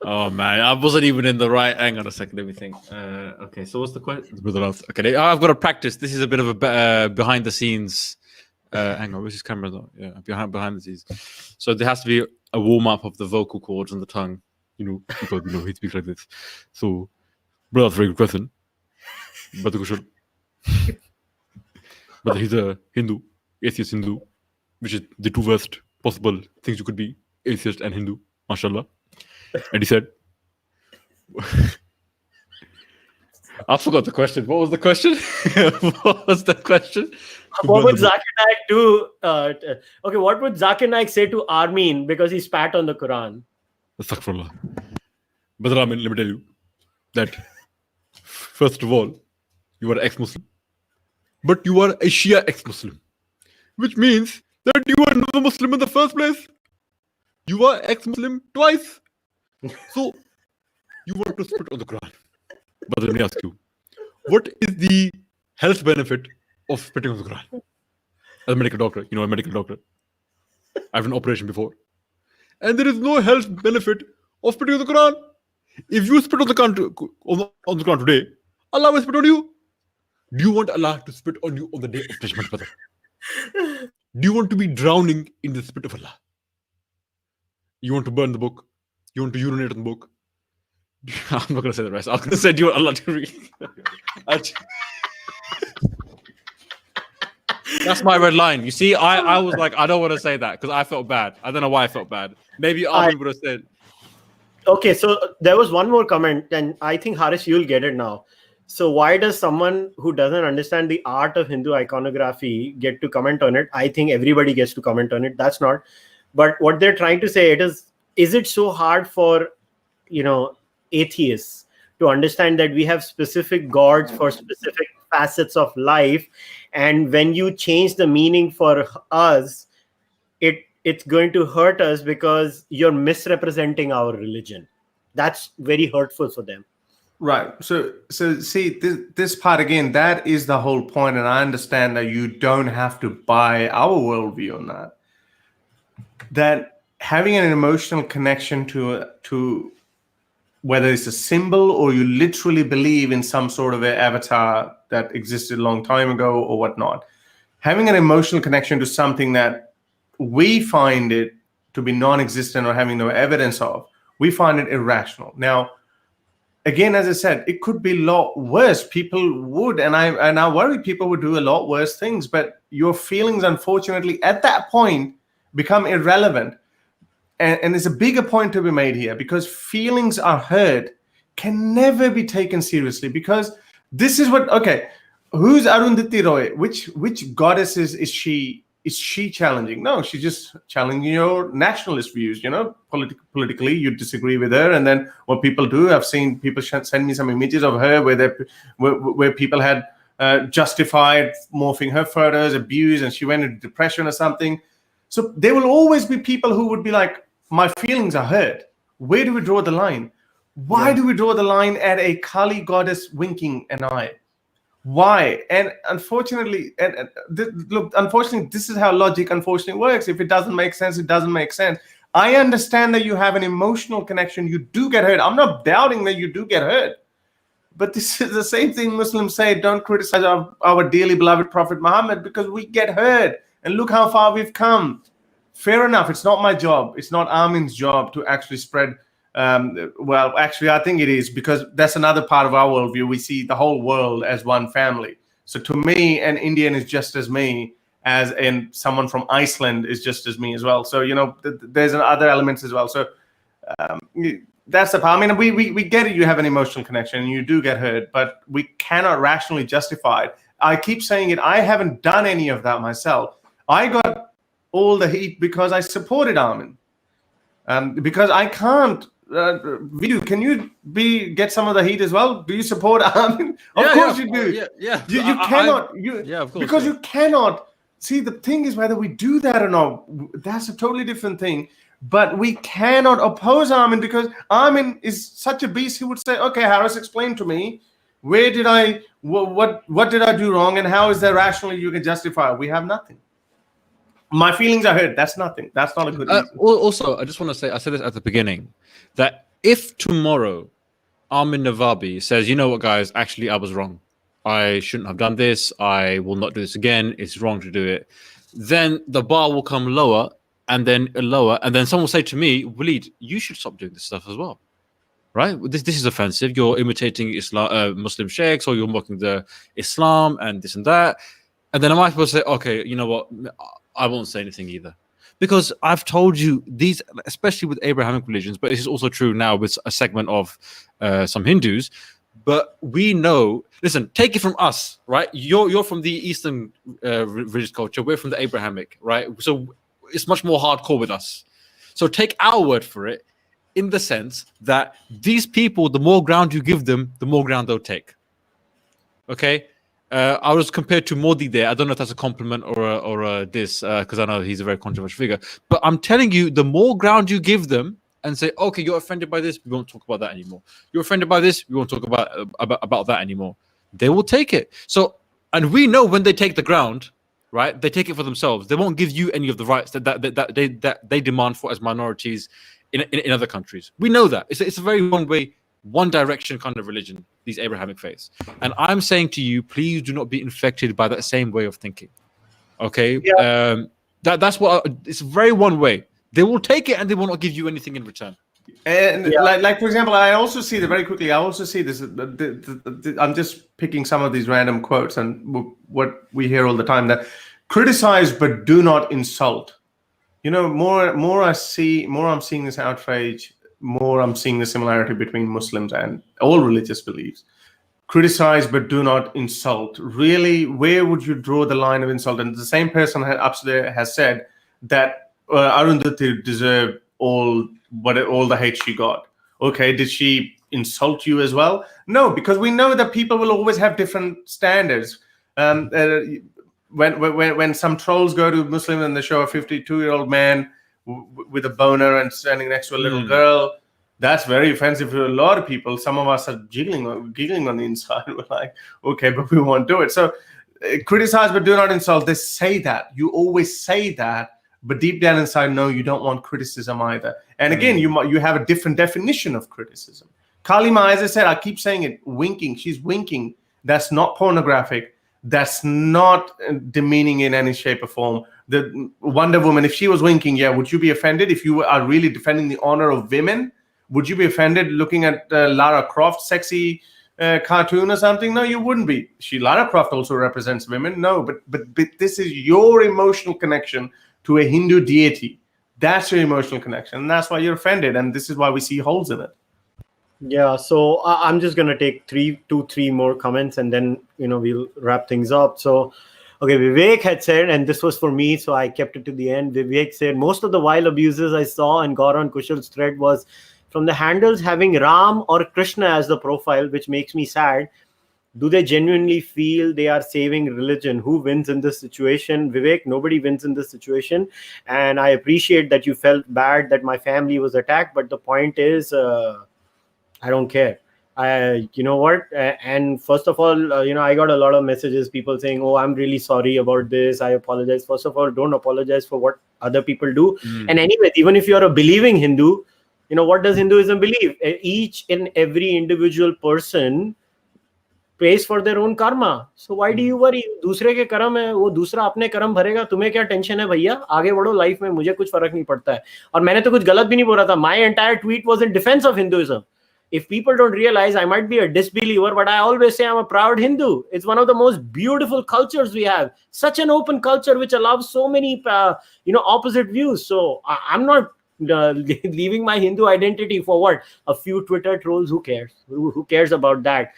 Oh man, I wasn't even in the right. Hang on a second, let me think. Okay, so what's the question? Okay, I've got to practice. This is a bit of a behind the scenes. Hang on, where's his camera though? Yeah, behind the scenes. So there has to be a warm up of the vocal cords and the tongue. Because he speaks like this. So, brother, that's a very good question. Brother Kushal. But he's a Hindu, atheist Hindu, which is the two worst possible things you could be, atheist and Hindu, mashallah. And he said, I forgot the question. What was the question? What was the question? What would Zakir Naik do? Okay, what would Zakir Naik say to Armin because he spat on the Quran? Astaghfirullah. But Armin, let me tell you that, first of all, You are ex-Muslim, but you are a Shia ex-Muslim, which means that you are never Muslim in the first place. You are ex-Muslim twice. So you want to spit on the Quran. But let me ask you, what is the health benefit of spitting on the Quran? As a medical doctor, you know, a medical doctor. I've had an operation before. And there is no health benefit of spitting on the Quran. If you spit on the Quran today, Allah will spit on you. Do you want Allah to spit on you on the day of judgment, brother? Do you want to be drowning in the spit of Allah? You want to burn the book? You want to urinate on the book? I'm not going to say the rest. I'm going to say, do you want Allah to read? That's my red line. You see, I was like, I don't want to say that because I felt bad. I don't know why I felt bad. Maybe Armin would have said. Okay, so there was one more comment, and I think, Harish, you'll get it now. So why does someone who doesn't understand the art of Hindu iconography get to comment on it? I think everybody gets to comment on it. That's not. But what they're trying to say is it so hard for, atheists to understand that we have specific gods for specific facets of life, and when you change the meaning for us, it's going to hurt us because you're misrepresenting our religion. That's very hurtful for them. Right. So see, this part again, that is the whole point, and I understand that you don't have to buy our worldview on that. That having an emotional connection to whether it's a symbol or you literally believe in some sort of an avatar that existed a long time ago or whatnot, having an emotional connection to something that we find it to be non-existent or having no evidence of, we find it irrational. Now, again, as I said, it could be a lot worse. People would, and I worry people would do a lot worse things, but your feelings, unfortunately, at that point become irrelevant. And there's a bigger point to be made here, because feelings are hurt can never be taken seriously, because this is what, okay, who's Arundhati Roy? Which goddess is she challenging? No, she's just challenging your nationalist views. Politically, you disagree with her, and then what people do, I've seen people send me some images of her where people had justified morphing her photos, abuse, and she went into depression or something. So there will always be people who would be like, my feelings are hurt. Where do we draw the line? Why do we draw the line at a Kali goddess winking an eye? Why? And unfortunately, unfortunately, this is how logic unfortunately works. If it doesn't make sense, it doesn't make sense. I understand that you have an emotional connection. You do get hurt. I'm not doubting that you do get hurt. But this is the same thing Muslims say, don't criticize our dearly beloved Prophet Muhammad, because we get hurt. And look how far we've come. Fair enough. It's not my job. It's not Armin's job to actually spread. Well, actually, I think it is, because that's another part of our worldview. We see the whole world as one family. So to me, an Indian is just as me, as in someone from Iceland is just as me as well. So, there's other elements as well. So that's the part. I mean, we get it. You have an emotional connection and you do get hurt, but we cannot rationally justify it. I keep saying it. I haven't done any of that myself. I got all the heat because I supported Armin. Because I can't. Vidu, can you get some of the heat as well? Do you support Armin? Of course you do. Yeah. You cannot. Of course. Because you cannot. See, the thing is, whether we do that or not, that's a totally different thing. But we cannot oppose Armin, because Armin is such a beast. He would say, okay, Harris, explain to me, where did what did I do wrong, and how is that rationally you can justify it? We have nothing. My feelings are hurt. That's nothing. That's not a good reason. Also, I just want to say, I said this at the beginning, that if tomorrow Armin Navabi says, you know what, guys, actually, I was wrong. I shouldn't have done this. I will not do this again. It's wrong to do it. Then the bar will come lower and then lower. And then someone will say to me, Waleed, you should stop doing this stuff as well. Right? This is offensive. You're imitating Islam, Muslim sheikhs, or you're mocking the Islam and this and that. And then I might supposed to say, okay, you know what? I won't say anything either. Because I've told you these, especially with Abrahamic religions, but this is also true now with a segment of some Hindus. But we know, listen, take it from us, right? You're from the Eastern religious culture. We're from the Abrahamic, right? So it's much more hardcore with us. So take our word for it, in the sense that these people, the more ground you give them, the more ground they'll take. Okay. I was compared to Modi there. I don't know if that's a compliment or a diss, because I know he's a very controversial figure. But I'm telling you, the more ground you give them and say, okay, you're offended by this, we won't talk about that anymore. You're offended by this, we won't talk about that anymore. They will take it. So, and we know when they take the ground, right? They take it for themselves. They won't give you any of the rights that they demand for as minorities in other countries. We know that. It's a very one-way, one direction kind of religion, these Abrahamic faiths. And I'm saying to you, please do not be infected by that same way of thinking. Okay? Yeah. That's what it's very one way. They will take it and they will not give you anything in return. And like for example, I also see that very quickly. I also see this. I'm just picking some of these random quotes and what we hear all the time, that criticize but do not insult. You know, more I'm seeing this outrage, more I'm seeing the similarity between Muslims and all religious beliefs. Criticize but do not insult. Really, where would you draw the line of insult? And the same person upstairs has said that Arundhati deserved all the hate she got. Okay, did she insult you as well? No, because we know that people will always have different standards. When some trolls go to Muslim and they show a 52-year-old man with a boner and standing next to a little girl, that's very offensive to a lot of people. Some of us are giggling on the inside. We're like, okay, but we won't do it. So criticize but do not insult. They say that. You always say that. But deep down inside, no, you don't want criticism either. And again, you have a different definition of criticism. Kalima, as I said, I keep saying it, winking. She's winking. That's not pornographic. That's not demeaning in any shape or form. The Wonder Woman, if she was winking, yeah, would you be offended? If you are really defending the honor of women, would you be offended looking at Lara Croft's sexy cartoon or something? No, you wouldn't be. Lara Croft also represents women. No, but this is your emotional connection to a Hindu deity. That's your emotional connection. And that's why you're offended. And this is why we see holes in it. Yeah, so I'm just going to take three more comments and then, we'll wrap things up. So, okay, Vivek had said, and this was for me, so I kept it to the end. Vivek said, most of the vile abuses I saw and got on Kushal's thread was from the handles having Ram or Krishna as the profile, which makes me sad. Do they genuinely feel they are saving religion? Who wins in this situation? Vivek, nobody wins in this situation. And I appreciate that you felt bad that my family was attacked. But the point is, I don't care. You know what? And first of all, I got a lot of messages, people saying, oh, I'm really sorry about this. I apologize. First of all, don't apologize for what other people do. And anyway, even if you're a believing Hindu, what does Hinduism believe? Each and every individual person pays for their own karma. So why do you worry? दूसरे के कर्म है, वो दूसरा अपने कर्म भरेगा. तुम्हें क्या टेंशन है भैया? आगे बढ़ो लाइफ में, मुझे कुछ फर्क नहीं पड़ता है. और मैंने तो कुछ गलत भी नहीं बोला था. My entire tweet was in defense of Hinduism. If people don't realize, I might be a disbeliever, but I always say I'm a proud Hindu. It's one of the most beautiful cultures we have. Such an open culture which allows so many, opposite views. So I'm not leaving my Hindu identity for what? A few Twitter trolls. Who cares? Who cares about that?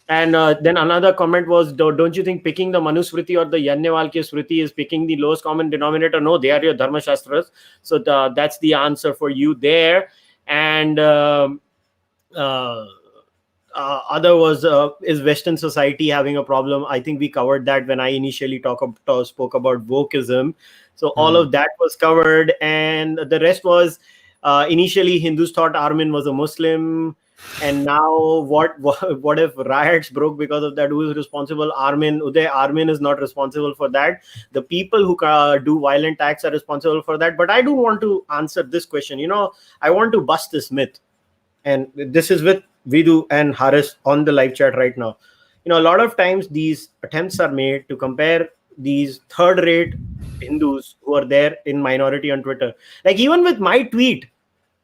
And then another comment was, don't you think picking the Manusmriti or the Yajnavalkya Smriti is picking the lowest common denominator? No, they are your Dharma Shastras. So that's the answer for you there. And other was, is Western society having a problem? I think we covered that when I initially spoke about wokeism. So all of that was covered. And the rest was, initially Hindus thought Armin was a Muslim. And now what if riots broke because of that? Who is responsible? Armin is not responsible for that. The people who do violent acts are responsible for that. But I do want to answer this question. I want to bust this myth. And this is with Vidu and Haris on the live chat right now. A lot of times these attempts are made to compare these third-rate Hindus who are there in minority on Twitter. Like even with my tweet,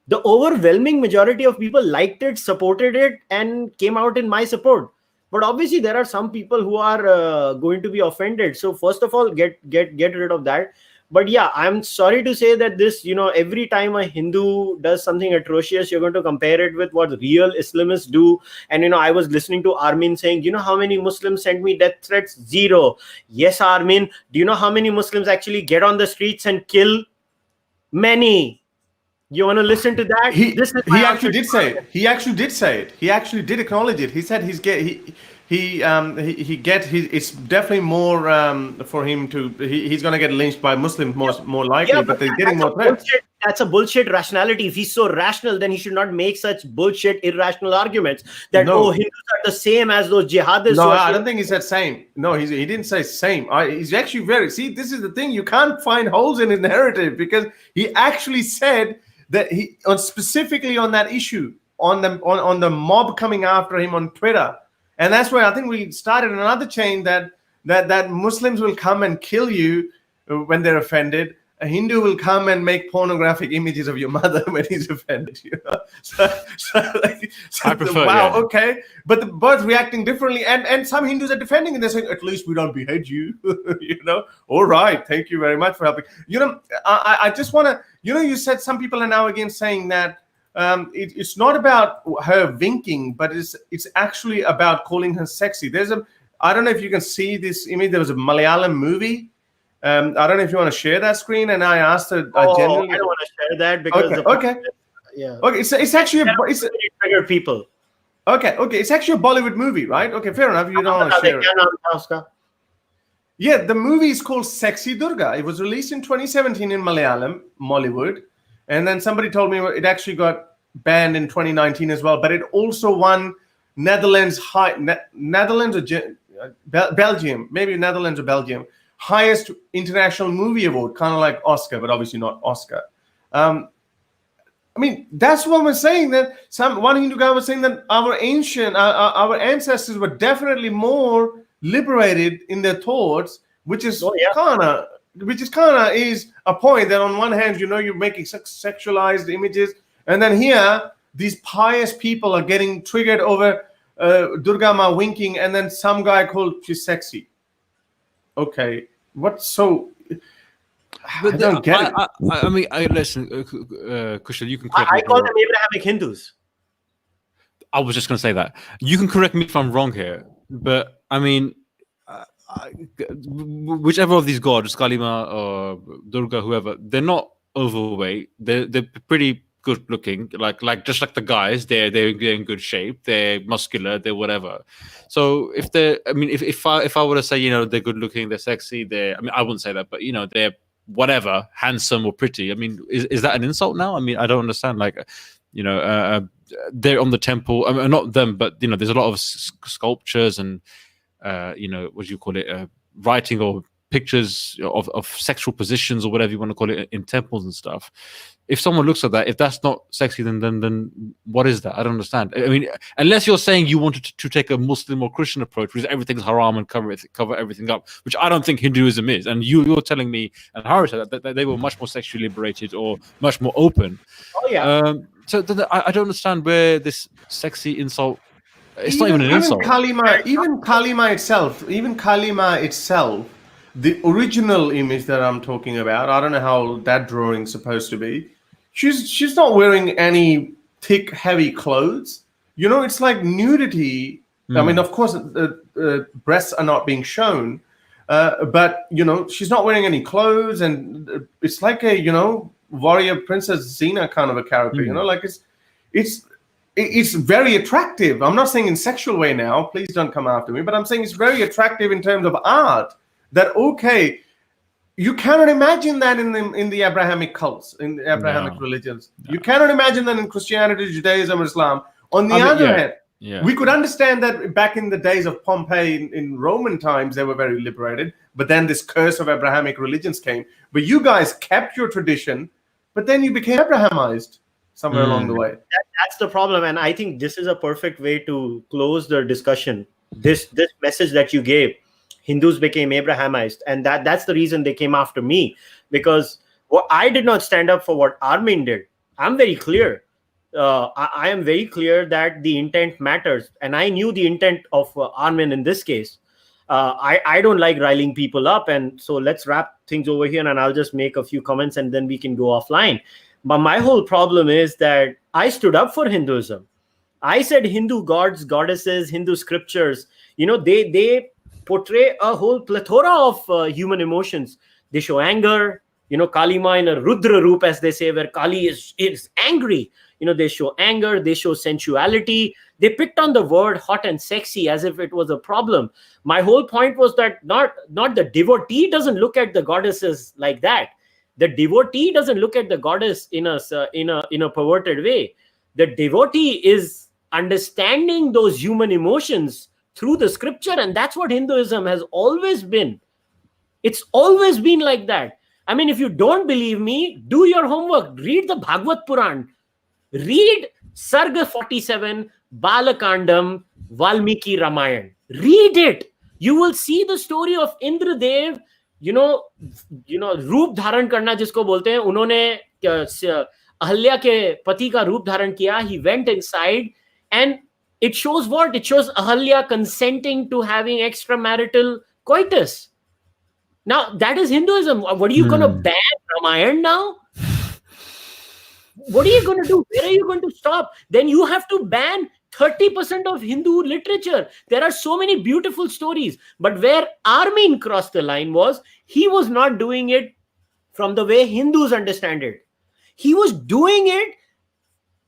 the overwhelming majority of people liked it, supported it, and came out in my support. But obviously, there are some people who are going to be offended. So first of all, get rid of that. But yeah, I'm sorry to say that this, every time a Hindu does something atrocious, you're going to compare it with what real Islamists do. And, I was listening to Armin saying, how many Muslims send me death threats? 0. Yes, Armin. Do you know how many Muslims actually get on the streets and kill? Many. You want to listen to that? He actually did say it. He actually did say it. He actually did acknowledge it. He said it's definitely more for him to he's going to get lynched by Muslims more likely, but they're getting more threats. That's a bullshit rationality. If he's so rational, then he should not make such bullshit irrational arguments that Hindus are the same as those jihadists. No, I don't think he said same. No, he didn't say same. He's actually this is the thing, you can't find holes in his narrative, because he actually said that specifically on that issue, on the mob coming after him on Twitter. And that's where I think we started another chain that Muslims will come and kill you when they're offended. A Hindu will come and make pornographic images of your mother when he's offended. I prefer, wow, okay. But the both reacting differently. And some Hindus are defending and they're saying, at least we don't behead you. All right. Thank you very much for helping. I just want to, you said some people are now again saying that it's not about her winking, but it's actually about calling her sexy. I don't know if you can see this image. There was a Malayalam movie. I don't know if you want to share that screen. And I asked her. I don't want to share that because okay. It's actually it's trigger people. Okay. It's actually a Bollywood movie, right? Okay, fair enough. You don't want to share it. Yeah, the movie is called Sexy Durga. It was released in 2017 in Malayalam, Mollywood. And then somebody told me it actually got banned in 2019 as well. But it also won Netherlands or Belgium, maybe Netherlands or Belgium, highest international movie award, kind of like Oscar, but obviously not Oscar. I mean, that's what we're saying. That one Hindu guy was saying that our ancestors were definitely more liberated in their thoughts, which is kind of is a point that on one hand, you're making sexualized images, and then here these pious people are getting triggered over Durga Ma winking, and then some guy called she's sexy. Okay, what's so? I don't get it. I mean, listen, Kushal, you can correct I me. call them Abrahamic Hindus. I was just going to say that. You can correct me if I'm wrong here, but I mean, whichever of these gods, Kalima or Durga, whoever, they're not overweight. They're pretty good looking, like just like the guys. They're in good shape. They're muscular. They're whatever. So if I were to say, they're good looking, they're sexy, I wouldn't say that, but they're whatever, handsome or pretty. I mean, is that an insult now? I mean, I don't understand. They're on the temple. I mean, not them, but there's a lot of sculptures and what do you call it? Writing or pictures of sexual positions or whatever you want to call it in temples and stuff. If someone looks at that, if that's not sexy, then what is that? I don't understand. I mean, unless you're saying you wanted to take a Muslim or Christian approach, which everything's haram and cover everything up, which I don't think Hinduism is. And you're telling me, and Harry said that they were much more sexually liberated or much more open. Oh yeah. So I don't understand where this sexy insult. It's not even an insult. Even Kalima itself, the original image that I'm talking about, I don't know how that drawing's supposed to be. She's not wearing any thick, heavy clothes. It's like nudity. I mean, of course, breasts are not being shown, but she's not wearing any clothes, and it's like a warrior princess Xena kind of a character. Like it's very attractive. I'm not saying in sexual way now. Please don't come after me. But I'm saying it's very attractive in terms of art. That you cannot imagine that in the Abrahamic cults, in the Abrahamic religions. No. You cannot imagine that in Christianity, Judaism, Islam. On the other hand, we could understand that back in the days of Pompey in Roman times, they were very liberated. But then this curse of Abrahamic religions came. But you guys kept your tradition, but then you became Abrahamized somewhere along the way. That's the problem, and I think this is a perfect way to close the discussion. This message that you gave. Hindus became Abrahamized, and that's the reason they came after me, because I did not stand up for what Armin did. I'm very clear. I am very clear that the intent matters, and I knew the intent of Armin in this case. I don't like riling people up, and so let's wrap things over here, and I'll just make a few comments, and then we can go offline. But my whole problem is that I stood up for Hinduism. I said Hindu gods, goddesses, Hindu scriptures, they portray a whole plethora of human emotions. They show anger, Kali Ma in a Rudra Roop, as they say, where Kali is angry. They show anger, they show sensuality. They picked on the word hot and sexy as if it was a problem. My whole point was that not the devotee doesn't look at the goddesses like that. The devotee doesn't look at the goddess in a perverted way. The devotee is understanding those human emotions through the scripture, and that's what Hinduism has always been. It's always been like that. I mean, if you don't believe me, do your homework. Read the Bhagavad Puran. Read Sarga 47, Balakandam, Valmiki Ramayan. Read it. You will see the story of Indradev, रूप धारण करना जिसको बोलते हैं, उन्होंने अहल्या के पति का रूप धारण किया. He went inside, and it shows what? It shows Ahalya consenting to having extramarital coitus. Now, that is Hinduism. What are you going to ban Ramayana now? What are you going to do? Where are you going to stop? Then you have to ban 30% of Hindu literature. There are so many beautiful stories. But where Armin crossed the line was, he was not doing it from the way Hindus understand it. He was doing it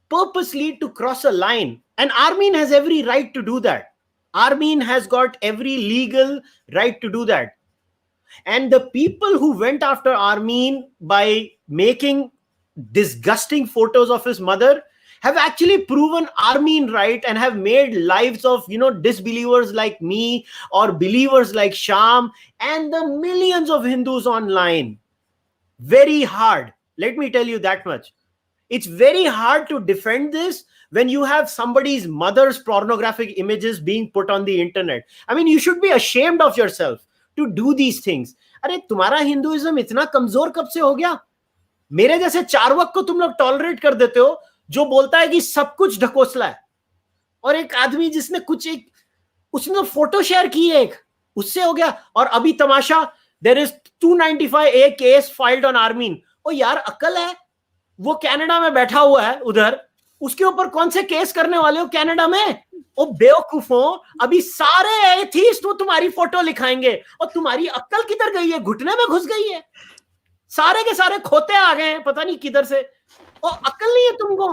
purposely to cross a line. And Armin has every right to do that. Armin has got every legal right to do that. And the people who went after Armin by making disgusting photos of his mother have actually proven Armin right and have made lives of, disbelievers like me or believers like Sham and the millions of Hindus online very hard. Let me tell you that much. It's very hard to defend this when you have somebody's mother's pornographic images being put on the internet. I mean, you should be ashamed of yourself to do these things. अरे तुम्हारा Hinduism इतना कमजोर कब से हो गया? मेरे जैसे चार्वक को तुम लोग टॉलरेट कर देते हो जो बोलता है कि सब कुछ ढकोसला है, और एक आदमी जिसने उसने तो फोटो शेयर की है, उससे हो गया. और अभी तमाशा, there is 295A case filed on Armeen. ओ यार, अक्ल है? वो कनाडा में बैठा हुआ है उधर, उसके ऊपर कौन से केस करने वाले हो कनाडा में? ओ बेवकूफों, अभी सारे एथीस्ट वो तुम्हारी फोटो लिखाएंगे, और तुम्हारी अक्ल किधर गई है? घुटने में घुस गई है. सारे के सारे खोते आ गए हैं पता नहीं किधर से, और अक्ल नहीं है तुमको.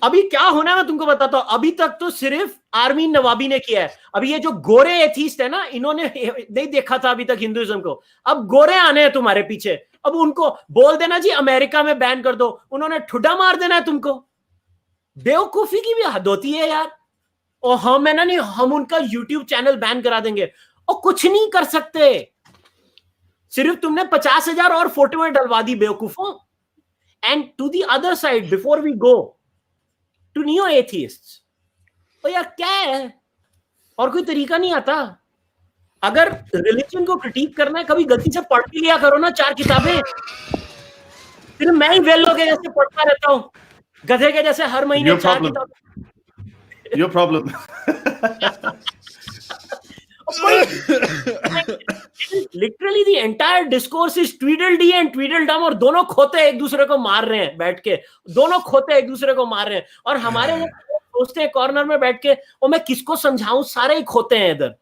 अभी क्या होना है मैं तुमको बताता हूं. अभी तक तो सिर्फ आर्मीन नवाबी ने किया है. अभी ये जो गोरे एथीस्ट है ना, इन्होंने नहीं देखा था अभी तक हिंदुइज्म को. अब गोरे आने हैं तुम्हारे पीछे. अब उनको बोल देना जी अमेरिका में बैन कर दो, उन्होंने ठुड्डा मार देना है तुमको. बेवकूफी की भी हद होती है यार. और हम उनका यूट्यूब चैनल बैन करा देंगे, और कुछ नहीं कर सकते. सिर्फ तुमने 50,000 और फोटोएं डलवा दी बेवकूफों. And to the other side, before we go to new atheists, तो यार क्या है, और कोई तरीका नहीं आता. अगर रिलीजन को क्रिटिक करना है, कभी गलती से पढ़ भी लिया करो ना 4 किताबें. फिर मैं ही वेल्लो के जैसे पढ़ता रहता हूं, गधे के जैसे हर महीने 4 किताबें. Your problem. Literally the entire discourse is tweedledee and tweedledum, और दोनों खोते एक दूसरे को मार रहे हैं बैठ के. दोनों खोते एक दूसरे को मार रहे हैं, और हमारे सोचते हैं कॉर्नर में बैठ के, और मैं किसको समझाऊं, सारे ही खोते हैं इधर.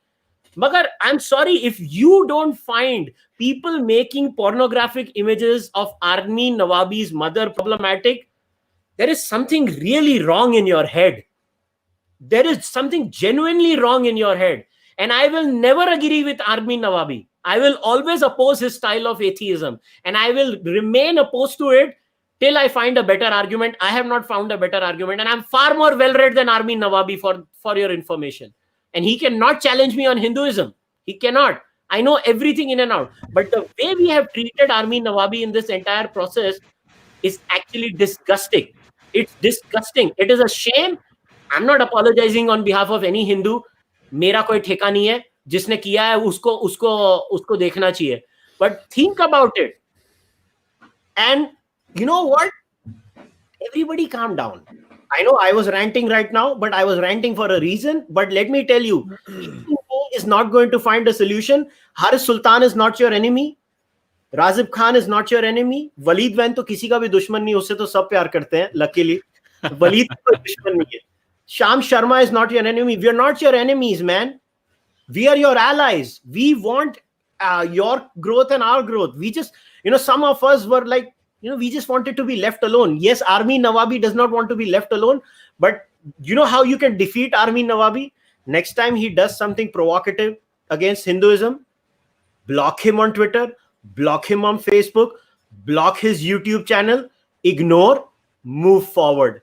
मगर I am sorry, if you don't find people making pornographic images of Armin Nawabi's mother problematic, there is something really wrong in your head. There is something genuinely wrong in your head. And I will never agree with Armin Nawabi. I will always oppose his style of atheism. And I will remain opposed to it till I find a better argument. I have not found a better argument. And I'm far more well-read than Armin Nawabi, for your information. And he cannot challenge me on Hinduism. He cannot. I know everything in and out. But the way we have treated Armin Nawabi in this entire process is actually disgusting. It's disgusting. It is a shame. I'm not apologizing on behalf of any Hindu. मेरा कोई ठेका नहीं है. जिसने किया है उसको देखना चाहिए. But think about it. And you know what? Everybody calm down. I know I was ranting right now, but I was ranting for a reason. But let me tell you, is not going to find a solution. Haris Sultan is not your enemy. Razib Khan is not your enemy. Waleed Wen तो किसी का भी दुश्मन नहीं, उससे तो सब प्यार करते हैं. Luckily, Waleed कोई दुश्मन नहीं है. Sham Sharma is not your enemy. We are not your enemies, man. We are your allies. We want your growth and our growth. We just, some of us were like, we just wanted to be left alone. Yes, Army Nawabi does not want to be left alone, but you know how you can defeat Army Nawabi? Next time he does something provocative against Hinduism, block him on Twitter, block him on Facebook, block his YouTube channel, ignore, move forward.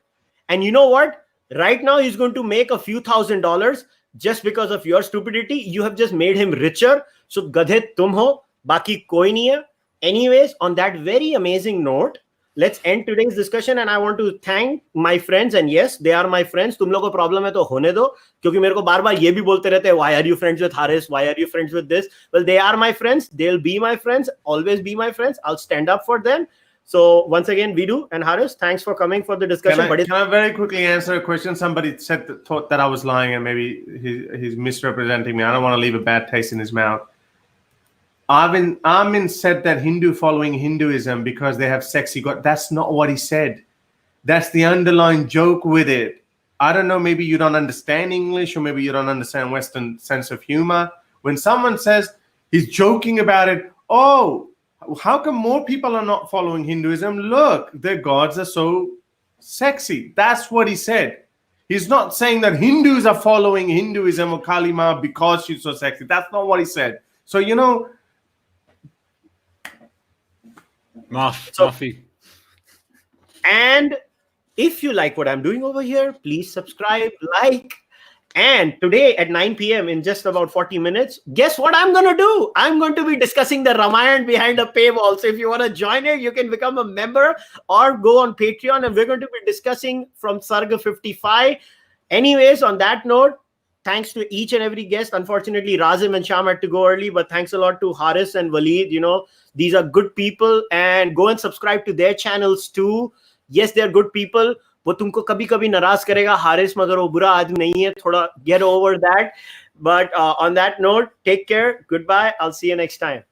And you know what? Right now he's going to make a few $1,000s just because of your stupidity. You have just made him richer. So gadhe tum ho, baki koi nahi hai. Anyways, on that very amazing note, let's end today's discussion. And I want to thank my friends. And yes, they are my friends. तुम लोगों को problem है तो होने दो, क्योंकि मेरे को बार बार ये भी बोलते रहते हैं, why are you friends with Haris? Why are you friends with this? Well, they are my friends. They'll be my friends. Always be my friends. I'll stand up for them. So once again, Vidu and Haris, thanks for coming for the discussion. Can I very quickly answer a question? Somebody thought that I was lying, and maybe he's misrepresenting me. I don't want to leave a bad taste in his mouth. Armin said that Hindu following Hinduism because they have sexy God. That's not what he said. That's the underlying joke with it. I don't know, maybe you don't understand English, or maybe you don't understand Western sense of humor. When someone says he's joking about it, oh, how come more people are not following Hinduism? Look, their gods are so sexy. That's what he said. He's not saying that Hindus are following Hinduism or Kali Ma because she's so sexy. That's not what he said. So, Mafi. And if you like what I'm doing over here, please subscribe, like. And today at 9 p.m. in just about 40 minutes, guess what I'm going to do? I'm going to be discussing the Ramayana behind a paywall. So if you want to join it, you can become a member or go on Patreon. And we're going to be discussing from Sarga 55. Anyways, on that note, thanks to each and every guest. Unfortunately, Razim and Sham had to go early, but thanks a lot to Haris and Waleed. These are good people, and go and subscribe to their channels too. Yes, they're good people. वो तुमको कभी कभी नाराज करेगा हारिस, मगर वो बुरा आदमी नहीं है. थोड़ा get over that. But on that note, take care. Goodbye. I'll see you next time.